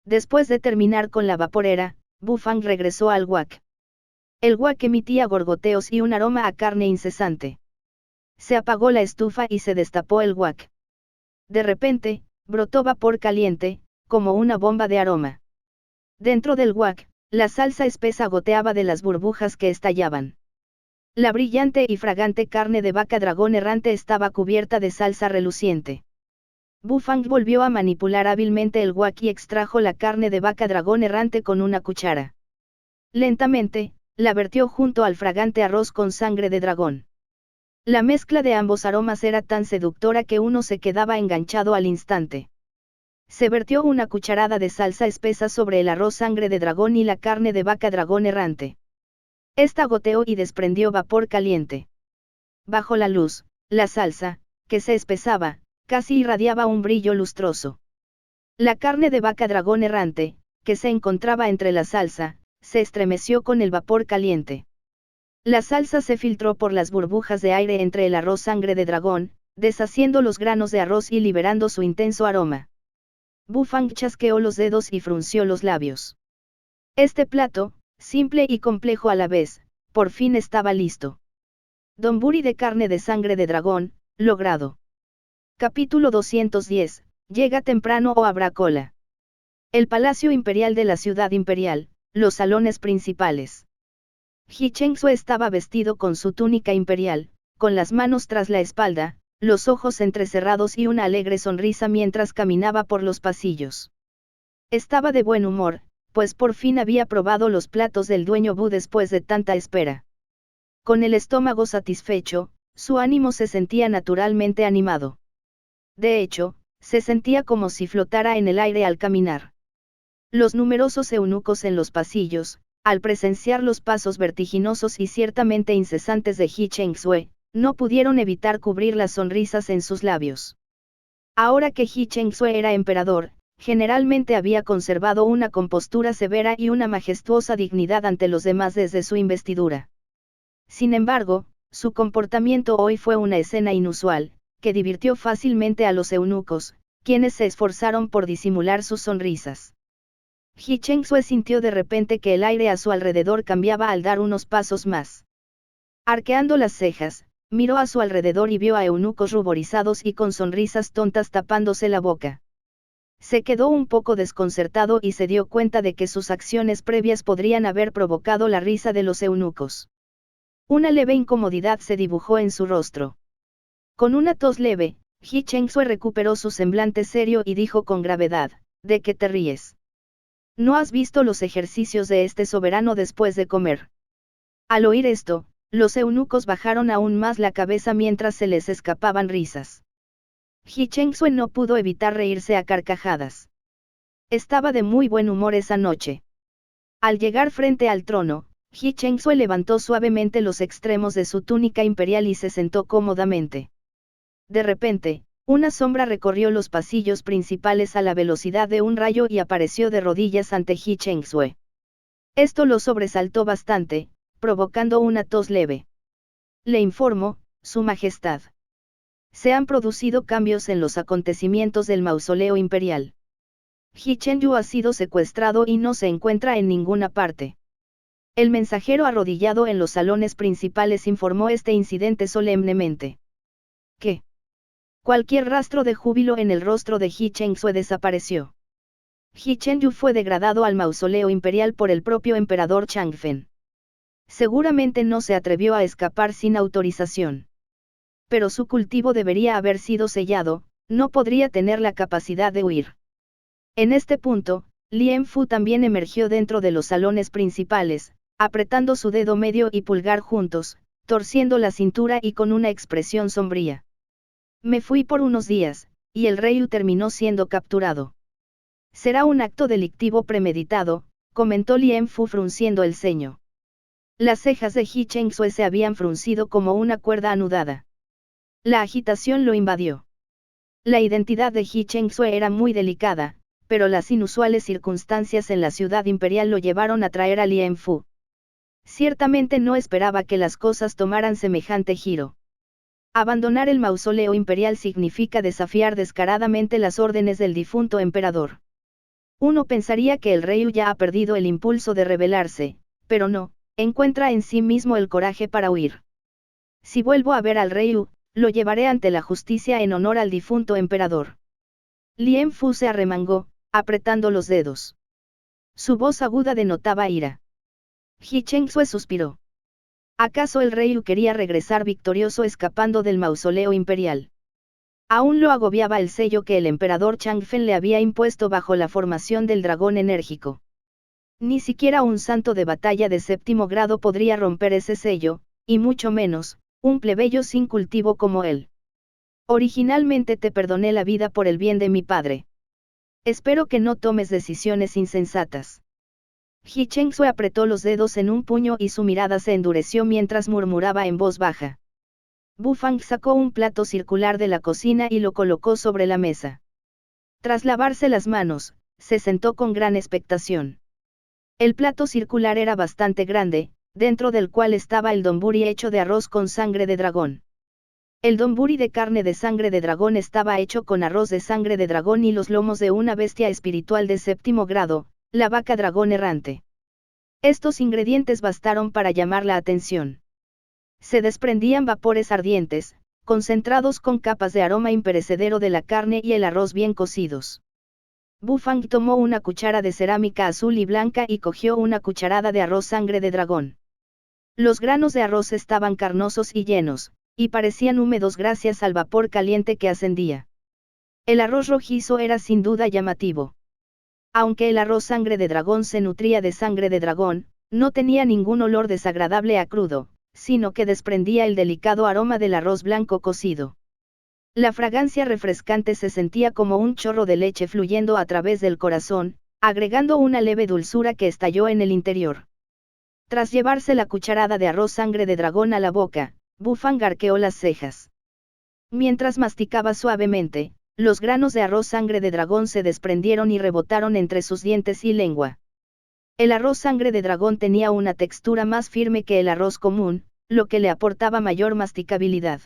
Después de terminar con la vaporera, Bufang regresó al wok. El wok emitía gorgoteos y un aroma a carne incesante. Se apagó la estufa y se destapó el wok. De repente, brotó vapor caliente, como una bomba de aroma. Dentro del wok, la salsa espesa goteaba de las burbujas que estallaban. La brillante y fragante carne de vaca dragón errante estaba cubierta de salsa reluciente. Bufang volvió a manipular hábilmente el wok y extrajo la carne de vaca dragón errante con una cuchara. Lentamente, la vertió junto al fragante arroz con sangre de dragón. La mezcla de ambos aromas era tan seductora que uno se quedaba enganchado al instante. Se vertió una cucharada de salsa espesa sobre el arroz sangre de dragón y la carne de vaca dragón errante. Esta goteó y desprendió vapor caliente. Bajo la luz, la salsa, que se espesaba, casi irradiaba un brillo lustroso. La carne de vaca dragón errante, que se encontraba entre la salsa, se estremeció con el vapor caliente. La salsa se filtró por las burbujas de aire entre el arroz sangre de dragón, deshaciendo los granos de arroz y liberando su intenso aroma. Bufang chasqueó los dedos y frunció los labios. Este plato, simple y complejo a la vez, por fin estaba listo. Donburi de carne de sangre de dragón, logrado. Capítulo 210, llega temprano o habrá cola. El Palacio Imperial de la Ciudad Imperial, los salones principales. Ji Chengzue estaba vestido con su túnica imperial, con las manos tras la espalda, los ojos entrecerrados y una alegre sonrisa mientras caminaba por los pasillos. Estaba de buen humor, pues por fin había probado los platos del dueño Bu después de tanta espera. Con el estómago satisfecho, su ánimo se sentía naturalmente animado. De hecho, se sentía como si flotara en el aire al caminar. Los numerosos eunucos en los pasillos, al presenciar los pasos vertiginosos y ciertamente incesantes de Ji Chengzue, no pudieron evitar cubrir las sonrisas en sus labios. Ahora que Ji Chengzue era emperador, generalmente había conservado una compostura severa y una majestuosa dignidad ante los demás desde su investidura. Sin embargo, su comportamiento hoy fue una escena inusual, que divirtió fácilmente a los eunucos, quienes se esforzaron por disimular sus sonrisas. Ji Chengzue sintió de repente que el aire a su alrededor cambiaba al dar unos pasos más. Arqueando las cejas, miró a su alrededor y vio a eunucos ruborizados y con sonrisas tontas tapándose la boca. Se quedó un poco desconcertado y se dio cuenta de que sus acciones previas podrían haber provocado la risa de los eunucos. Una leve incomodidad se dibujó en su rostro. Con una tos leve, Ji Chengzue recuperó su semblante serio y dijo con gravedad, ¿de qué te ríes? ¿No has visto los ejercicios de este soberano después de comer? Al oír esto, los eunucos bajaron aún más la cabeza mientras se les escapaban risas. Ji Chengzue no pudo evitar reírse a carcajadas. Estaba de muy buen humor esa noche. Al llegar frente al trono, Ji Chengzue levantó suavemente los extremos de su túnica imperial y se sentó cómodamente. De repente, una sombra recorrió los pasillos principales a la velocidad de un rayo y apareció de rodillas ante Ji Chengzue. Esto lo sobresaltó bastante, provocando una tos leve. Le informo, Su Majestad. Se han producido cambios en los acontecimientos del mausoleo imperial. Ji Chengyu ha sido secuestrado y no se encuentra en ninguna parte. El mensajero arrodillado en los salones principales informó este incidente solemnemente. ¿Qué? Cualquier rastro de júbilo en el rostro de Ji Chengzue desapareció. Ji Chengyu fue degradado al mausoleo imperial por el propio emperador Changfen. Seguramente no se atrevió a escapar sin autorización. Pero su cultivo debería haber sido sellado, no podría tener la capacidad de huir. En este punto, Lien Fu también emergió dentro de los salones principales, apretando su dedo medio y pulgar juntos, torciendo la cintura y con una expresión sombría. Me fui por unos días, y el rey terminó siendo capturado. Será un acto delictivo premeditado, comentó Lien Fu frunciendo el ceño. Las cejas de Ji Chengzue se habían fruncido como una cuerda anudada. La agitación lo invadió. La identidad de Ji Chengzue era muy delicada, pero las inusuales circunstancias en la ciudad imperial lo llevaron a traer a Lien Fu. Ciertamente no esperaba que las cosas tomaran semejante giro. Abandonar el mausoleo imperial significa desafiar descaradamente las órdenes del difunto emperador. Uno pensaría que el rey ya ha perdido el impulso de rebelarse, pero no, encuentra en sí mismo el coraje para huir. Si vuelvo a ver al rey, lo llevaré ante la justicia en honor al difunto emperador. Lien Fu se arremangó, apretando los dedos. Su voz aguda denotaba ira. Ji Chengzue suspiró. ¿Acaso el rey quería regresar victorioso escapando del mausoleo imperial? Aún lo agobiaba el sello que el emperador Changfen le había impuesto bajo la formación del dragón enérgico. Ni siquiera un santo de batalla de 7º grado podría romper ese sello, y mucho menos, un plebeyo sin cultivo como él. Originalmente te perdoné la vida por el bien de mi padre. Espero que no tomes decisiones insensatas. Ji Chengzue apretó los dedos en un puño y su mirada se endureció mientras murmuraba en voz baja. Bu Fang sacó un plato circular de la cocina y lo colocó sobre la mesa. Tras lavarse las manos, se sentó con gran expectación. El plato circular era bastante grande, dentro del cual estaba el donburi hecho de arroz con sangre de dragón. El donburi de carne de sangre de dragón estaba hecho con arroz de sangre de dragón y los lomos de una bestia espiritual de 7º grado, la vaca dragón errante. Estos ingredientes bastaron para llamar la atención. Se desprendían vapores ardientes, concentrados con capas de aroma imperecedero de la carne y el arroz bien cocidos. Bu Fang tomó una cuchara de cerámica azul y blanca y cogió una cucharada de arroz sangre de dragón. Los granos de arroz estaban carnosos y llenos, y parecían húmedos gracias al vapor caliente que ascendía. El arroz rojizo era sin duda llamativo. Aunque el arroz sangre de dragón se nutría de sangre de dragón, no tenía ningún olor desagradable a crudo, sino que desprendía el delicado aroma del arroz blanco cocido. La fragancia refrescante se sentía como un chorro de leche fluyendo a través del corazón, agregando una leve dulzura que estalló en el interior. Tras llevarse la cucharada de arroz sangre de dragón a la boca, Bu Fang arqueó las cejas. Mientras masticaba suavemente, los granos de arroz sangre de dragón se desprendieron y rebotaron entre sus dientes y lengua. El arroz sangre de dragón tenía una textura más firme que el arroz común, lo que le aportaba mayor masticabilidad.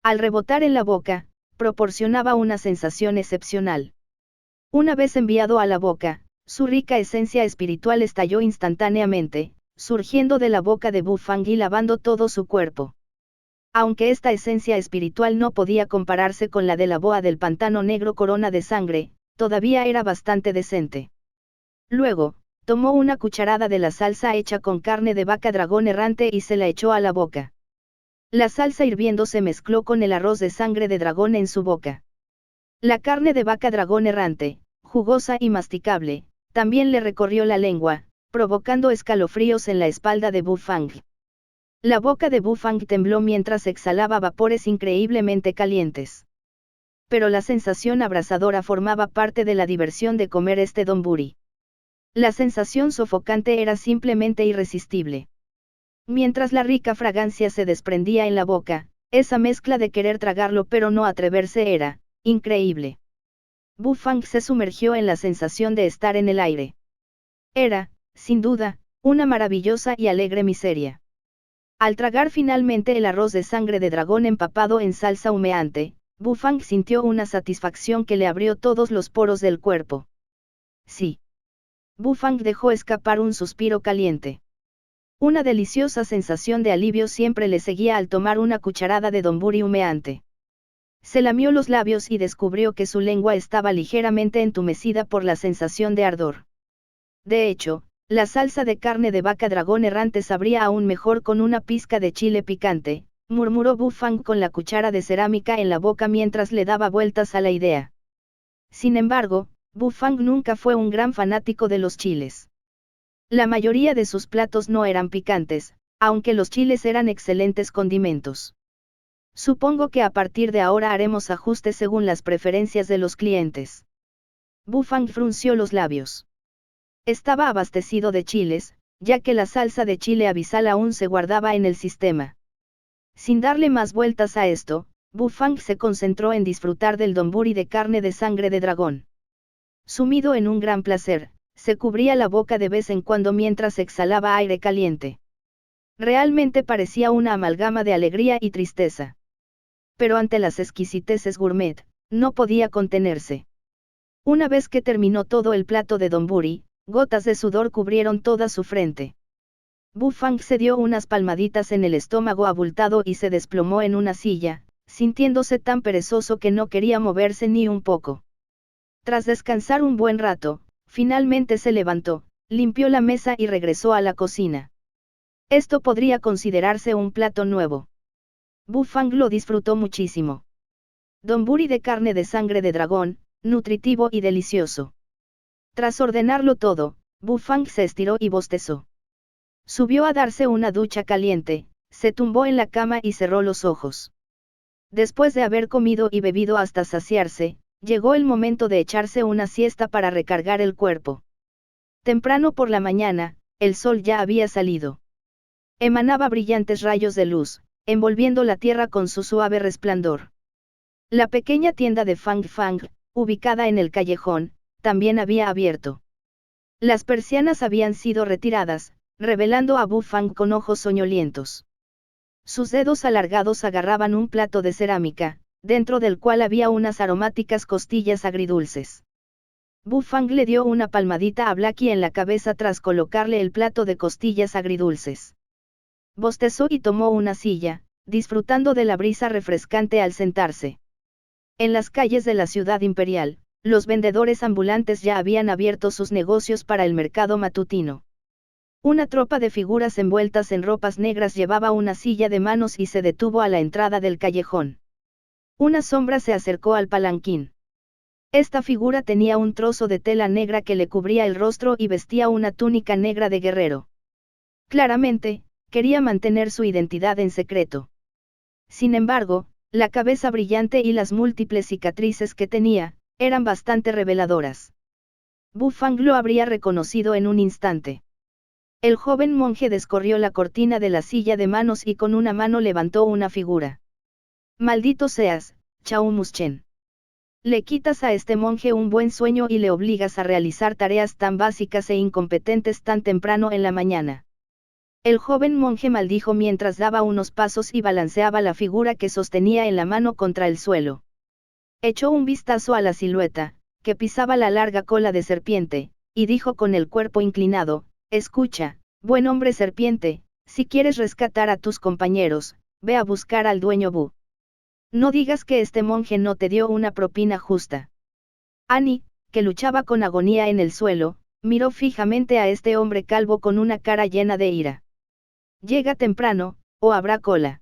Al rebotar en la boca, proporcionaba una sensación excepcional. Una vez enviado a la boca, su rica esencia espiritual estalló instantáneamente, surgiendo de la boca de Bu Fang y lavando todo su cuerpo. Aunque esta esencia espiritual no podía compararse con la de la boa del pantano negro corona de sangre, todavía era bastante decente. Luego, tomó una cucharada de la salsa hecha con carne de vaca dragón errante y se la echó a la boca. La salsa hirviendo se mezcló con el arroz de sangre de dragón en su boca. La carne de vaca dragón errante, jugosa y masticable, también le recorrió la lengua, provocando escalofríos en la espalda de Bu Fang. La boca de Bu Fang tembló mientras exhalaba vapores increíblemente calientes. Pero la sensación abrasadora formaba parte de la diversión de comer este donburi. La sensación sofocante era simplemente irresistible. Mientras la rica fragancia se desprendía en la boca, esa mezcla de querer tragarlo pero no atreverse era, increíble. Bu Fang se sumergió en la sensación de estar en el aire. Era, sin duda, una maravillosa y alegre miseria. Al tragar finalmente el arroz de sangre de dragón empapado en salsa humeante, Bu Fang sintió una satisfacción que le abrió todos los poros del cuerpo. Sí. Bu Fang dejó escapar un suspiro caliente. Una deliciosa sensación de alivio siempre le seguía al tomar una cucharada de donburi humeante. Se lamió los labios y descubrió que su lengua estaba ligeramente entumecida por la sensación de ardor. De hecho, la salsa de carne de vaca dragón errante sabría aún mejor con una pizca de chile picante, murmuró Bu Fang con la cuchara de cerámica en la boca mientras le daba vueltas a la idea. Sin embargo, Bu Fang nunca fue un gran fanático de los chiles. La mayoría de sus platos no eran picantes, aunque los chiles eran excelentes condimentos. Supongo que a partir de ahora haremos ajustes según las preferencias de los clientes. Bu Fang frunció los labios. Estaba abastecido de chiles, ya que la salsa de chile abisal aún se guardaba en el sistema. Sin darle más vueltas a esto, Bu Fang se concentró en disfrutar del donburi de carne de sangre de dragón. Sumido en un gran placer, se cubría la boca de vez en cuando mientras exhalaba aire caliente. Realmente parecía una amalgama de alegría y tristeza. Pero ante las exquisiteces gourmet, no podía contenerse. Una vez que terminó todo el plato de donburi, gotas de sudor cubrieron toda su frente. Bu Fang se dio unas palmaditas en el estómago abultado y se desplomó en una silla, sintiéndose tan perezoso que no quería moverse ni un poco. Tras descansar un buen rato, finalmente se levantó, limpió la mesa y regresó a la cocina. Esto podría considerarse un plato nuevo. Bu Fang lo disfrutó muchísimo. Donburi de carne de sangre de dragón, nutritivo y delicioso. Tras ordenarlo todo, Bu Fang se estiró y bostezó. Subió a darse una ducha caliente, se tumbó en la cama y cerró los ojos. Después de haber comido y bebido hasta saciarse, llegó el momento de echarse una siesta para recargar el cuerpo. Temprano por la mañana, el sol ya había salido. Emanaba brillantes rayos de luz, envolviendo la tierra con su suave resplandor. La pequeña tienda de Fang Fang, ubicada en el callejón, también había abierto. Las persianas habían sido retiradas, revelando a Bu Fang con ojos soñolientos. Sus dedos alargados agarraban un plato de cerámica, dentro del cual había unas aromáticas costillas agridulces. Bu Fang le dio una palmadita a Blackie en la cabeza tras colocarle el plato de costillas agridulces. Bostezó y tomó una silla, disfrutando de la brisa refrescante al sentarse. En las calles de la ciudad imperial, los vendedores ambulantes ya habían abierto sus negocios para el mercado matutino. Una tropa de figuras envueltas en ropas negras llevaba una silla de manos y se detuvo a la entrada del callejón. Una sombra se acercó al palanquín. Esta figura tenía un trozo de tela negra que le cubría el rostro y vestía una túnica negra de guerrero. Claramente, quería mantener su identidad en secreto. Sin embargo, la cabeza brillante y las múltiples cicatrices que tenía, eran bastante reveladoras. Bu Fang lo habría reconocido en un instante. El joven monje descorrió la cortina de la silla de manos y con una mano levantó una figura. Maldito seas, Chao Muschen. Le quitas a este monje un buen sueño y le obligas a realizar tareas tan básicas e incompetentes tan temprano en la mañana. El joven monje maldijo mientras daba unos pasos y balanceaba la figura que sostenía en la mano contra el suelo. Echó un vistazo a la silueta, que pisaba la larga cola de serpiente, y dijo con el cuerpo inclinado: escucha, buen hombre serpiente, si quieres rescatar a tus compañeros, ve a buscar al dueño Bu. No digas que este monje no te dio una propina justa. Annie, que luchaba con agonía en el suelo, miró fijamente a este hombre calvo con una cara llena de ira. Llega temprano, o habrá cola.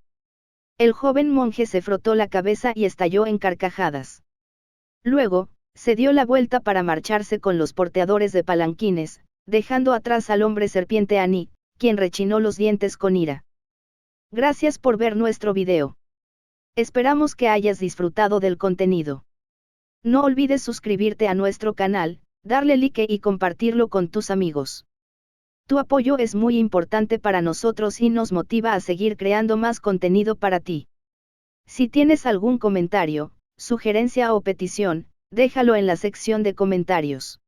El joven monje se frotó la cabeza y estalló en carcajadas. Luego, se dio la vuelta para marcharse con los porteadores de palanquines, dejando atrás al hombre serpiente Annie, quien rechinó los dientes con ira. Gracias por ver nuestro video. Esperamos que hayas disfrutado del contenido. No olvides suscribirte a nuestro canal, darle like y compartirlo con tus amigos. Tu apoyo es muy importante para nosotros y nos motiva a seguir creando más contenido para ti. Si tienes algún comentario, sugerencia o petición, déjalo en la sección de comentarios.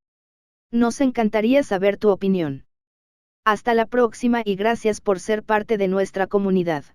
Nos encantaría saber tu opinión. Hasta la próxima y gracias por ser parte de nuestra comunidad.